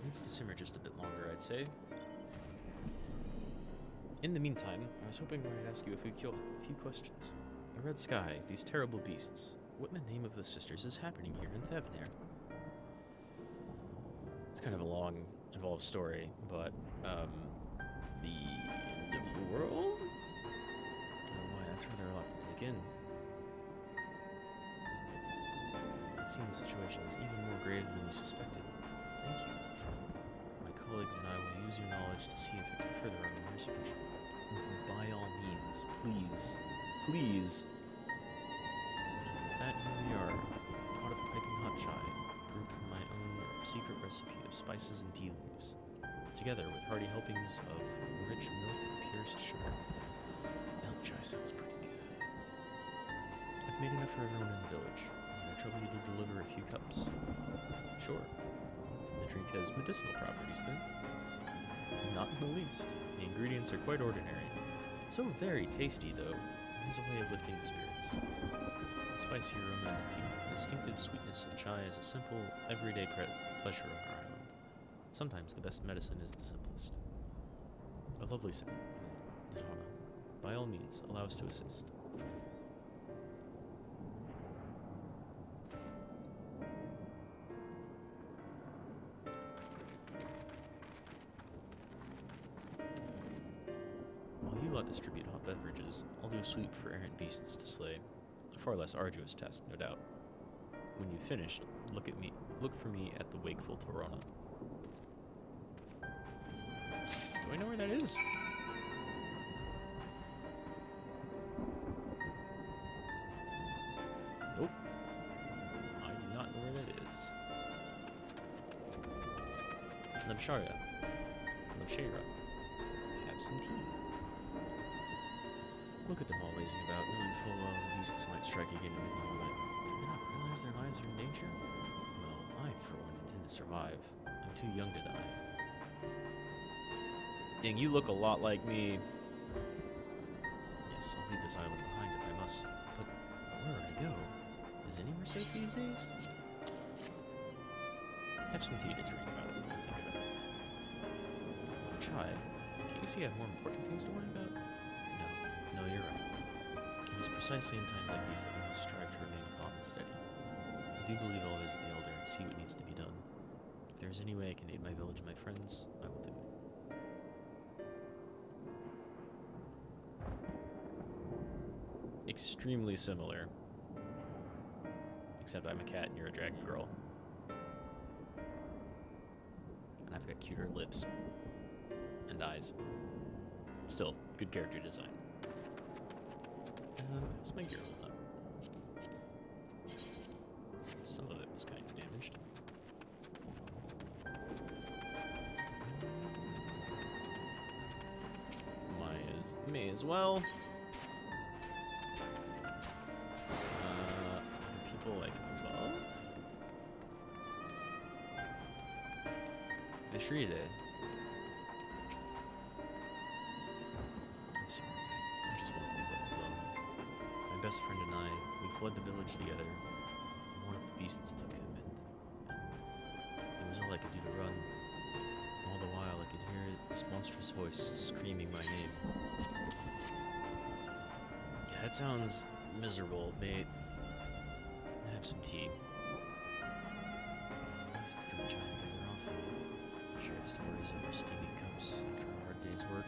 Needs to simmer just a bit longer, I'd say. In the meantime, I was hoping I might ask you a few questions. The red sky, these terrible beasts. What in the name of the sisters is happening here in Thevenir? It's kind of a long, involved story, but, the end of the world? Oh boy, that's rather a lot to take in. It seems the situation is even more grave than we suspected. Thank you, friend. My colleagues and I will use your knowledge to see if it can further our research. By all means, please. Please. With that, here we are. A pot of piping hot chai, brewed from my own secret recipe of spices and tea leaves, together with hearty helpings of rich milk and pierced sugar. Milk chai sounds pretty good. I've made enough for everyone in the village. Might I trouble you to deliver a few cups? Sure. The drink has medicinal properties, then? Not in the least. The ingredients are quite ordinary. It's so very tasty, though. It has a way of lifting the spirits. The spicy aroma and distinctive sweetness of chai is a simple, everyday pleasure on our island. Sometimes the best medicine is the simplest. A lovely sound, Nirvana. By all means, allow us to assist. Distribute hot beverages, I'll do a sweep for errant beasts to slay. A far less arduous task, no doubt. When you've finished, look for me at the wakeful Torona. Do I know where that is? Nope. I do not know where that is. Lemshara. Absentee. Look at them all lazing about, knowing full well the beasts might strike again in any moment. Do they not realize their lives are in danger? Well, I, for one, intend to survive. I'm too young to die. Dang, you look a lot like me. Yes, I'll leave this island behind if I must. But where would I go? Is anywhere safe these days? Have some tea to drink about it, to think about it. Of chai. Can't you see I have more important things to worry about? No, you're right. It is precisely in times like these that we must strive to remain steady. I do believe I'll visit the Elder and see what needs to be done. If there's any way I can aid my village and my friends, I will do it. Extremely similar. Except I'm a cat and you're a dragon girl. And I've got cuter lips. And eyes. Still, good character design. How's my gear hold up? Some of it was kind of damaged. May as well. Are people like above? Etheirys. I'm sorry, I just want to be left alone. My best friend and I, we fled the village together. One of the beasts took him, and it was all I could do to run. All the while, I could hear this monstrous voice screaming my name. Yeah, that sounds miserable, mate. Have some tea. We used to drink chai together often. Shared stories over steaming cups after a hard day's work.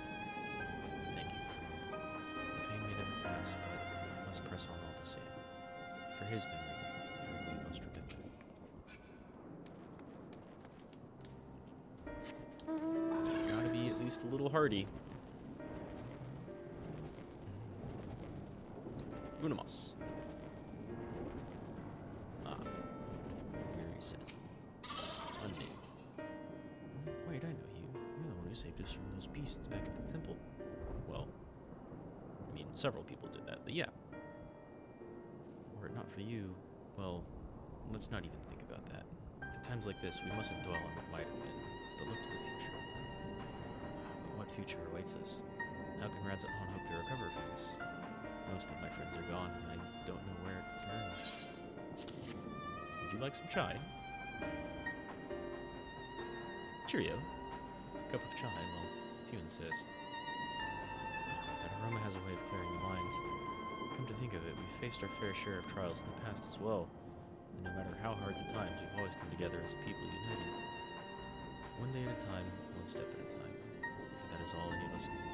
Thank you, friend. The pain may never pass, but I must press on all the same. For his memory, for who we must remember. Gotta be at least a little hardy. Unamas. Weary citizen. Unnamed. Wait, I know you. You're the one who saved us from those beasts back at the temple. Well, I mean, several people did that, but yeah. Were it not for you, well, let's not even think about that. At times like this, we mustn't dwell on what might have been, but look to the future. What future awaits us? How can Rad Mahou hope to recover from this? Most of my friends are gone, and I don't know where to turn. Would you like some chai? Cheerio. A cup of chai, well, if you insist. That aroma has a way of clearing the mind. Come to think of it, we've faced our fair share of trials in the past as well. And no matter how hard the times, we've always come together as a people united. One day at a time, one step at a time. For that is all any of us can do.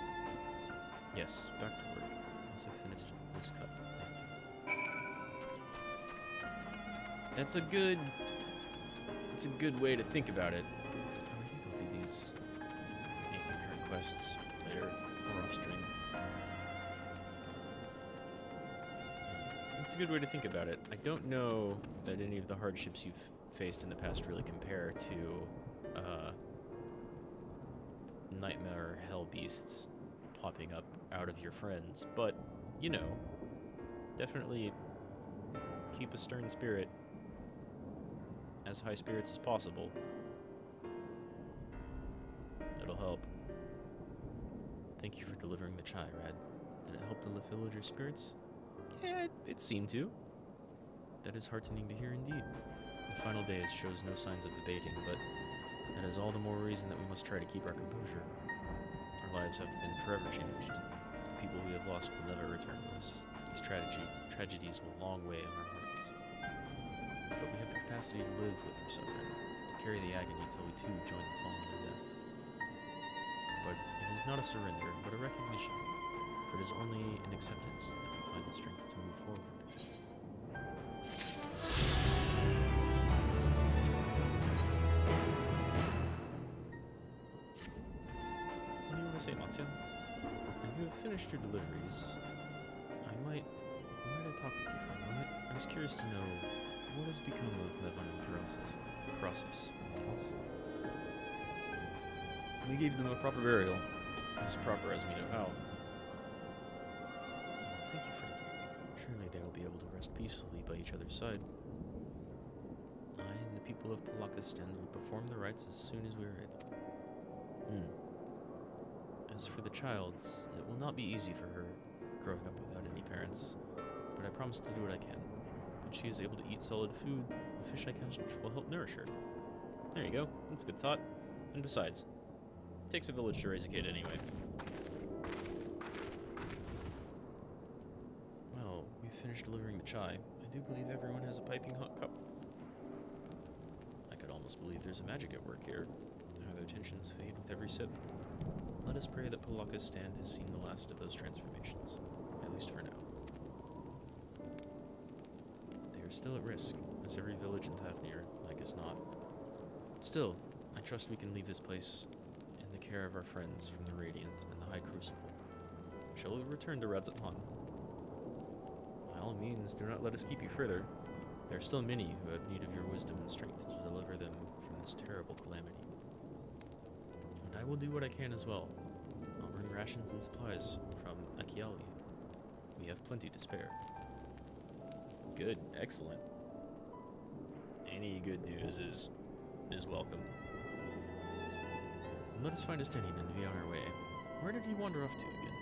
Yes, back to work. Once I've finished this cup, thank you. That's a good way to think about it. I think I'll do these Nathan Kurt quests later or off stream. It's a good way to think about it. I don't know that any of the hardships you've faced in the past really compare to nightmare hell beasts popping up out of your friends, but you know, definitely keep a stern spirit, as high spirits as possible. It'll help. Thank you for delivering the chai, Rad. Did it help to lift villager spirits? Yeah, it seemed to. That is heartening to hear indeed. The final days shows no signs of abating, but that is all the more reason that we must try to keep our composure. Our lives have been forever changed. The people we have lost will never return to us. These tragedies will long weigh on our hearts. But we have the capacity to live with our suffering, to carry the agony till we too join the fallen in death. But it is not a surrender, but a recognition, for it is only in acceptance that we find the strength to move forward. What do you want to say, Matsuo? If you have finished your deliveries, I might talk with you for a moment. I was curious to know what has become of Mevon and Karasiv's. We gave them a proper burial, as proper as we know how. Thank you, friend. Surely they will be able to rest peacefully by each other's side. I and the people of Palakistan will perform the rites as soon as we are able. As for the child, it will not be easy for her, growing up without any parents, but I promise to do what I can. When she is able to eat solid food, the fish I catch will help nourish her. There you go, that's a good thought. And besides, it takes a village to raise a kid anyway. Well, we've finished delivering the chai. I I do believe everyone has a piping hot cup. I could almost believe there's a magic at work here. How their tensions fade with every sip. Let us pray that Palaka's stand has seen the last of those transformations, at least for now. They are still at risk, as every village in Thavnir, like as not. Still, I trust we can leave this place in the care of our friends from the Radiant and the High Crucible. Shall we return to Rad Mahou? By all means, do not let us keep you further. There are still many who have need of your wisdom and strength to deliver them from this terrible calamity. And I will do what I can as well. I'll bring rations and supplies from Akiali. We have plenty to spare. Good, excellent. Any good news is welcome. And let us find Astalon and be on our way. Where did he wander off to again?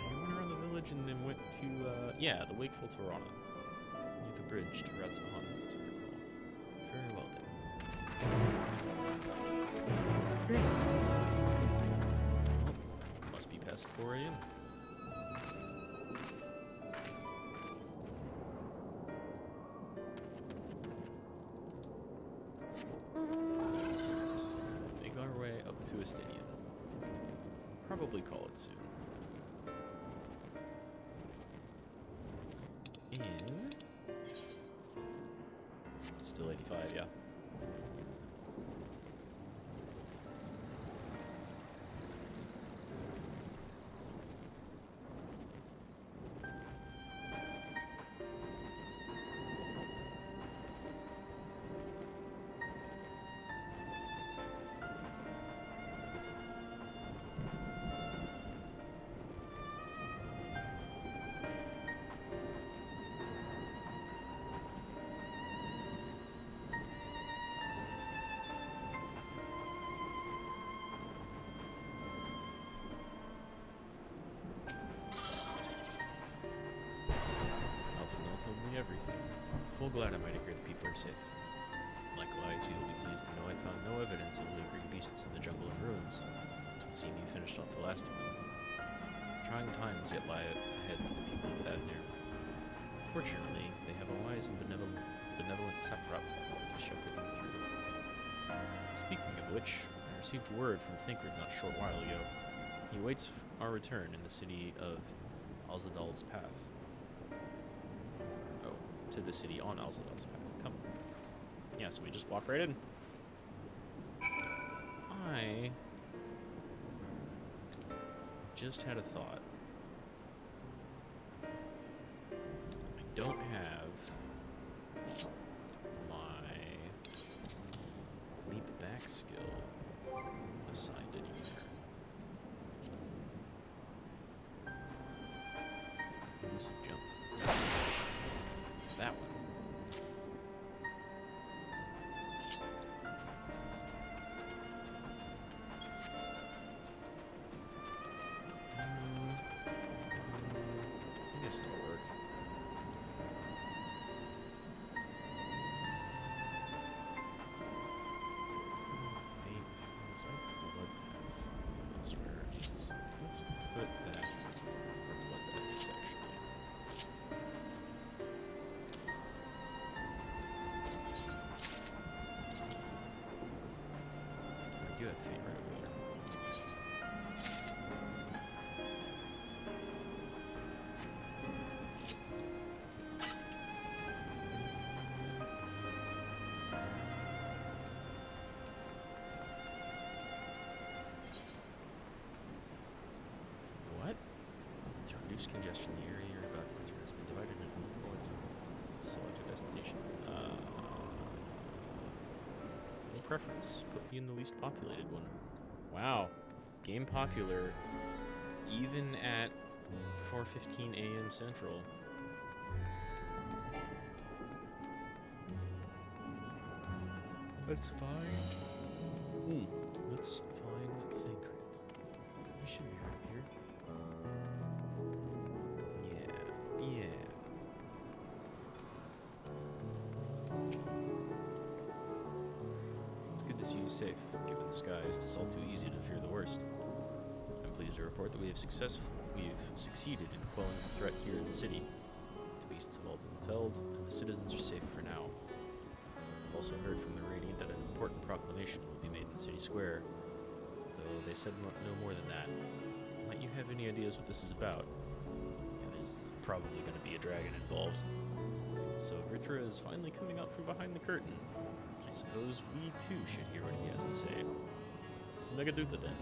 He went around the village and then went to, yeah, the Wakeful Tirana. Near the bridge to Rad Mahou, as I recall. Very well then. Well, must be past 4 a.m. Make our way up to Astalon. Probably call it soon. And still 85, yeah. Everything. Full glad I might hear the people are safe. Likewise, you will be pleased to know I found no evidence of lingering beasts in the jungle and ruins. It would seem you finished off the last of them. Trying times yet lie ahead for the people of Thavnir. Fortunately, they have a wise and benevolent satrap to shepherd them through. Speaking of which, I received word from Thancred not a short while ago. He awaits our return in the city of Alzadal's Path. To the city on Alzadal's Path. Come. Yeah, so we just walk right in. I just had a thought. I don't have my leap back skill assigned anywhere. Elusive jump. That one. I guess that'll work. Fate. Was that bloodbath? I swear. Let's put that where bloodbath is actually. I do have fate right over there. What? To reduce congestion, the area you're about to enter has been divided into multiple engines. Select a destination. No preference. Put me in the least populated one. Wow. Game popular even at 4:15 a.m. Central. Let's find... let's find Thancred. We should be right up here. Yeah. It's good to see you safe, given the skies. It's all too easy to fear the worst. I'm pleased to report that we've succeeded in quelling the threat here in the city. The beasts have all been felled, and the citizens are safe for now. I've also heard from the Radiant that an important proclamation will be made in the city square, though they said no more than that. Might you have any ideas what this is about? Yeah, there's probably going to be a dragon involved. So Vritra is finally coming out from behind the curtain. I suppose we too should hear what he has to say. So Megadutha then.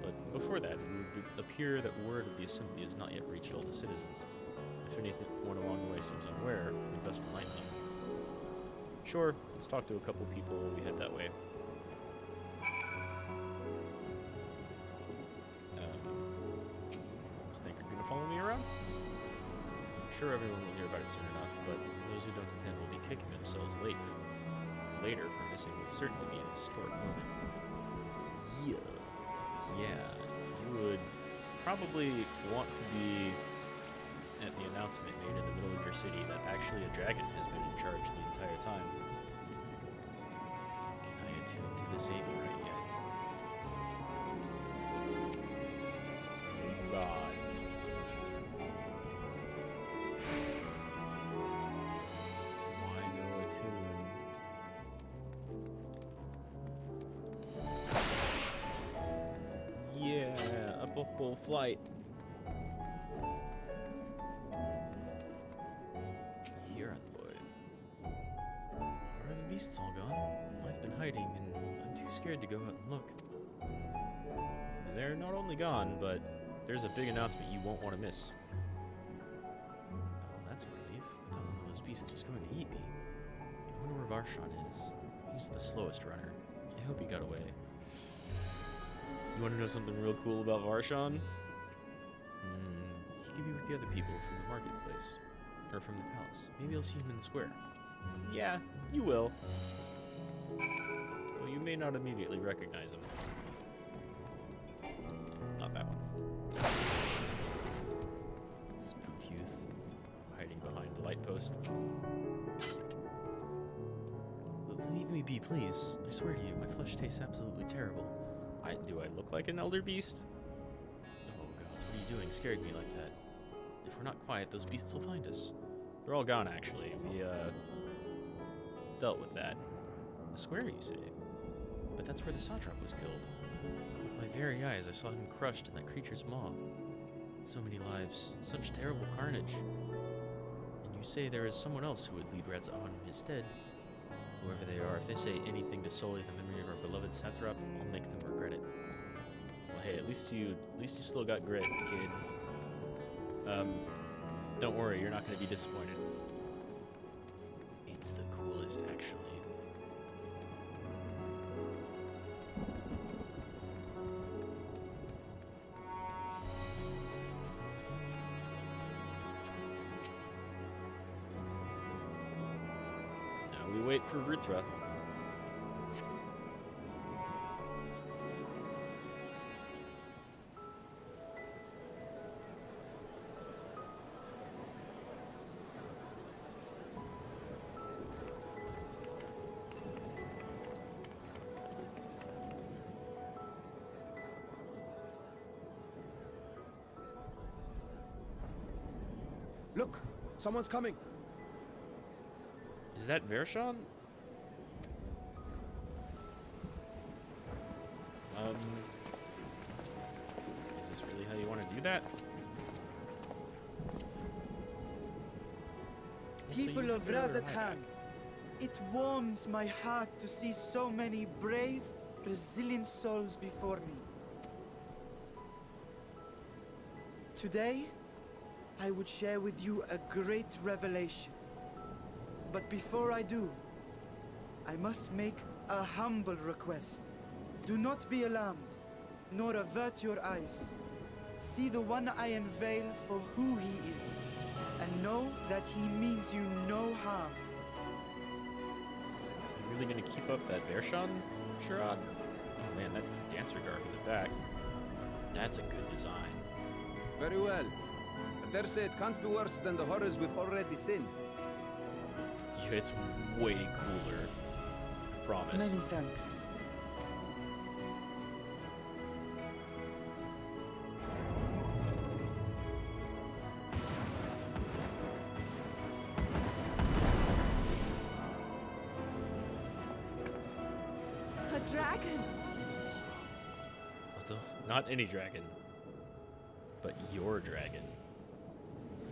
But before that, it would appear that word of the assembly has not yet reached all the citizens. If anyone along the way seems unaware, we'd best enlighten them. Sure, let's talk to a couple people while we head that way. Is Thanker gonna follow me around? I'm sure everyone will hear about it soon enough, but those who don't attend will be kicking themselves later for missing what certainly be a historic moment. Yeah, you would probably want to be at the announcement made in the middle of your city that actually a dragon has been in charge the entire time. Can I attune to this Etheirys yet? Oh God. Why no attune? Yeah, up a full flight. Here, Envoy. Are the beasts all gone? I've been hiding, and I'm too scared to go out and look. They're not only gone, but there's a big announcement you won't want to miss. Oh, that's a relief. I thought one of those beasts was going to eat me. I wonder where Varshan is. He's the slowest runner. I hope he got away. You want to know something real cool about Varshan? He could be with the other people from the marketplace. Or from the palace. Maybe I'll see him in the square. Yeah, you will. Though you may not immediately recognize him. Not that one. Spooked youth. Hiding behind a light post. Leave me be, please. I swear to you, my flesh tastes absolutely terrible. Do I look like an elder beast? Oh god, what are you doing? Scared me like that. If we're not quiet, those beasts will find us. They're all gone, actually. We, dealt with that. The square, you say? But that's where the satrap was killed. With my very eyes, I saw him crushed in that creature's maw. So many lives, such terrible carnage. And you say there is someone else who would lead Rad Mahou in his stead. Whoever they are, if they say anything to sully the memory of our beloved satrap, I'll make them regret it. Well, hey, at least you still got grit, kid. Don't worry, you're not going to be disappointed. It's the coolest, actually. We wait for Vritra. Look, someone's coming. Is that Varshan? Is this really how you want to do that? People of Razathan, it warms my heart to see so many brave, resilient souls before me. Today, I would share with you a great revelation. But before I do, I must make a humble request. Do not be alarmed, nor avert your eyes. See the one I unveil for who he is, and know that he means you no harm. You really gonna keep up that Varshan charade? Oh man, that dancer garb in the back. That's a good design. Very well. I dare say it can't be worse than the horrors we've already seen. Yeah, it's way cooler. I promise. Many thanks. dragon. Not any dragon, but your dragon.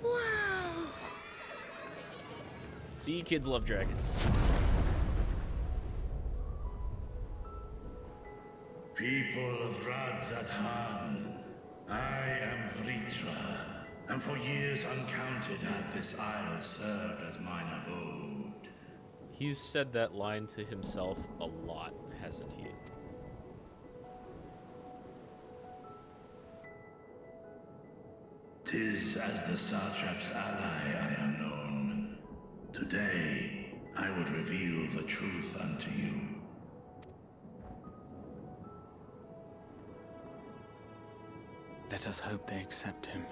Wow. See, kids love dragons. People of Rad I am Vritra, and for years uncounted hath this isle served as mine abode. He's said that line to himself a lot, hasn't he? Tis as the Satrap's ally I am known. Today, I would reveal the truth unto you. Let us hope they accept him.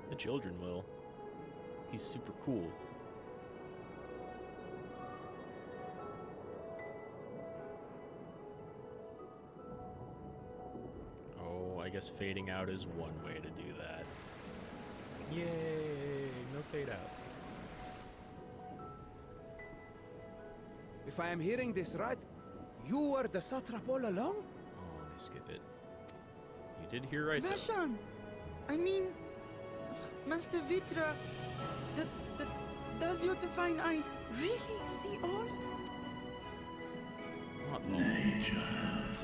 The children will. He's super cool. Oh, I guess fading out is one way to do that. Yay! No fade out. If I am hearing this right, you were the satrap all along? Oh, they skip it. You did hear right, though. Vashan! I mean, Master Vitra, does your divine eye really see all? Nay, child.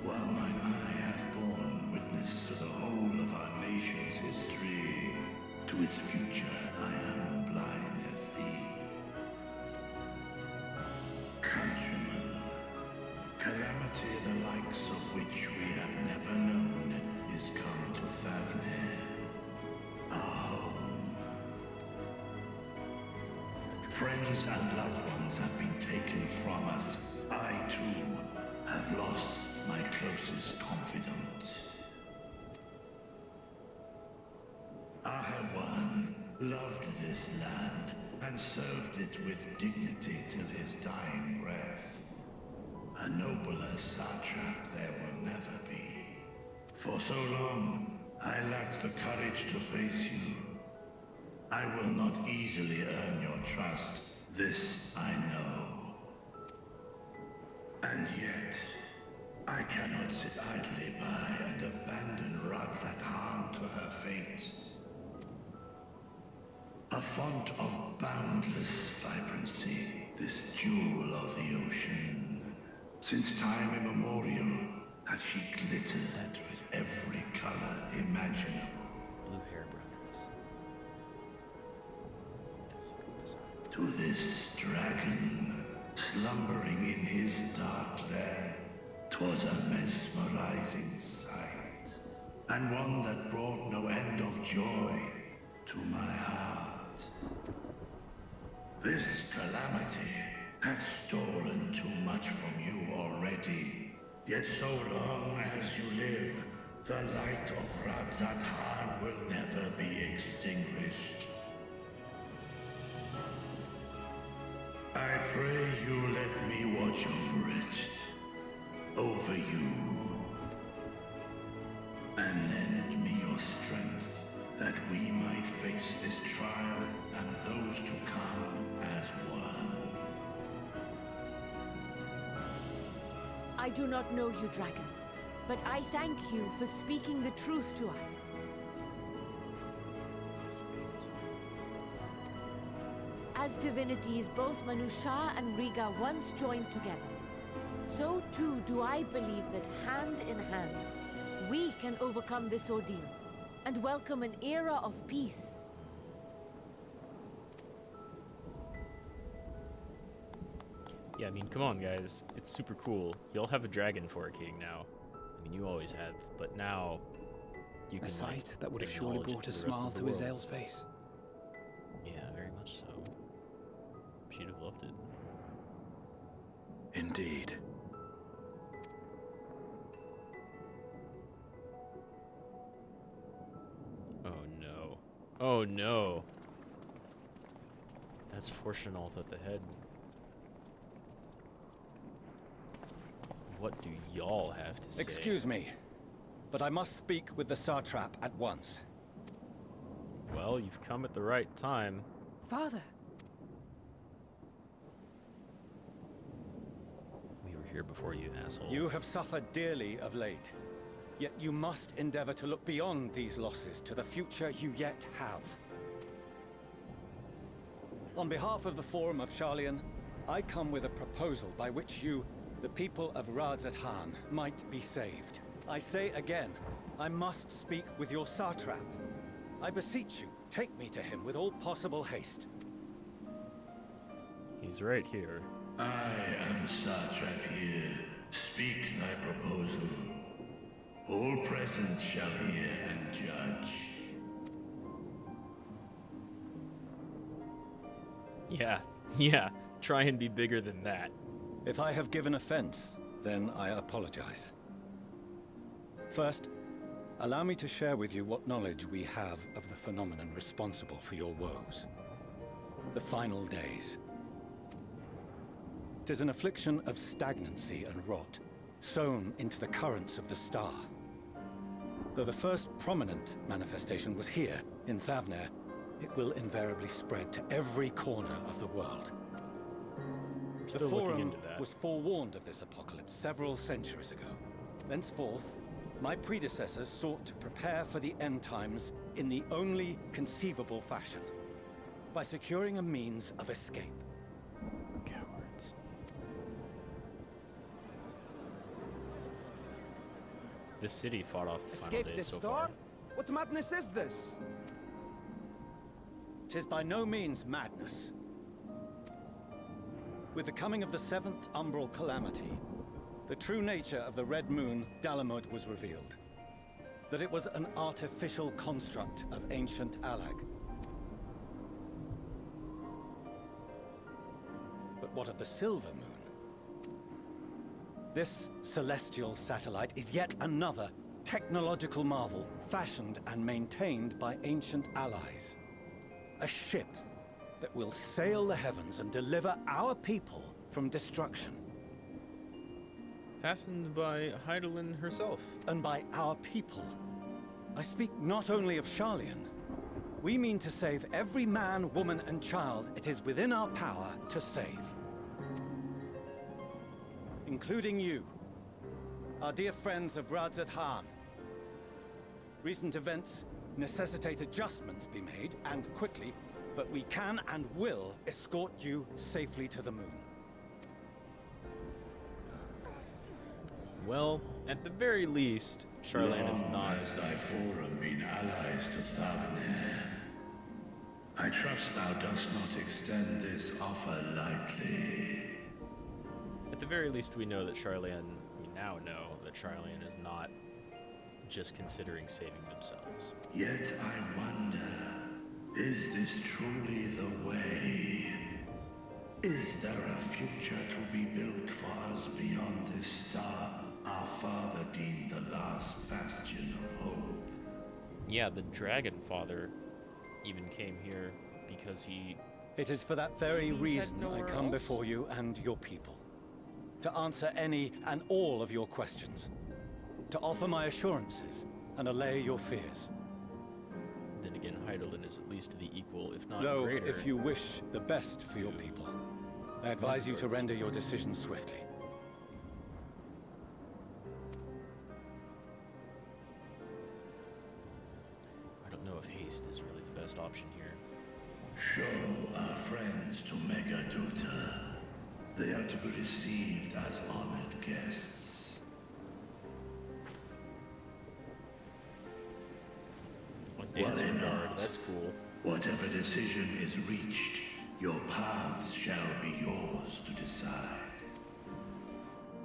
While mine eye hath borne witness to the whole of our nation's history, to its future I am blind as thee. Countrymen, calamity the likes of which we have never known is come to Favnir, our home. Friends and loved ones have been taken from us. I, too, have lost my closest confidant. Ahawan loved this land and served it with dignity till his dying breath. A nobler satrap there will never be. For so long, I lacked the courage to face you. I will not easily earn your trust, this I know. And yet, I cannot sit idly by and abandon Rad to her fate. A font of boundless vibrancy, this jewel of the ocean. Since time immemorial, hath she glittered with every color imaginable. Blue hair, brothers. That's a good design. To this dragon, slumbering in his dark lair, 'twas a mesmerizing sight, and one that brought no end of joy to my heart. This calamity hath stolen too much from you already, yet so long as you live, the light of Rad will never be extinguished. I pray you let me watch over it, over you, and lend me your strength, that we might face this trial and those to come as one. I do not know you, dragon, but I thank you for speaking the truth to us. As divinities, both Manusha and Riga once joined together, so too do I believe that hand in hand, we can overcome this ordeal and welcome an era of peace. Yeah, I mean, come on, guys. It's super cool. Y'all have a dragon for a king now. I mean, you always have, but now you can. A sight like, that would have surely acknowledge it brought a to the rest smile of the to world. Azael's face. Yeah, very much so. She'd have loved it. Indeed. Oh no. Oh no. That's Fortunault at the head. What do y'all have to say? Excuse me, but I must speak with the satrap at once. Well, you've come at the right time. Father. here before you, asshole. You have suffered dearly of late, yet you must endeavor to look beyond these losses to the future you yet have. On behalf of the Forum of Sharlayan, I come with a proposal by which you, the people of Rad Mahou, might be saved. I say again, I must speak with your satrap. I beseech you, take me to him with all possible haste. He's right here. I am satrap here. Speak thy proposal. All present shall hear and judge. Yeah. Try and be bigger than that. If I have given offense, then I apologize. First, allow me to share with you what knowledge we have of the phenomenon responsible for your woes. The final days. 'Tis an affliction of stagnancy and rot, sown into the currents of the star. Though the first prominent manifestation was here, in Thavnair, it will invariably spread to every corner of the world. The Forum was forewarned of this apocalypse several centuries ago. Thenceforth, my predecessors sought to prepare for the end times in the only conceivable fashion, by securing a means of escape. Cowards. This city fought off the final Escape days the so star? far. What madness is this? 'Tis by no means madness. With the coming of the 7th umbral calamity, the true nature of the Red Moon, Dalamud, was revealed. That it was an artificial construct of ancient Alag. But what of the Silver Moon? This celestial satellite is yet another technological marvel fashioned and maintained by ancient allies. A ship that will sail the heavens and deliver our people from destruction. Fastened by Hydaelyn herself. And by our people. I speak not only of Sharlayan. We mean to save every man, woman, and child it is within our power to save. Including you, our dear friends of Rad Mahou. Recent events necessitate adjustments be made, and quickly, but we can and will escort you safely to the moon. Well, at the very least, Sharlayan is not. Has thy Forum been allies to Thavnair? I trust thou dost not extend this offer lightly. At the very least, we know that Sharlayan. We now know that Sharlayan is not just considering saving themselves. Yet I wonder, is this truly the way? Is there a future to be built for us beyond this star our father deemed the last bastion of hope? Yeah, the Dragon Father even came here because he... It is for that very reason I come else? before you and your people. To answer any and all of your questions. To offer my assurances and allay your fears. Then again, Hydaelyn is at least the equal, if not Though, greater. if you wish the best for your people, I advise you to render your decision swiftly. I don't know if haste is really the best option here. Show our friends to Megaduta. They are to be received as honored guests. Worry not. That's cool. Whatever decision is reached, your paths shall be yours to decide.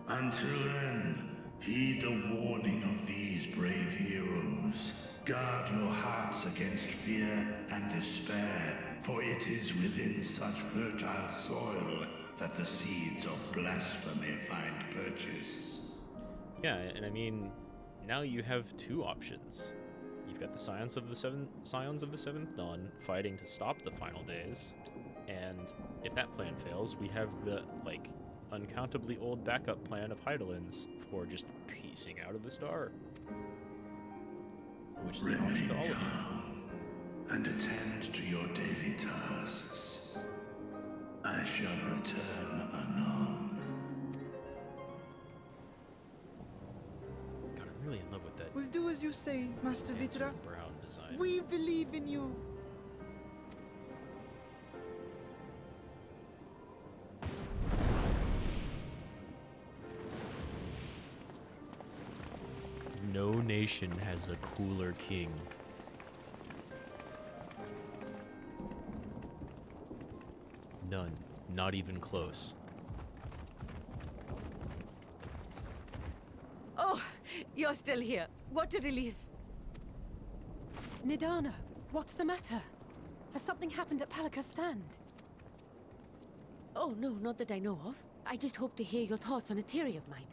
Until then, heed the warning of these brave heroes. Guard your hearts against fear and despair, for it is within such fertile soil that the seeds of blasphemy find purchase. Yeah, and I mean, now you have two options. You've got the Scions of the Seventh Dawn fighting to stop the final days, and if that plan fails, we have the, like, uncountably old backup plan of Hydaelyn's for just piecing out of the star. Which is an option to all of Calm and attend to your daily tasks. I shall return anon. really in love with that. We'll do as you say, Master Vitra. Brown design. We believe in you. No nation has a cooler king. None. Not even close. Oh, you're still here. What a relief. Nidana, what's the matter? Has something happened at Palika Stand? Oh, no, not that I know of. I just hope to hear your thoughts on a theory of mine.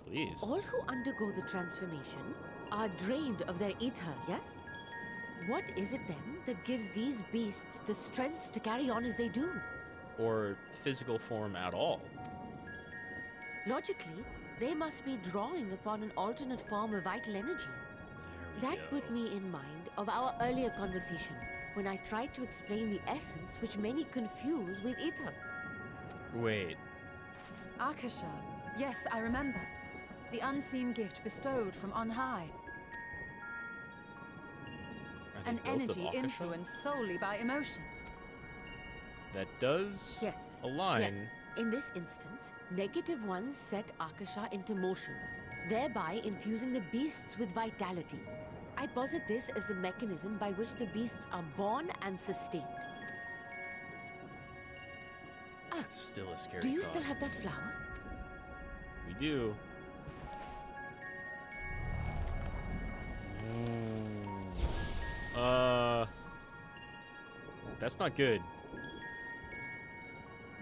Please. All who undergo the transformation are drained of their ether, yes? What is it then that gives these beasts the strength to carry on as they do? Or physical form at all. Logically, they must be drawing upon an alternate form of vital energy. That put me in mind of our earlier conversation, when I tried to explain the essence which many confuse with ether. Wait. Akasha. Yes, I remember. The unseen gift bestowed from on high. An energy influenced solely by emotion. That does align. Yes. In this instance, negative ones set Akasha into motion, thereby infusing the beasts with vitality. I posit this as the mechanism by which the beasts are born and sustained. That's still a scary Do you thought. still have that flower? We do. That's not good.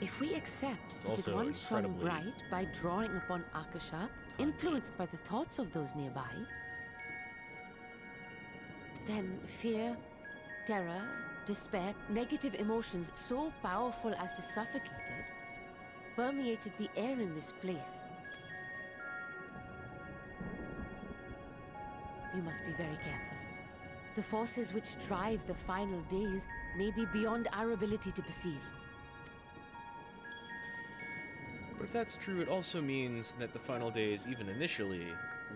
If we accept It's that it also once shone incredibly- bright by drawing upon Akasha, influenced by the thoughts of those nearby, then fear, terror, despair, negative emotions so powerful as to suffocate it, permeated the air in this place. You must be very careful. The forces which drive the final days may be beyond our ability to perceive. But if that's true, it also means that the final days, even initially,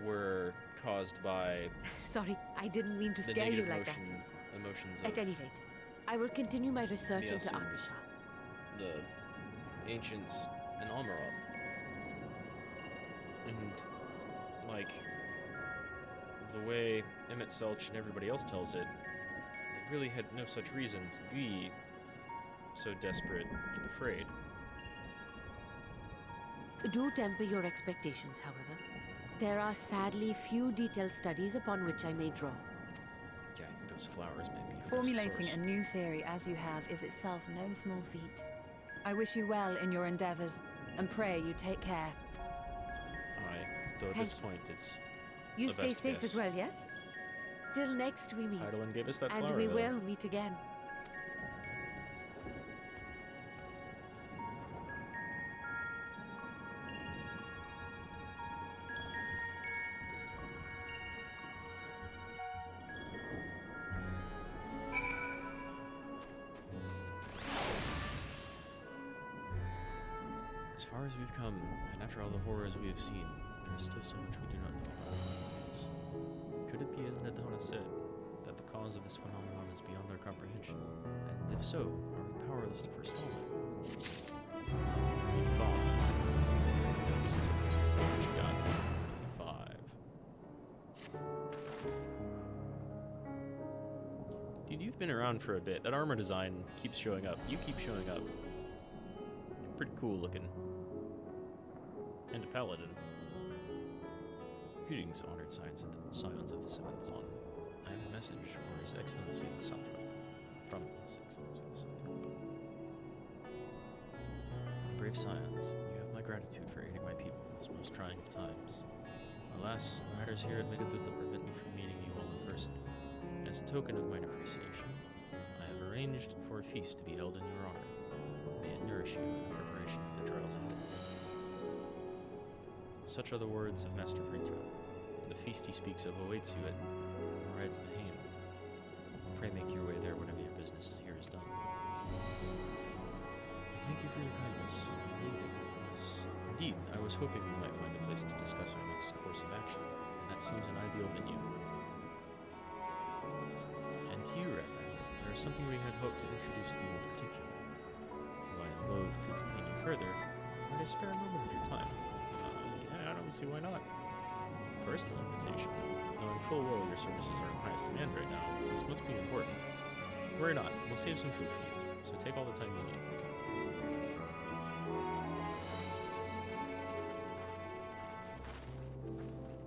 were caused by Sorry, I didn't mean to the scare you negative like that. emotions of At any rate, I will continue my research the into Essence, Akasha. the ancients, and Almirall. And, like, the way Emmett Selch and everybody else tells it, they really had no such reason to be so desperate and afraid. Do temper your expectations, however. There are sadly few detailed studies upon which I may draw. Yeah, I think those flowers might be your best Formulating source. a new theory as you have is itself no small feat. I wish you well in your endeavors, and pray you take care. Aye, though at Thank this you. point it's You the stay best safe guess. as well, yes? Till next we meet. Eidolon gave us that and flower, we though. will meet again. As far as we've come, and after all the horrors we have seen, there is still so much we do not know about the bunnies. Could it be, as Nidana said, that the cause of this phenomenon is beyond our comprehension? And if so, are we powerless to forestall it? What you got? 85. Dude, you've been around for a bit. That armor design keeps showing up. You keep showing up. Pretty cool looking. And a paladin. Greetings, honored scions of the Seventh Dawn. I have a message for His Excellency the Suthrop. From His Excellency the Suthrop. Brave scions, you have my gratitude for aiding my people in this most trying of times. Alas, matters here at Megabitha prevent me from meeting you all in person. As a token of mine appreciation, I have arranged for a feast to be held in your honor. May it nourish you in the preparation for the trials ahead. Such are the words of Master Vritra. The feast he speaks of awaits you at Rad Mahou. Pray make your way there whenever your business here is done. Thank you for your kindness. Indeed, I was hoping we might find a place to discuss our next course of action. that seems an ideal venue. And to you, Reverend, there is something we had hoped to introduce to you in particular. While I am loath to detain you further, might I spare a moment of your time? Yeah, I don't see why not. Personal invitation. Knowing full well your services are in highest demand right now, this must be important. Worry not, we'll save some food for you, so take all the time you need.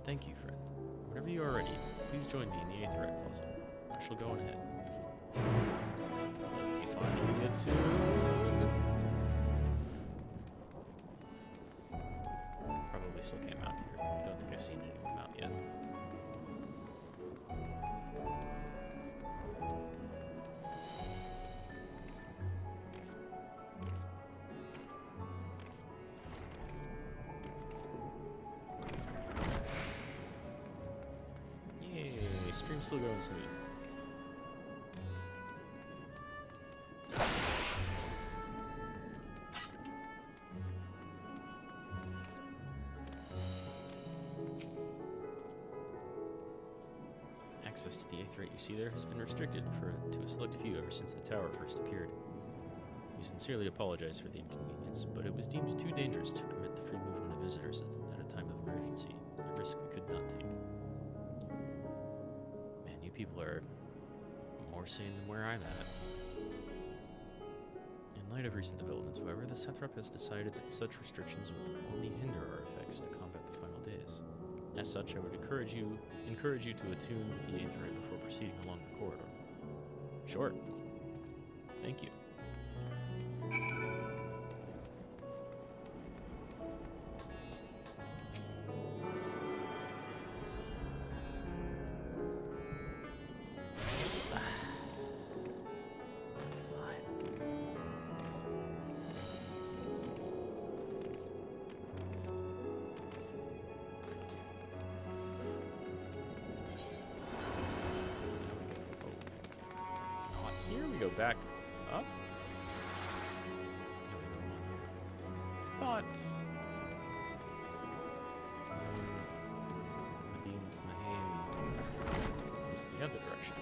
Thank you, friend. Whenever you are ready, please join me in the Etheirys Plaza. I shall go on ahead. Let me finally get to... Probably still can't mount here. I don't think I've seen anyone mount yet. Stream's still going smooth. Access to the Aetheirys you see there has been restricted to a select few ever since the tower first appeared. We sincerely apologize for the inconvenience, but it was deemed too dangerous to permit the free movement of visitors at a time of emergency, a risk we could not take. People are more sane than where I'm at. In light of recent developments, however, the Satrap has decided that such restrictions would only hinder our effects to combat the final days. As such, I would encourage you to attune with the Aetheirys before proceeding along the corridor. Sure. Thank you. Go back up. Thoughts. Nadine's Mahane goes the other direction.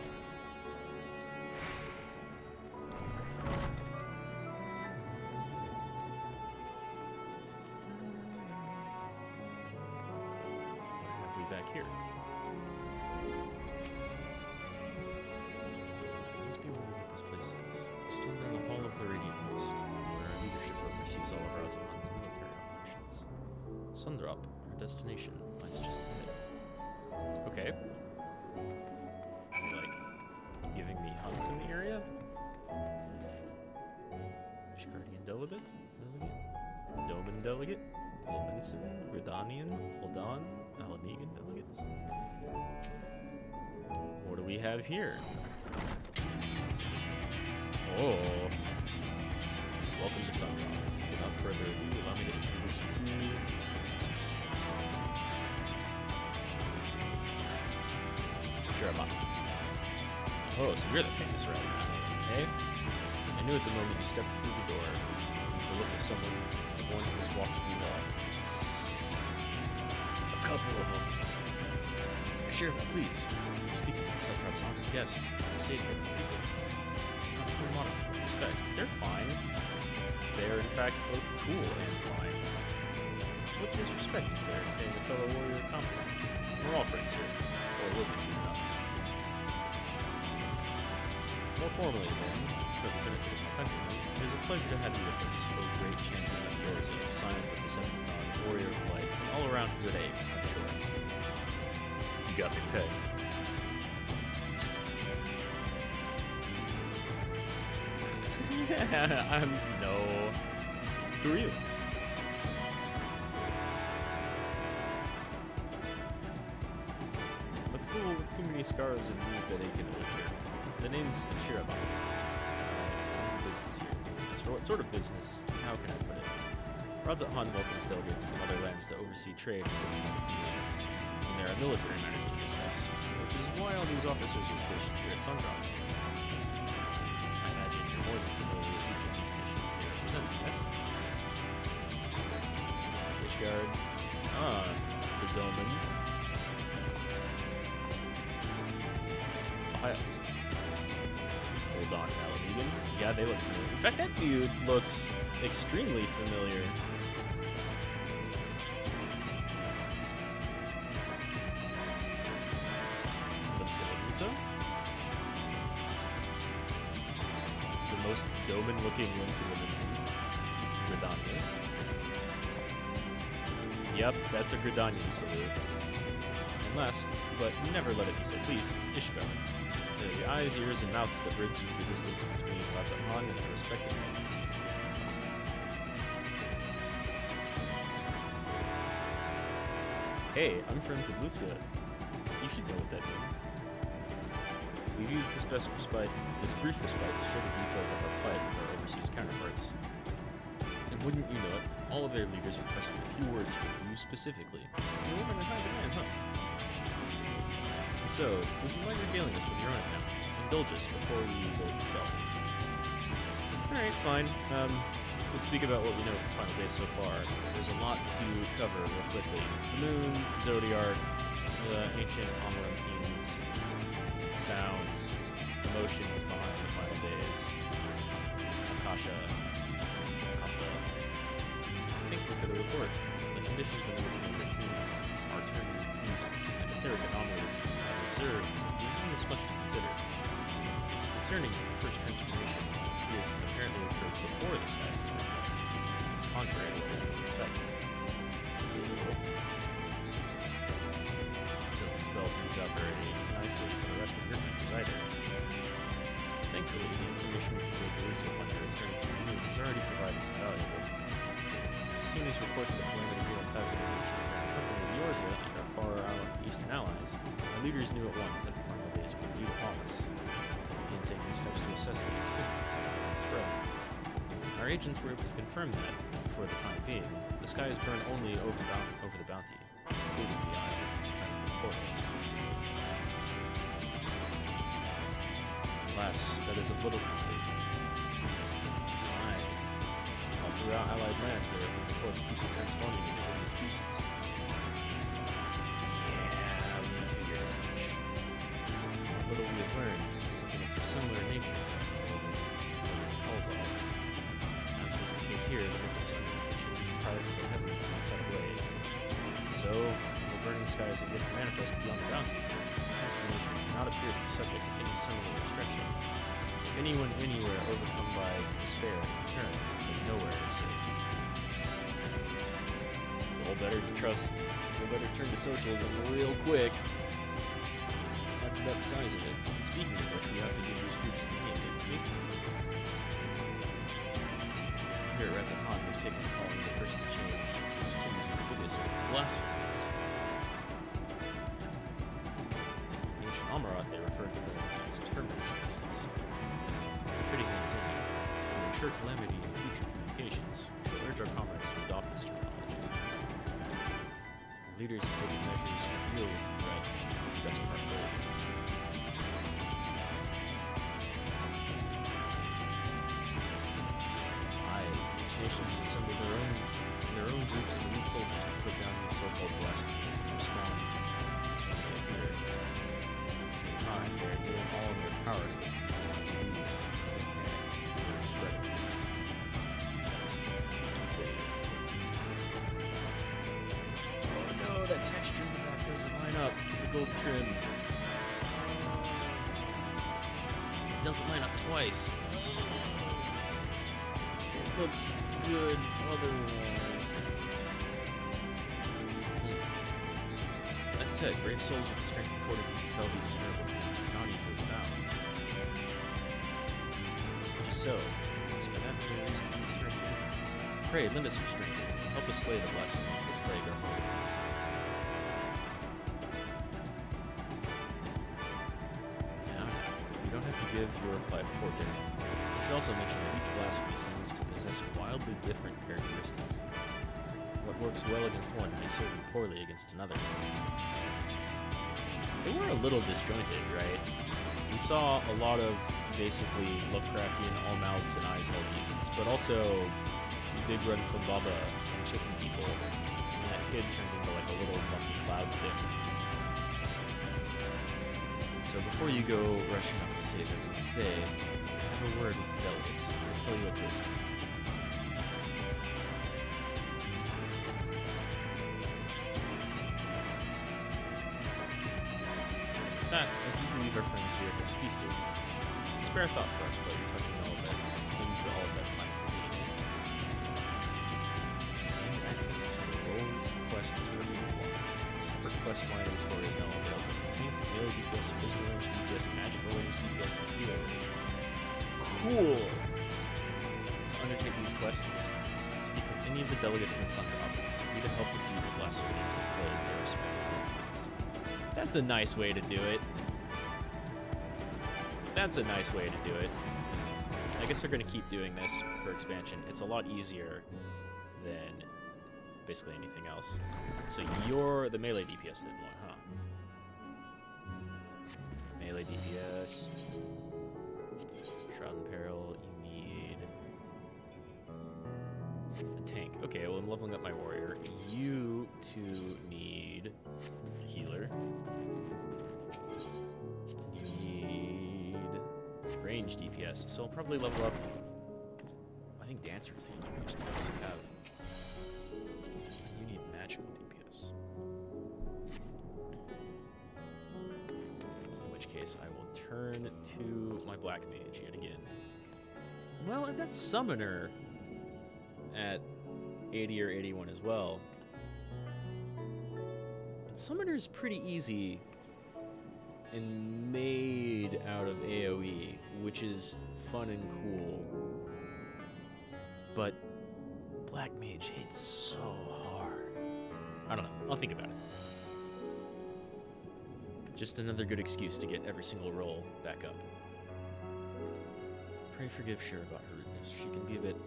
What have we back here? Sundrop, our destination, lies just ahead. Okay. Like, giving me hunts in the area? Ishgardian Delegate? Doman Delegate? Lomenson? Gridanian? Holdan? Alamegan Delegates? What do we have here? Oh. Welcome to Sundrop. Without further ado, allow me to introduce you to... Oh, so you're the famous Rad Mahou, eh? I knew at the moment you stepped through the door, the look of someone, the one who has walked through law. A couple of them. Shirba, please. You're speaking to the Satrap's honored guest, the savior of the people. Not sure you want to respect. They're fine. They're, in fact, both cool and fine. What disrespect is there in paying a fellow warrior a compliment? We're all friends here. Or will be soon enough. More formally, then, for the benefit of my countrymen, it is a pleasure to have you with us, O great champion of yours, and a sign of the seventh god, warrior of light, and all around good aim, I'm sure. You got me pegged. No. Who are you? A fool with too many scars and knees that ache and live here. The name's Shiraba. Business here. As for what sort of business, how can I put it? Rad's Han welcomes delegates from other lands to oversee trade with the units, and there are military matters to discuss, which is why all these officers are stationed here at Sundrop. I imagine you're more than familiar with each of these nations they represent, yes? Ishgard. Ah, the Doman. Yeah, they look familiar. In fact, that dude looks extremely familiar. The most Doman-looking Limbs Limbinson. Gridania. Yep, that's a Gridanian salute. And last, but never let it be said least, Ishgar. They're the eyes, ears, and mouths that bridge the distance between Rad Mahou and their respective homes. Hey, I'm friends with Lucia. You should know what that means. We've used this brief respite to share the details of our plight with our overseas counterparts. And wouldn't you know it, all of their leaders requested a few words from you specifically. You're over in high demand, huh? And so, would you mind regaling us with your own account? Indulge us before we indulge yourself. Alright, fine. Let's speak about what we know of the final days so far. There's a lot to cover real quickly. The moon, Zodiark, the ancient Amarantines, sounds, emotions behind the final days. Akasha. Thank you for the report. The conditions under which members are turned beasts and etheric anomalies you have observed leave us much to consider. It's concerning that the first transformation apparently occurred before the skies turned red. This is contrary to what we would expect. It doesn't spell things out very nicely for the rest of your countries either. Thankfully, the information we conveyed to Lucia upon your return from the moon is already provided valuable. As soon as reports of the calamity here in Tavern reached the Grand Company of Yorza and our far eastern allies, our leaders knew at once that the final days were indeed upon us. We began taking steps to assess the extent of the spread. Our agents were able to confirm that, for the time being, the skies burn only over the bounty, including the islands and the portals. Alas, that is of little comfort. All throughout Allied lands, there have been reports of people transforming into hideous beasts. Yeah, we figured as much. What little we have learned, these incidents are similar in nature, as was the case here, the victims underwent the change prior to the heavens being set ablaze. So, when the burning skies have yet to manifest beyond the bounty, transformations do not appear to be subject to any similar restriction. If anyone anywhere overcome by despair and return, then nowhere is safe. We'll better turn to socialism real quick. That's about the size of it. Speaking of which, we have to give these creatures a name, didn't we? Here at Rad Mahou, we've taken the calling the first to change, which is the biggest blasphemies. In ancient Amarat, they referred to them as terminus beasts. Fitting things in, to ensure calamity in future communications, we shall urge our comrades to adopt this terminology. Our leaders have taken measures to deal with the threat to the best of our ability. Nations assemble their own groups of elite soldiers to put down these so-called blasphemies and respond as when they appear. At the same time, they are doing all in their power to get these spreading. That's equally as important. Oh no, that texture in the back doesn't line up. The gold trim. It doesn't line up twice. It looks good otherwise. That said, brave souls with the strength and fortitude to fell these terrible things are not easily found. Just so, it's for that very reason that we turn to you. Pray, lend us your strength, and help us slay the blasphemies that plague our homelands. Now, you don't have to give your reply before dinner. I should also mention that each blasphemy seems to possess wildly different characteristics. What works well against one may serve you poorly against another. They were a little disjointed, right? We saw a lot of basically Lovecraftian all mouths and eyes all beasts, but also Big Run from Baba and chicken people, and that kid turned into like a little bumpy cloud thing. So before you go rushing off to save everyone's day, I have have a word with the delegates. I'll tell you what to expect. That, I do believe our friend here has a feast to attend. Spare a thought for us while you're tucking all of that into all of that fun scene. Gain access to the roles, quests, or new one. Separate quest line in the story is now available. Tank, melee DPS, physical range DPS, magical range DPS, and healer range. Cool! To undertake these quests, speak with any of the delegates in Sundrop. Need to help defeat the blasphemies that plague their respective homelands. That's a nice way to do it. That's a nice way to do it. I guess they're going to keep doing this for expansion. It's a lot easier than basically anything else. So you're the melee DPS then one, huh? Melee DPS. Shroud and Peril, you need a tank. Okay, well I'm leveling up my warrior. You two need a healer. You need range DPS. So I'll probably level up. I think Dancer is the only range DPS I have. You need magical DPS. In which case I will turn to my black mage yet again. Well, I've got Summoner at 80 or 81 as well. And Summoner is pretty easy and made out of AoE, which is fun and cool. But Black Mage hits so hard. I don't know. I'll think about it. Just another good excuse to get every single roll back up. Pray forgive Cher about her rudeness. She can be a bit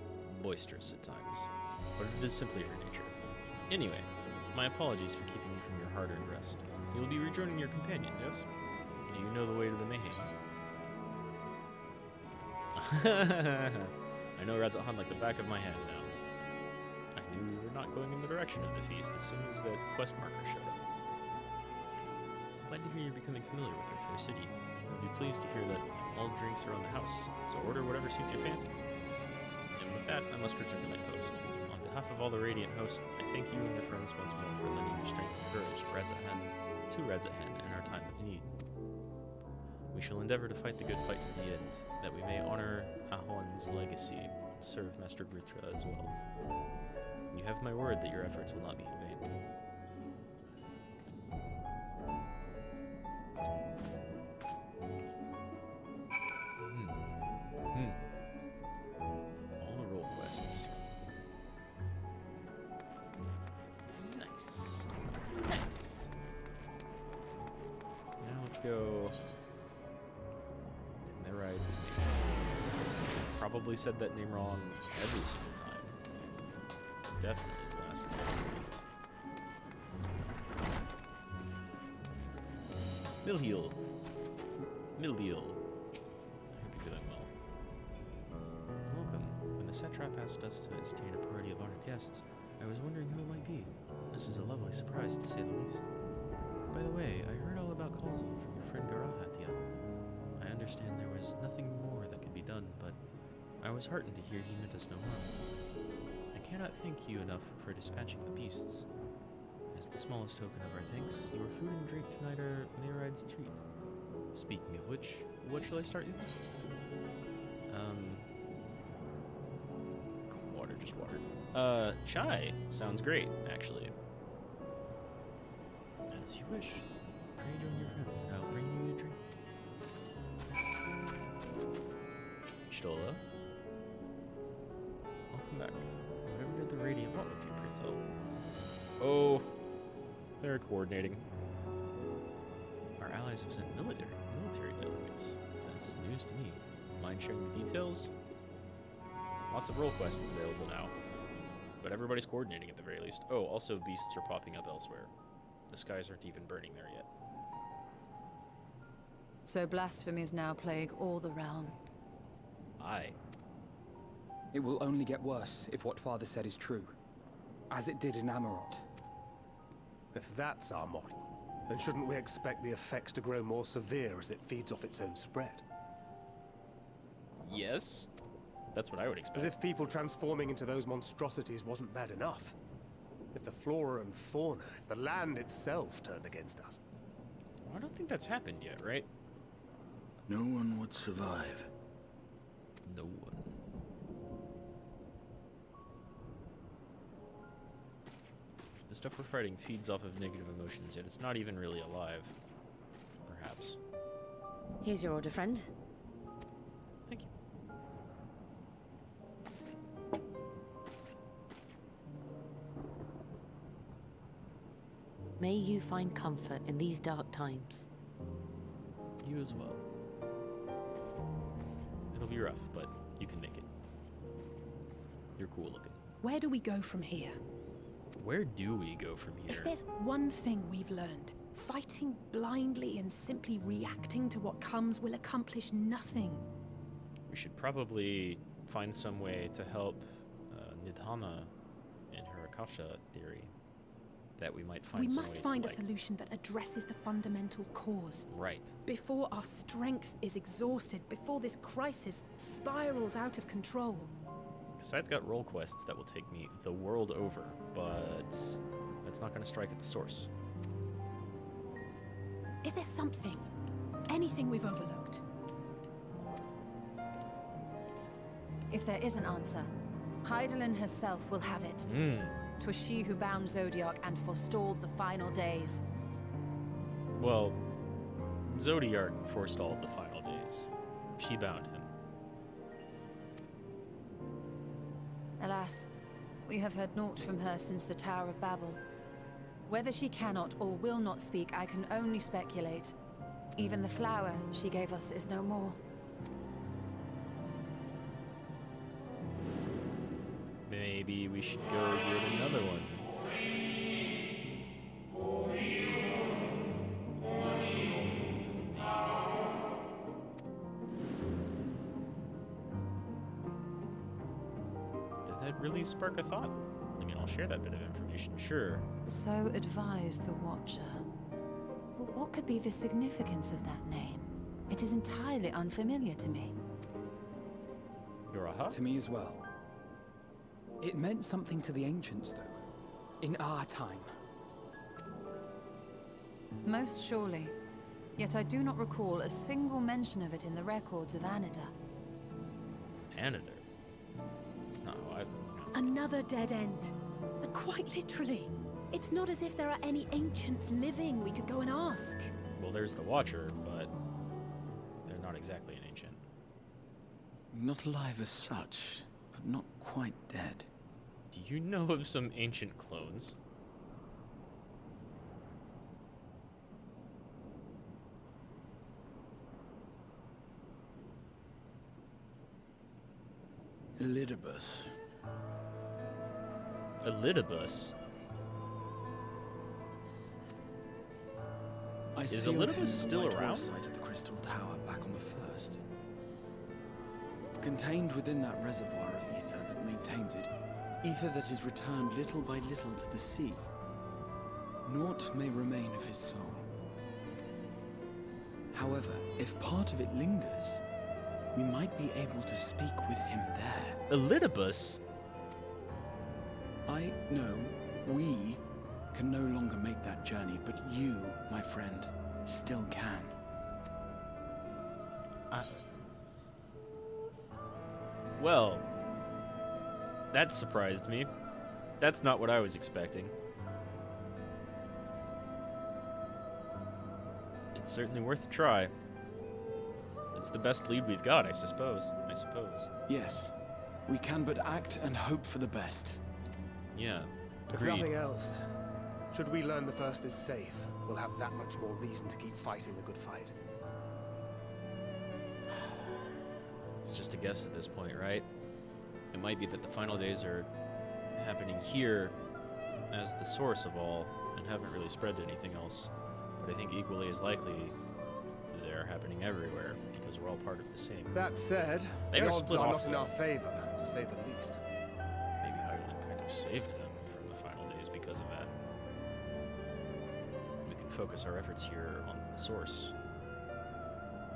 boisterous at times, but it is simply her nature. Anyway, my apologies for keeping you from your hard-earned rest. You will be rejoining your companions, yes? Do you know the way to the Mayhem? I know Radzahan like the back of my hand now. I knew we were not going in the direction of the feast as soon as that quest marker showed up. I'm glad to hear you're becoming familiar with our fair city. I'll be pleased to hear that all drinks are on the house, so order whatever suits your fancy. And with that, I must return to my post. On behalf of all the Radiant host, I thank you and your friends once more for lending your strength and courage to Radzahan in our time of need. We shall endeavor to fight the good fight to the end, that we may honor Ahwan's legacy and serve Master Gruthra as well. You have my word that your efforts will not be in vain. All the role quests. Nice. Nice. Now let's go. Etheirys. Probably said that name wrong every single time. Definitely the last time. Milheal. Mildeal. I hope you're doing well. Welcome. When the satrap asked us to entertain a party of honored guests, I was wondering who it might be. This is a lovely surprise, to say the least. By the way, I heard all about Kalzal from your friend Garahatia. I understand there was nothing more that could be done, but I was heartened to hear he meant us no harm. I cannot thank you enough for dispatching the beasts. As the smallest token of our thanks, your food and drink tonight are Mayride's treat. Speaking of which, what shall I start you with? Water, just water. Chai sounds great, actually. As you wish. Pray join your friends, and I'll bring you a drink. Stola. Welcome back. Whatever did the Radiant want with you, pray tell? Oh, they're coordinating. Our allies have sent military delegates. That's news to me. Mind sharing the details? Lots of role quests available now. But everybody's coordinating at the very least. Oh, also beasts are popping up elsewhere. The skies aren't even burning there yet. So blasphemies now plague all the realm. Aye. It will only get worse if what Father said is true. As it did in Amarot. If that's our model, then shouldn't we expect the effects to grow more severe as it feeds off its own spread? Yeah. guess. That's what I would expect. As if people transforming into those monstrosities wasn't bad enough. If the flora and fauna, if the land itself turned against us. Well, I don't think that's happened yet, right? No one would survive. No one. The stuff we're fighting feeds off of negative emotions, yet it's not even really alive. Perhaps. Here's your order, friend. Thank you. May you find comfort in these dark times. You as well. It'll be rough, but you can make it. You're cool looking. Where do we go from here? Where do we go from here? If there's one thing we've learned, fighting blindly and simply reacting to what comes will accomplish nothing. We should probably find some way to help Nidhana in her Akasha theory. That we might find We some must way find to, a solution that addresses the fundamental cause. Right. Before our strength is exhausted, before this crisis spirals out of control. Because I've got role quests that will take me the world over, but that's not going to strike at the source. Is there something, anything we've overlooked? If there is an answer, Hydaelyn herself will have it. 'Twas she who bound Zodiac and forestalled the final days. Well, Zodiac forestalled the final days. She bound him. Alas, we have heard naught from her since the Tower of Babel. Whether she cannot or will not speak, I can only speculate. Even the flower she gave us is no more. Maybe we should go get another one. Did that really spark a thought? I mean, I'll share that bit of information, sure. So advised the Watcher. But what could be the significance of that name? It is entirely unfamiliar to me. Garaha? To me as well. It meant something to the ancients, though. In our time. Most surely. Yet I do not recall a single mention of it in the records of Anida. Anida? That's not how I've pronounced it. Another dead end. And quite literally. It's not as if there are any ancients living we could go and ask. Well, there's the Watcher, but they're not exactly an ancient. Not alive as such, but not quite dead. Do you know of some ancient clones? Elidibus. Elidibus? Is sealed him Elidibus still in the around? site of the Crystal Tower back on the first. Contained within that reservoir of ether that maintains it, ether that is returned little by little to the sea. Naught may remain of his soul. However, if part of it lingers, we might be able to speak with him there. Elidibus? I know we can no longer make that journey, but you, my friend, still can. Well, that surprised me. That's not what I was expecting. It's certainly worth a try. It's the best lead we've got, I suppose. Yes. We can but act and hope for the best. Yeah, If agreed. nothing else, should we learn the first is safe, we'll have that much more reason to keep fighting the good fight. It's just a guess at this point, right? It might be that the final days are happening here as the source of all and haven't really spread to anything else. But I think equally as likely they're happening everywhere because we're all part of the same. That said, They the were odds split are off, not in though. our favor, to say the least. Maybe Hydaelyn kind of saved them from the final days because of that. We can focus our efforts here on the source.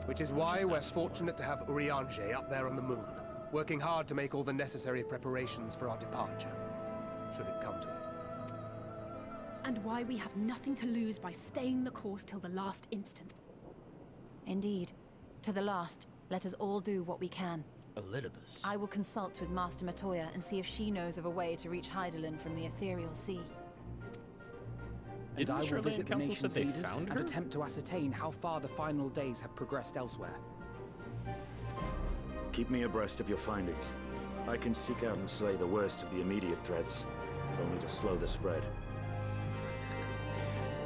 Which is why we're fortunate to have Urianger up there on the moon, working hard to make all the necessary preparations for our departure, should it come to it. And why we have nothing to lose by staying the course till the last instant. Indeed. To the last, let us all do what we can. Elidibus. I will consult with Master Matoya and see if she knows of a way to reach Hydaelyn from the ethereal sea. And I will visit the Council nation's said they leaders found and her? attempt to ascertain how far the final days have progressed elsewhere. Keep me abreast of your findings. I can seek out and slay the worst of the immediate threats, if only to slow the spread.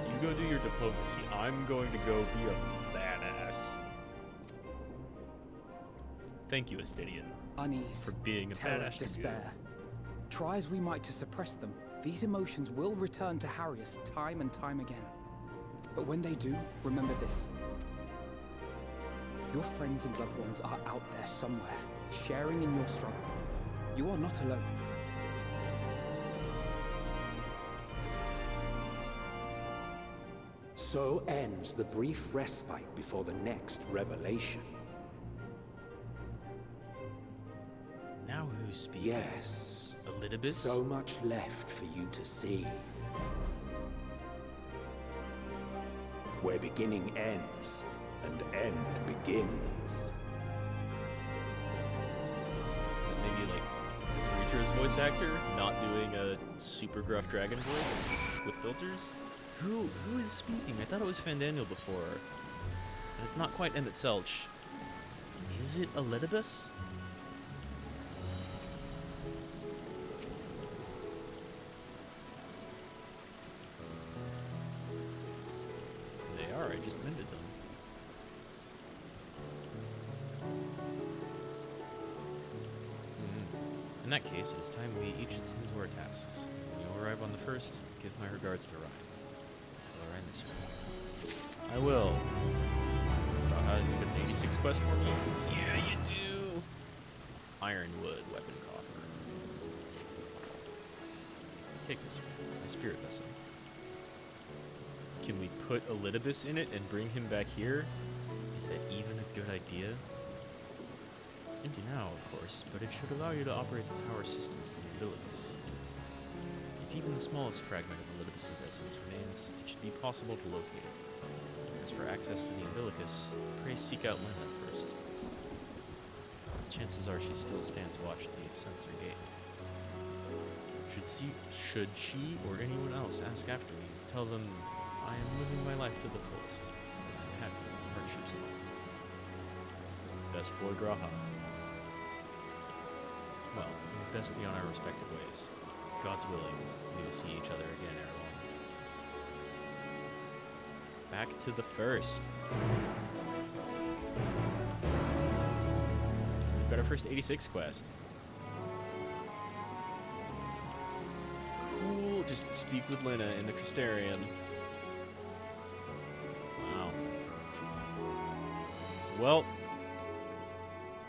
You go do your diplomacy. I'm going to go be a badass. Thank you, Astidian. Unease, for being a terror, badass. despair. Try as we might to suppress them, these emotions will return to harry us time and time again. But when they do, remember this. Your friends and loved ones are out there somewhere, sharing in your struggle. You are not alone. So ends the brief respite before the next revelation. Now who's speaking? Yes. Elidibus? So much left for you to see. Where beginning ends, and end begins. Maybe like Reacher's voice actor not doing a super gruff dragon voice with filters? Who is speaking? I thought it was Fandaniel before. And it's not quite Emmett Selch. Is it Elidibus? They are, I just mended them. In that case, it is time we each attend to our tasks. When you arrive on the first, give my regards to Ryan. Ryan this way. I will. You got an 86 quest for me? Yeah, you do! Ironwood weapon coffer. Take this one, my spirit vessel. Can we put Elidibus in it and bring him back here? Is that even a good idea? Empty now, of course, but it should allow you to operate the tower systems and abilities. If even the smallest fragment of Elidibus' essence remains, it should be possible to locate it. As for access to the Umbilicus, pray seek out Lena for assistance. Chances are she still stands watch at the sensor gate. Should she or anyone else ask after me, tell them I am living my life to the fullest, and I am happy with the hardships of life. Best boy Graha. Well, we'd best be on our respective ways. God's willing, we will see each other again ere long. Back to the first. We've got our first 86 quest. Cool, just speak with Lena in the Crystarium. Wow. Well,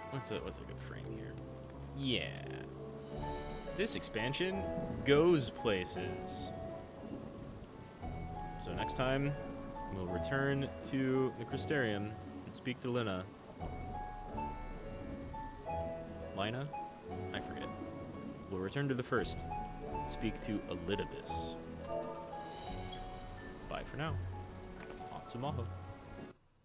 what's a good frame here? Yeah. This expansion goes places. So next time, we'll return to the Crystarium and speak to Lena. Lina? I forget. We'll return to the first and speak to Elidibus. Bye for now. Atsumaho.